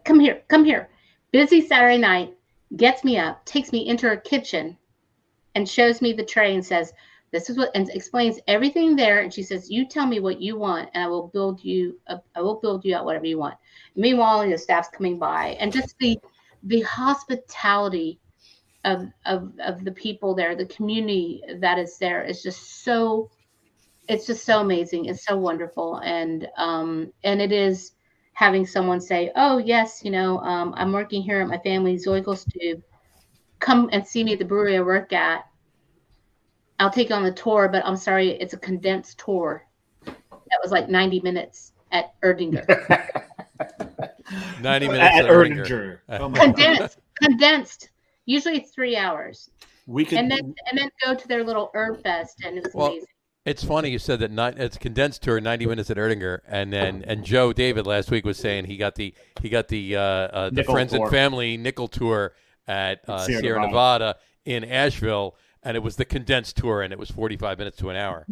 come here. Busy Saturday night, gets me up, takes me into her kitchen, and shows me the tray and says, this is what, and explains everything there. And she says, you tell me what you want, and I will build you out whatever you want. Meanwhile, staff's coming by, and just the hospitality of the people there, the community that is there is just so it's just so amazing. It's so wonderful. And it is having someone say, oh, yes, I'm working here at my family's Zoigles Tube. Come and see me at the brewery I work at. I'll take you on the tour, but I'm sorry, it's a condensed tour. That was like 90 minutes at Erdinger. 90 minutes at at Erdinger. Oh Condensed. Usually it's 3 hours. We could and then go to their little herb fest, and it was amazing. It's funny you said that it's condensed tour, 90 minutes at Erdinger, and Joe David last week was saying he got the friends tour. and family nickel tour at Sierra Nevada in Asheville, and it was the condensed tour, and it was 45 minutes to an hour.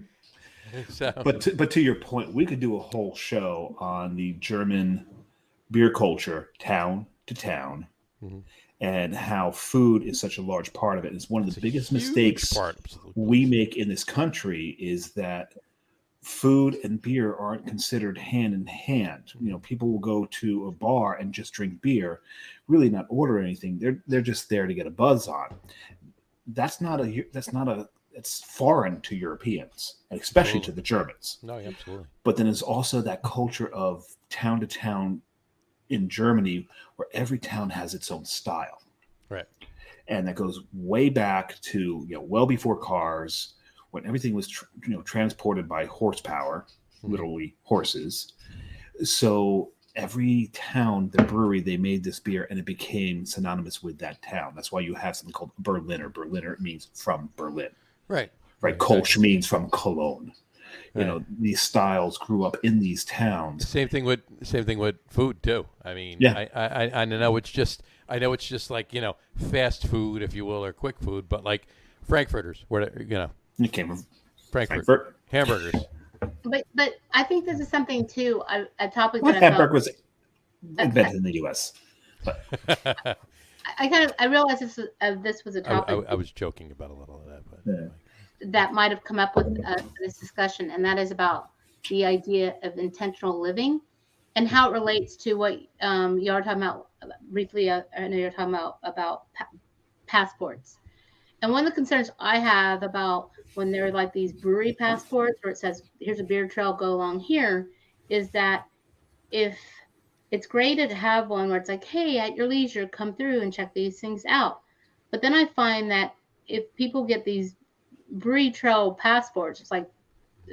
So. But to your point, we could do a whole show on the German beer culture, town to town, and how food is such a large part of it. It's one of the biggest mistakes we make in this country is that food and beer aren't considered hand in hand. People will go to a bar and just drink beer, really not order anything. They're just there to get a buzz on. It's foreign to Europeans, and especially to the Germans. No, absolutely. But then there's also that culture of town to town in Germany where every town has its own style. Right. And that goes way back to, well before cars, when everything was, transported by horsepower, literally horses. So every town, the brewery, they made this beer and it became synonymous with that town. That's why you have something called Berliner. Berliner means from Berlin. Right. Kolsch means from Cologne. These styles grew up in these towns. Same thing with food too. I mean, yeah. I know it's just like fast food, if you will, or quick food, but like Frankfurters, it came from Frankfurt hamburgers. But I think this is something too. A topic that hamburger was invented in the U.S. I realized this was a topic. I was joking about a little of that, but. Yeah. That might have come up with this discussion, and that is about the idea of intentional living and how it relates to what you are talking about briefly. I know you're talking about passports. And one of the concerns I have about when there are like these brewery passports where it says, here's a beer trail, go along here, is that if it's great to have one where it's like, hey, at your leisure, come through and check these things out. But then I find that if people get these brewery trail passports, it's like,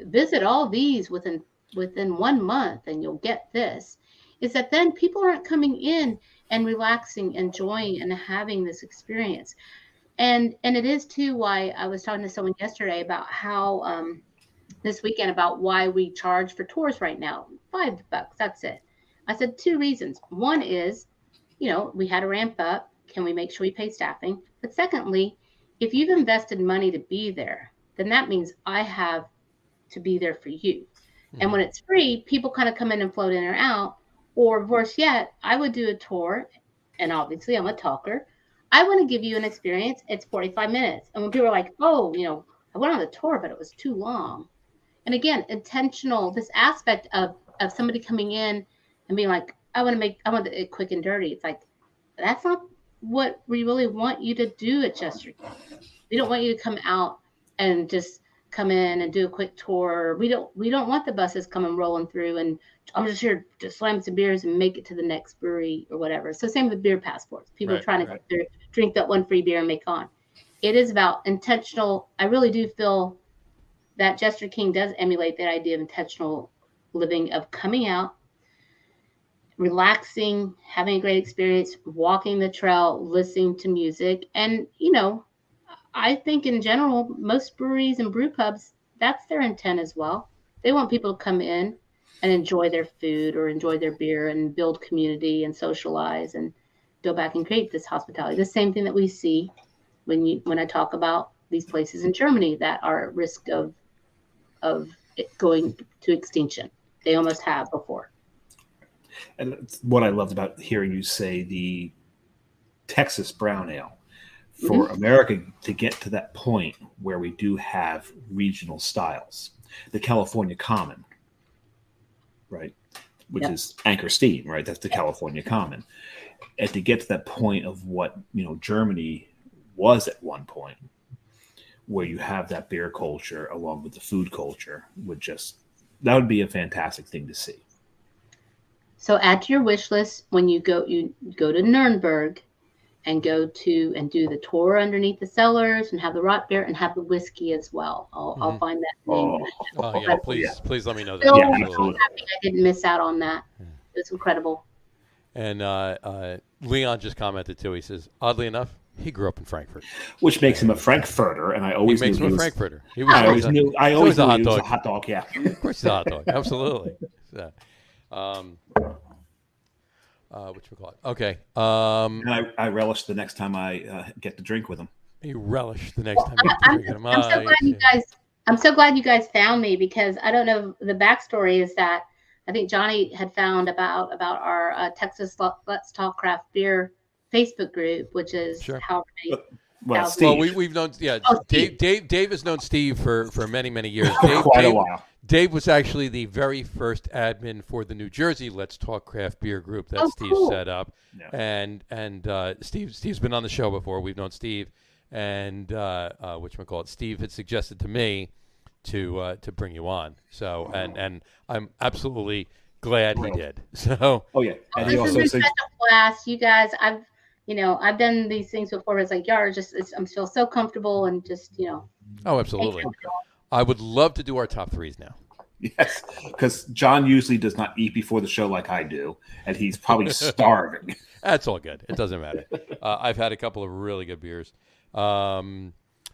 visit all these within 1 month and you'll get this, is that then people aren't coming in and relaxing, enjoying, and having this experience. And it is too why I was talking to someone yesterday about how this weekend about why we charge for tours right now, $5. That's it. I said 2 reasons. One is, we had to ramp up. Can we make sure we pay staffing? But secondly, if you've invested money to be there, then that means I have to be there for you. Mm-hmm. And when it's free, people kind of come in and float in or out. Or worse yet, I would do a tour, and obviously I'm a talker. I want to give you an experience. It's 45 minutes. And when people are like, oh, I went on the tour, but it was too long. And again, intentional, this aspect of somebody coming in and being like, I want it quick and dirty. It's like, that's not what we really want you to do at Jester King. We don't want you to come out and just come in and do a quick tour. We don't want the buses coming rolling through and I'm just here to slam some beers and make it to the next brewery or whatever. So same with beer passports. People are trying to drink that one free beer and make on. It is about intentional. I really do feel that Jester King does emulate that idea of intentional living, of coming out, relaxing, having a great experience, walking the trail, listening to music. And, I think in general, most breweries and brew pubs, that's their intent as well. They want people to come in and enjoy their food or enjoy their beer and build community and socialize and go back and create this hospitality. The same thing that we see when I talk about these places in Germany that are at risk of it going to extinction. They almost have before. And what I loved about hearing you say the Texas brown ale, for America to get to that point where we do have regional styles, the California Common, right, which is Anchor Steam, right? That's the California Common. And to get to that point of what Germany was at one point, where you have that beer culture along with the food culture that would be a fantastic thing to see. So add to your wish list when you go to Nuremberg and do the tour underneath the cellars and have the rot beer and have the whiskey as well. I'll find that name. Oh yeah, please let me know that. So Yeah, happy I didn't miss out on that. It was incredible. And Leon just commented too. He says, oddly enough, he grew up in Frankfurt, which makes him a Frankfurter, and I always makes knew him he a was, Frankfurter. I always knew he was a hot dog. hot dog. Yeah, Of course, he's a hot dog. Absolutely. So, whatchamacallit? Okay. and I relish the next time I get to drink with him. You relish the next time you get to drink him. I'm so glad you guys. I'm so glad you guys found me, because I don't know, the backstory is that I think Johnny had found about our Texas Let's Talk Craft Beer Facebook group, which is how many. Well, thousands. Steve. Well, we've known, Steve. Dave has known Steve for many years. Quite a while. Dave was actually the very first admin for the New Jersey Let's Talk Craft Beer group that Steve set up, and Steve's been on the show before. We've known Steve, and Steve had suggested to me to bring you on. So and I'm absolutely glad he did. So And This has been such a blast, you guys. I've done these things before. It's like I'm still so comfortable and just Oh, absolutely. I would love to do our top threes now. Yes, because John usually does not eat before the show like I do, and he's probably starving. That's all good. It doesn't matter. I've had a couple of really good beers.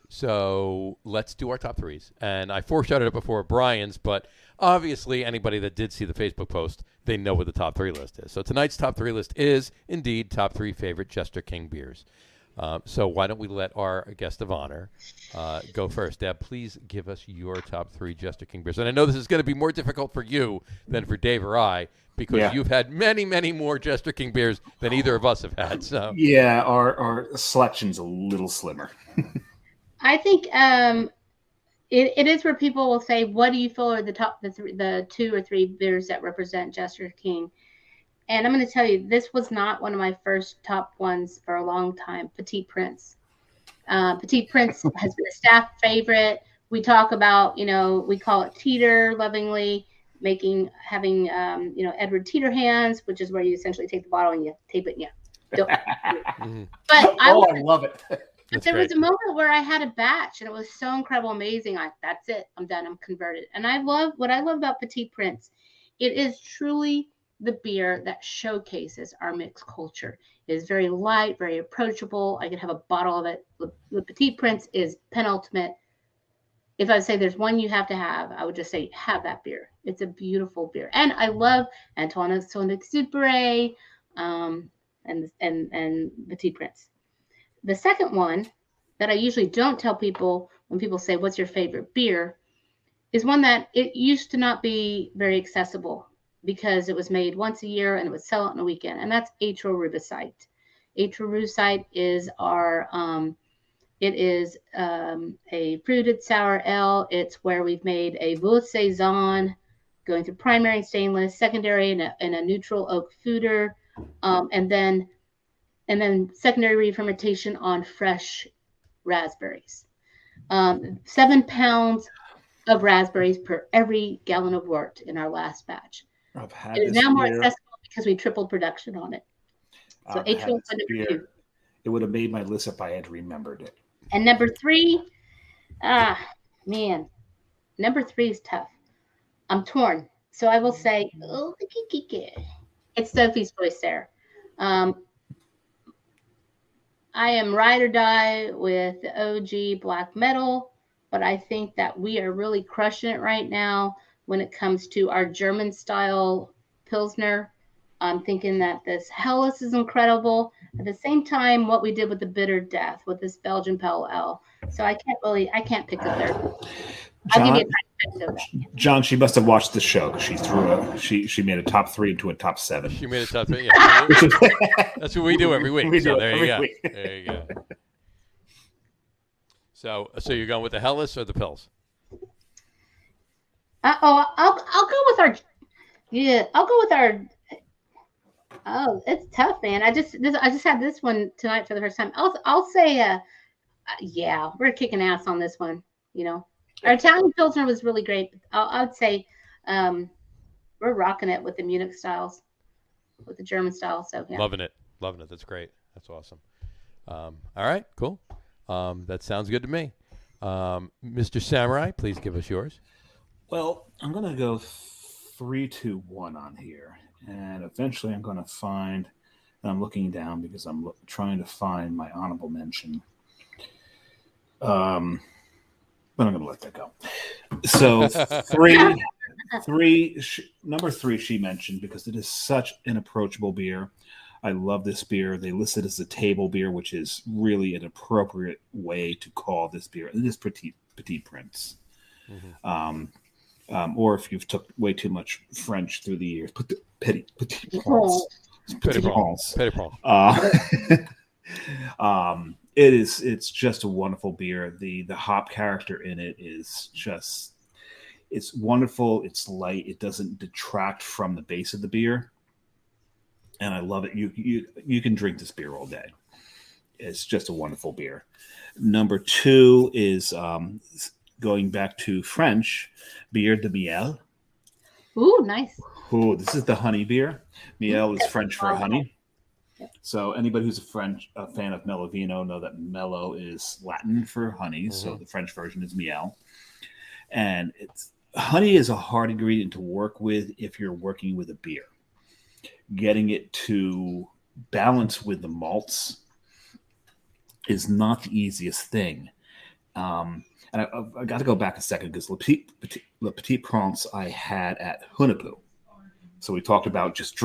So let's do our top threes. And I foreshadowed it before Brian's, but obviously anybody that did see the Facebook post, they know what the top three list is. So tonight's top three list is indeed top three favorite Jester King beers. So why don't we let our guest of honor go first. Deb, please give us your top three Jester King beers. And I know this is going to be more difficult for you than for Dave or I, because you've had many more Jester King beers than either of us have had. So yeah, our selection's a little slimmer. I think it is where people will say, what do you feel are the two or three beers that represent Jester King? And I'm going to tell you, this was not one of my first top ones for a long time. Petit Prince. Petit Prince has been a staff favorite. We talk about, we call it teeter lovingly, having Edward Teeter hands, which is where you essentially take the bottle and you tape it and you But I love it. But there was a moment where I had a batch and it was so incredible, amazing. That's it. I'm done. I'm converted. And what I love about Petit Prince. It is truly the beer that showcases our mixed culture. It is very light, very approachable. I could have a bottle of it. The Petit Prince is penultimate. If I would say there's one you have to have, I would just say have that beer. It's a beautiful beer. And I love Antoine Saint-Exupéry and Petit Prince. The second one that I usually don't tell people when people say, what's your favorite beer, is one that it used to not be very accessible because it was made once a year and it would sell out in a weekend. And that's Atro Rubicite. Atro Rubicite is a fruited sour ale. It's where we've made a Veuve Saison going through primary stainless, secondary in a neutral oak foeder, and then secondary re-fermentation on fresh raspberries. 7 pounds of raspberries per every gallon of wort in our last batch. It is now more accessible because we tripled production on it. So Atro is number 2. It would have made my list if I had remembered it. And number 3, number 3 is tough. I'm torn. So I will say, it's Sophie's Choice there. I am ride or die with the OG black metal, but I think that we are really crushing it right now when it comes to our German style Pilsner. I'm thinking that this Helles is incredible. At the same time, what we did with the Bitter Death with this Belgian Pale Ale. So I can't pick a third. I'll give you a time. John, she must have watched the show because she made a top 3 into a top 7. She made a top 3. Yeah. That's what we do every week. There you go. So you're going with the Helles or the Pils? I'll go with our. Oh, it's tough, man. I just had this one tonight for the first time. I'll say Yeah, we're kicking ass on this one. Our Italian Pilsner was really great. I'd say we're rocking it with the Munich styles, with the German style. So yeah. Loving it. That's great. That's awesome. All right, cool. That sounds good to me. Mr. Samurai, please give us yours. Well, I'm going to go 3-2-1 on here. And eventually I'm going to find, and I'm looking down because I'm trying to find my honorable mention. But I'm going to let that go. So number 3 she mentioned because it is such an approachable beer. I love this beer. They list it as a table beer, which is really an appropriate way to call this beer. It is Petit Prince. Mm-hmm. Or if you've took way too much French through the years, Petit Prince. Petit Prince. It's just a wonderful beer. The hop character in it is just, it's wonderful. It's light. It doesn't detract from the base of the beer. And I love it. You can drink this beer all day. It's just a wonderful beer. Number 2 is going back to French, Bière de Miel. Ooh, nice. Ooh, this is the honey beer. Miel is French for honey. So anybody who's a fan of Melovino know that Melo is Latin for honey. Mm-hmm. So the French version is Miel. And honey is a hard ingredient to work with if you're working with a beer. Getting it to balance with the malts is not the easiest thing. And I got to go back a second because Le Petit Prince I had at Hunapu. So we talked about just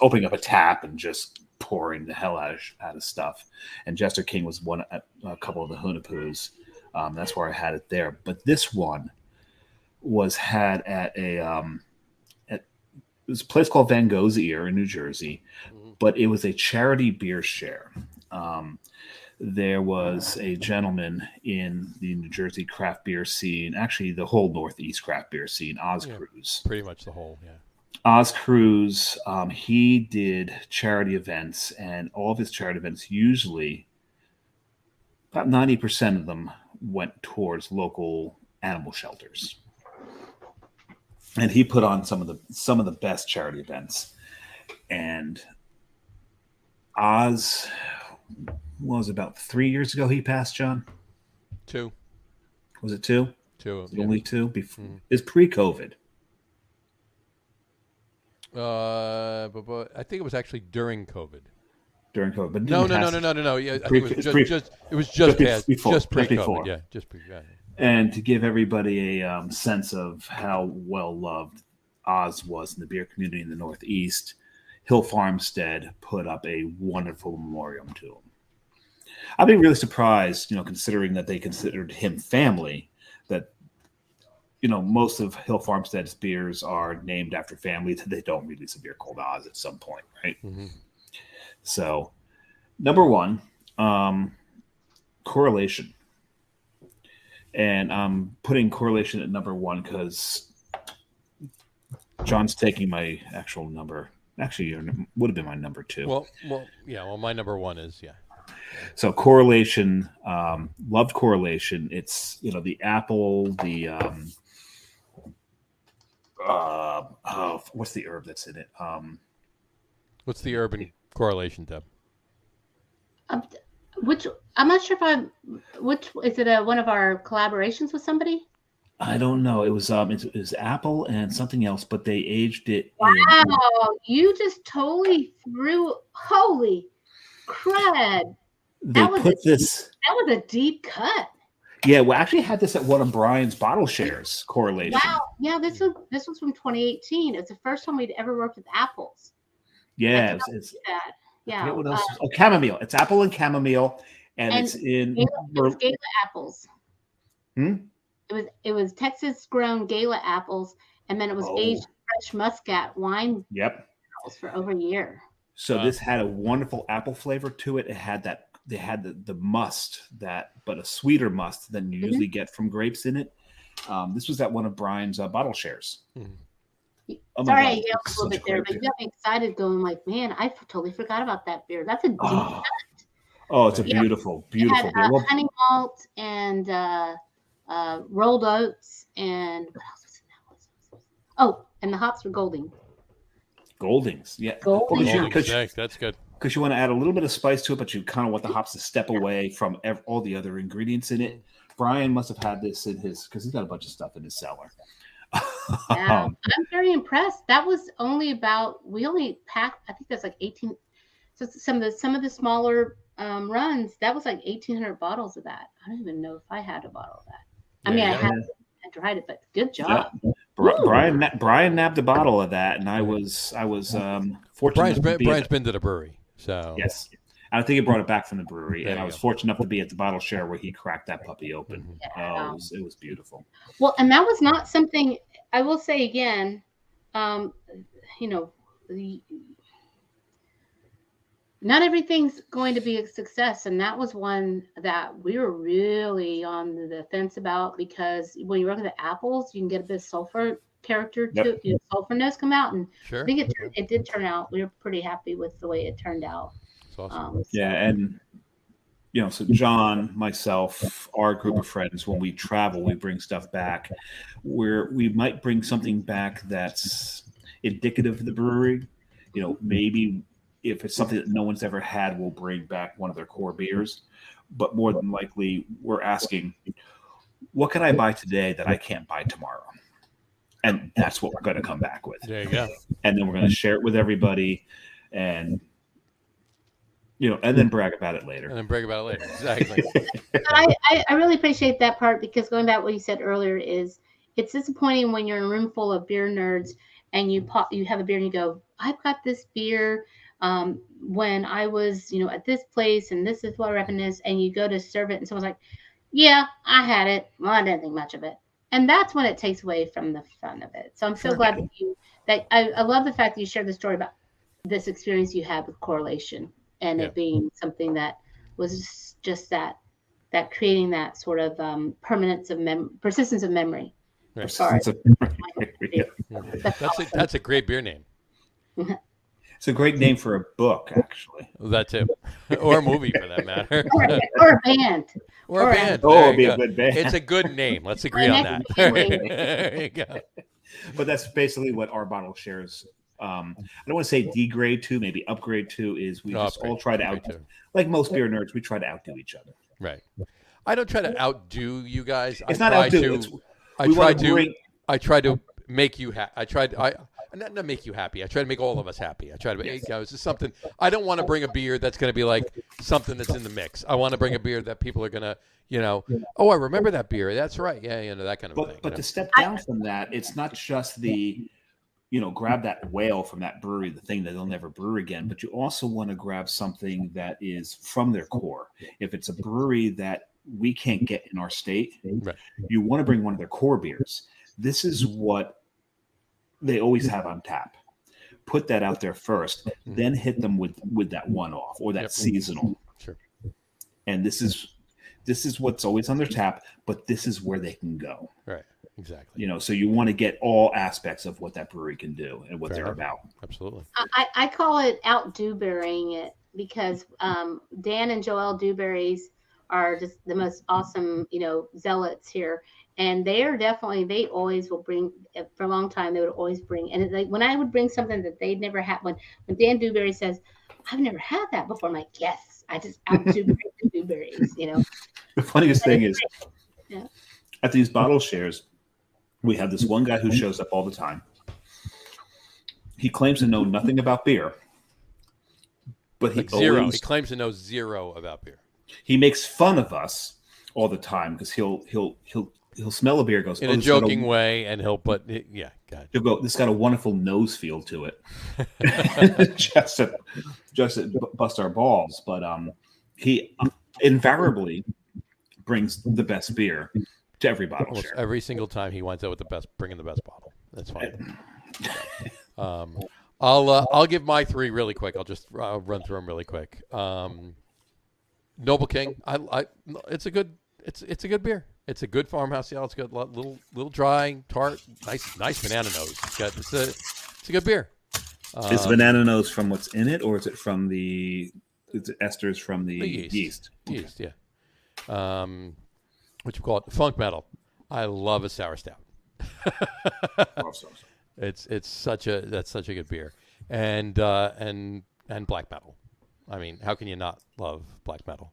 opening up a tap and just pouring the hell out of stuff. And Jester King was one at a couple of the Hunapus. That's where I had it there. But this one was had at it was a place called Van Gogh's Ear in New Jersey, but it was a charity beer share. There was a gentleman in the New Jersey craft beer scene, actually the whole Northeast craft beer scene, Oz Cruz. Pretty much the whole, yeah. Oz Cruz, he did charity events, and all of his charity events, usually about 90% of them went towards local animal shelters. And he put on some of the best charity events. And Oz, was about 3 years ago he passed, John? 2. Was it 2? 2. Was it only 2? It's pre-COVID. But I think it was actually during COVID. During COVID, but no. Yeah, I think it was just pre-COVID. Yeah, just pre. Yeah. And to give everybody a sense of how well loved Oz was in the beer community in the Northeast, Hill Farmstead put up a wonderful memoriam to him. I'd be really surprised, considering that they considered him family, that, most of Hill Farmstead's beers are named after family, that they don't release a beer called Oz at some point, right? Mm-hmm. So, number 1, Correlation. And I'm putting Correlation at number 1 because John's taking my actual number. Actually, it would have been my number 2. Well, yeah. Well, my number 1 is, yeah. So Correlation, loved Correlation. It's, the apple, the what's the herb that's in it? What's the herb in Correlation, Deb? Which I'm not sure if which is it? One of our collaborations with somebody? I don't know. It was apple and something else, but they aged it. Wow! You just totally threw. Holy crud! That was a deep cut. Yeah, we actually had this at one of Brian's bottle shares. Correlation. Wow! Yeah, this was from 2018. It's the first time we'd ever worked with apples. Yeah, it's that. Yeah. What else? Chamomile. It's apple and chamomile, and it's in. It was Gala apples. Hmm. It was Texas grown Gala apples, and then it was aged fresh Muscat wine. Yep. For over a year. So this had a wonderful apple flavor to it. It had that. They had the must but a sweeter must than you usually get from grapes in it. This was at one of Brian's bottle shares. Mm-hmm. Sorry, I yelled a little bit there, but you got me excited going like, man, I totally forgot about that beer. That's a deep cut. Oh, it's a Yeah. beautiful, It beautiful had beer. Well, honey malt and rolled oats and what else was in that? Oh, and the hops were Golding. Goldings, yeah. Golding. Golden Because Snake, that's good. you want to add a little bit of spice to it, but you kind of want the hops to step away from all the other ingredients in it. Brian must have had this in his, because he's got a bunch of stuff in his cellar. Yeah, I'm very impressed. That was only about, we only packed, I think that's like 18. So some of the smaller runs, that was like 1,800 bottles of that. I don't even know if I had a bottle of that. I mean, I tried it, but good job. Yeah. Brian nabbed a bottle of that, and I was fortunate. Brian's been to the brewery, so yes, I think he brought it back from the brewery, There and I you was go. fortunate enough to be at the bottle share where he cracked that puppy open. Yeah. Oh, it was beautiful. Well, and that was not something, I will say again, you know, not everything's going to be a success. And that was one that we were really on the fence about, because when you work with the apples, you can get a bit of sulfur character to sulfur notes come out. And sure. I think it did turn out. We were pretty happy with the way it turned out. It's awesome. Yeah, and so John, myself, our group of friends, when we travel, we bring stuff back. We might bring something back that's indicative of the brewery. Maybe if it's something that no one's ever had, we'll bring back one of their core beers. But more than likely, we're asking, what can I buy today that I can't buy tomorrow? And that's what we're going to come back with. There you go. And then we're going to share it with everybody, and and then brag about it later. Exactly. I really appreciate that part, because going back to what you said earlier, is it's disappointing when you're in a room full of beer nerds and you have a beer and you go, I've got this beer when I was, at this place, and this is what repping is, and you go to serve it and someone's like, yeah, I had it. Well, I didn't think much of it. And that's when it takes away from the fun of it. So I'm so glad that I love the fact that you shared the story about this experience you had with correlation, and it being something that was just that creating that sort of persistence of memory. Right. Sorry. That's a great beer name. It's a great name for a book, actually. That's it. Or a movie, for that matter. Or a band. Or a band. Oh, it'd be a good band. It's a good name. Let's agree on that. There you go. But that's basically what our bottle shares. I don't want to say degrade to, maybe upgrade to, is we just all try to like most beer nerds, we try to outdo each other. Right. I don't try to outdo you guys. It's not outdo. I try to make you happy. Not make you happy. I try to make all of us happy. I try to make it's just something. I don't want to bring a beer that's going to be like something that's in the mix. I want to bring a beer that people are going to, oh, I remember that beer. That's right. Yeah, that kind of thing. But to step down from that, it's not just the, grab that whale from that brewery, the thing that they'll never brew again, but you also want to grab something that is from their core. If it's a brewery that we can't get in our state, right, you want to bring one of their core beers. This is what they always have on tap. Put that out there first, then hit them with that one-off or that seasonal. Sure. And this is what's always on their tap, but this is where they can go. Right. Exactly. So you want to get all aspects of what that brewery can do and what they're about. Absolutely. I call it out-Dewberrying it, because Dan and Joel Dewberry's are just the most awesome, zealots here. And they always will bring, for a long time, they would always bring, and like when I would bring something that they'd never had, when Dan Dewberry says, I've never had that before, I'm like, yes, I just out-Dewberry Dewberries, The funniest thing is, at these bottle shares, we have this one guy who shows up all the time. He claims to know nothing about beer, but he claims to know zero about beer. He makes fun of us all the time because he'll smell a beer, goes in a joking way, and he'll go, he'll go, this got a wonderful nose feel to it. just to bust our balls, but he invariably brings the best beer to every bottle almost share. Every single time he winds up with bringing the best bottle. That's fine. I'll give my three really quick. I'll just run through them really quick. Noble King. It's a good beer. It's a good farmhouse ale. It's got a little dry, tart, nice banana nose. It's a good beer. Is banana nose from what's in it, or is it from the it's esters from the yeast. Yeast, yeah. What you call it? Funk metal. I love a sour stout. It's such a good beer, and black metal. I mean, how can you not love black metal?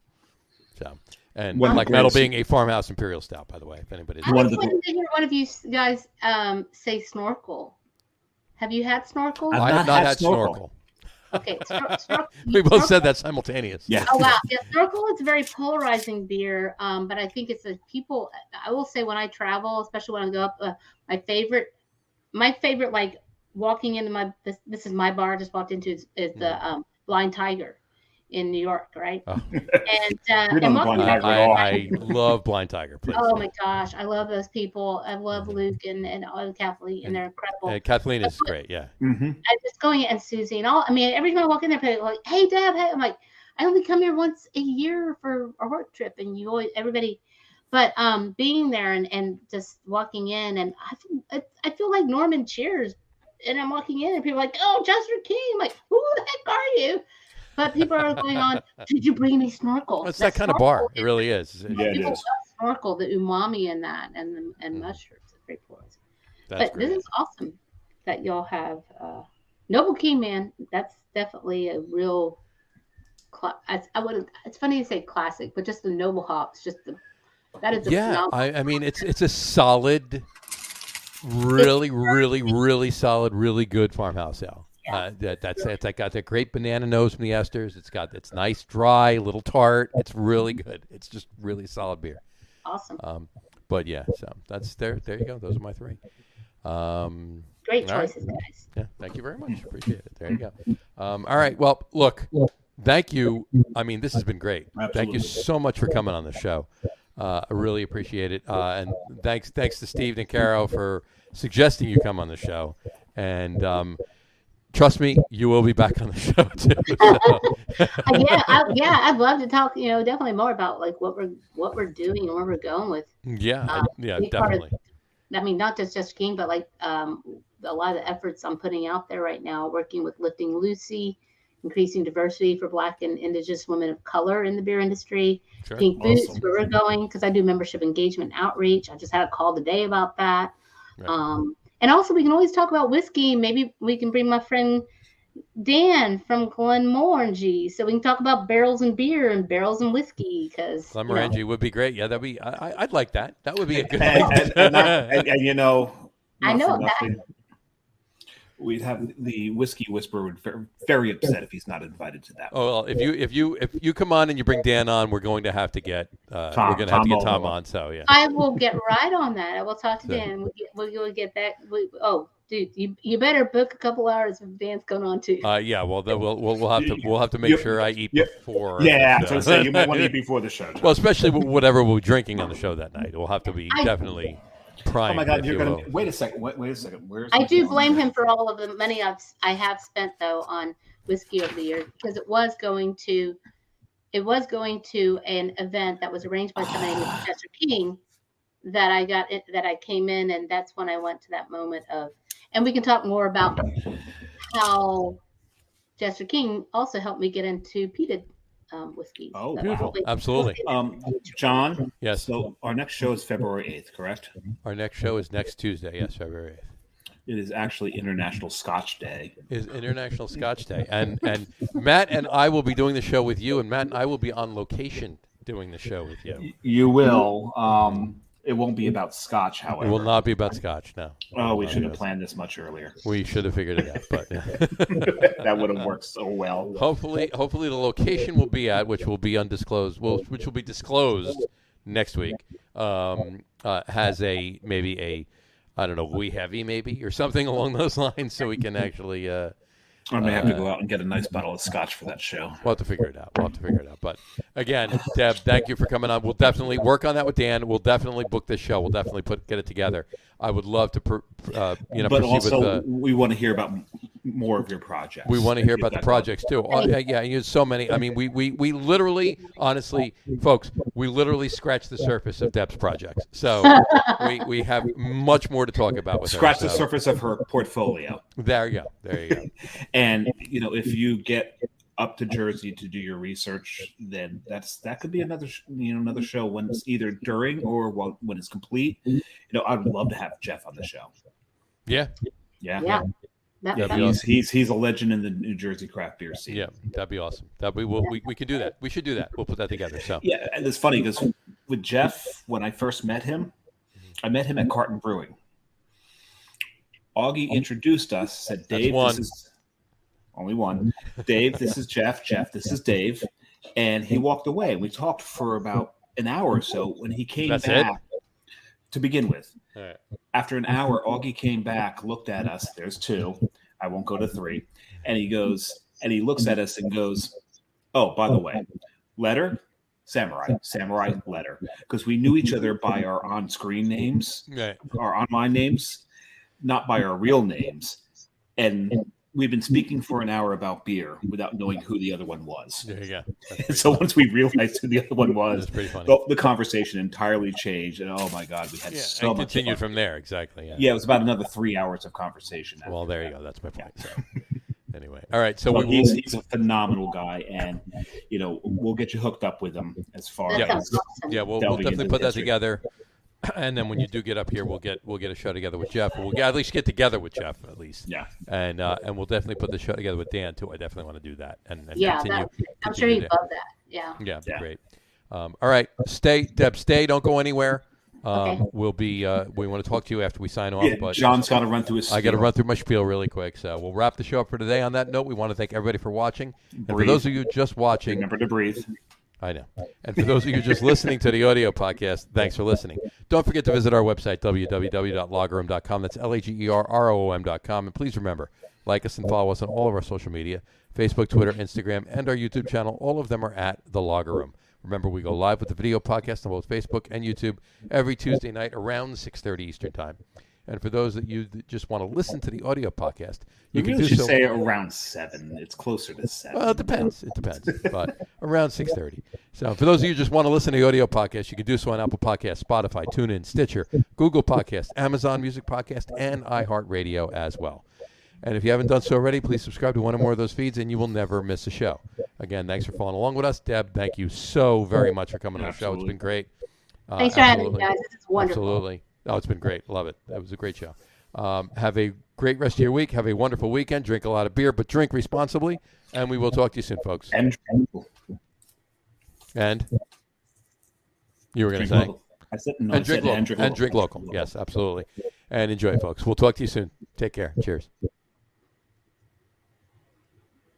So, and black metal being a farmhouse imperial stout, by the way. If anybody's I wanted to hear one of you guys say snorkel. Have you had snorkel? I have not had snorkel. Okay, we both said that simultaneous. Yeah. Oh wow, yeah. Snorkel is a very polarizing beer, but I think it's people. I will say when I travel, especially when I go up, my favorite, like walking into this is my bar. I just walked into is the Blind Tiger in New York, right? Oh. And I love Blind Tiger. Please. Oh my gosh, I love those people. I love Luke and Kathleen, and they're incredible. Kathleen is great, yeah. Mm-hmm. I'm just going and Susie and all. I mean, every time I walk in there, people are like, "Hey, Deb," hey. I'm like, I only come here once a year for a work trip, and you always everybody. But being there and just walking in, and I feel like Norman Cheers, and I'm walking in, and people are like, "Oh, Jester King," I'm like, "Who the heck are you?" But people are going on, "Did you bring me snorkel?" It's that kind of bar. It really is. Yeah, it is. Snorkel, the umami in that, and mushrooms. It's very poison. But great. This is awesome that y'all have Noble King, man. That's definitely a real. It's funny to say classic, but just the Noble hops, that is. I mean, it's a solid, really solid, really good farmhouse ale. It's got that great banana nose from the esters. It's nice, dry, little tart. It's really good. It's just really solid beer. Awesome. But yeah, so that's there. There you go. Those are my three. Great choices, guys. Yeah, thank you very much. Appreciate it. There you go. All right. Well, look, thank you. I mean, this has been great. Absolutely. Thank you so much for coming on the show. I really appreciate it. And thanks to Steve and Caro for suggesting you come on the show. And trust me, you will be back on the show too. So. I'd love to talk. Definitely more about like what we're doing and where we're going with. Yeah, definitely. Not just Jester King, but like a lot of the efforts I'm putting out there right now, working with Lifting Lucy, increasing diversity for Black and Indigenous women of color in the beer industry. Sure. Pink Boots, where we're going, because I do membership engagement outreach. I just had a call today about that. Right. And also, we can always talk about whiskey. Maybe we can bring my friend Dan from Glenmorangie, so we can talk about barrels and beer and barrels and whiskey. Because Glenmorangie would be great. Yeah, that'd be. I'd like that. That would be a good. and I know that. We'd have the Whiskey Whisperer would very upset if he's not invited to that. Oh well, if you come on and you bring Dan on, we're going to have to get Tom on. So yeah, I will get right on that. I will talk to Dan. We'll get back. Dude, you better book a couple hours if Dan's going on too. Yeah. Well, we'll have to make sure I eat before. Yeah, so you might want to eat before the show. Well, especially whatever we're drinking on the show that night, it will have to be definitely. Prime, oh my God! You're gonna wait a second. I do blame him for all of the money I have spent though on whiskey over the years, because it was going to an event that was arranged by somebody named Jester King that I came in, and that's when I went to that moment of, and we can talk more about how Jester King also helped me get into peated whiskeys. Oh, beautiful. Absolutely. John? Yes. So our next show is February 8th, correct? Our next show is next Tuesday. Yes, February 8th. It is actually International Scotch Day. It is International Scotch Day. And Matt and I will be doing the show with you, and Matt and I will be on location doing the show with you. You will. It won't be about Scotch, however. It will not be about Scotch, no. Oh, we should have planned this much earlier. We should have figured it out, but that would have worked so well. Hopefully the location we'll be at, which will be undisclosed, which will be disclosed next week, has maybe a I don't know, wee heavy maybe or something along those lines, so we can actually. I may have to go out and get a nice bottle of Scotch for that show. We'll have to figure it out. But again, Deb, thank you for coming on. We'll definitely work on that with Dan. We'll definitely book this show. We'll definitely get it together. I would love to, But proceed also, with. We want to hear about more of your projects. We want to hear about the projects too. Yeah, so many. I mean, we literally, honestly, folks, we literally scratched the surface of Deb's projects. So we have much more to talk about with the surface of her portfolio. There you go. And if you get up to Jersey to do your research, then that could be another another show when it's either during or when it's complete. I'd love to have Jeff on the show. Yeah. Yeah. He's a legend in the New Jersey craft beer scene. Yeah, that'd be awesome. We can do that. We should do that. We'll put that together. So yeah, and it's funny because with Jeff, when I first met him, I met him at Carton Brewing. Augie introduced us, said, Dave, this is only one. Dave, this is Jeff. Jeff, this is Dave. And he walked away. We talked for about an hour or so. When he came back, to begin with, all right. After an hour, Augie came back, looked at us. There's two. I won't go to three. And he looks at us and goes, oh, by the way, letter, samurai, letter. Because we knew each other by our on-screen names, our online names, not by our real names. And we've been speaking for an hour about beer without knowing who the other one was. There you go. So once we realized who the other one was, funny. The conversation entirely changed. And oh my God, we had so much continued from there. Exactly. Yeah, it was about another 3 hours of conversation. Well, there you go. That's my point. So. Anyway, all right. So he's a phenomenal guy, and we'll get you hooked up with him as far as awesome. We'll definitely put that together. And then when you do get up here, we'll get a show together with Jeff. We'll at least get together with Jeff at least. Yeah. And we'll definitely put the show together with Dan too. I definitely want to do that. And I'm sure he'd love that. Yeah. Yeah. Great. All right. Deb. Stay. Don't go anywhere. Okay. We'll be. We want to talk to you after we sign off. Yeah, but John's got to run through his spiel. I got to run through my spiel really quick. So we'll wrap the show up for today. On that note, we want to thank everybody for watching. And for those of you just watching, remember to breathe. I know. And for those of you just listening to the audio podcast, thanks for listening. Don't forget to visit our website, www.lagerroom.com. That's LAGERROOM.com. And please remember, like us and follow us on all of our social media, Facebook, Twitter, Instagram, and our YouTube channel. All of them are at The Lager Room. Remember, we go live with the video podcast on both Facebook and YouTube every Tuesday night around 6:30 Eastern Time. And for those that you just want to listen to the audio podcast, you can do so. Say around 7. It's closer to 7. Well, it depends. But around 6:30. So for those of you who just want to listen to the audio podcast, you can do so on Apple Podcasts, Spotify, TuneIn, Stitcher, Google Podcasts, Amazon Music Podcast, and iHeartRadio as well. And if you haven't done so already, please subscribe to one or more of those feeds, and you will never miss a show. Again, thanks for following along with us. Deb, thank you so very much for coming on the show. It's been great. Thanks for having me, guys. This is wonderful. Absolutely. Oh, it's been great. Love it. That was a great show. Have a great rest of your week. Have a wonderful weekend. Drink a lot of beer, but drink responsibly. And we will talk to you soon, folks. And you were going to say? Local. I said no. And drink local. Yes, absolutely. And enjoy, folks. We'll talk to you soon. Take care. Cheers.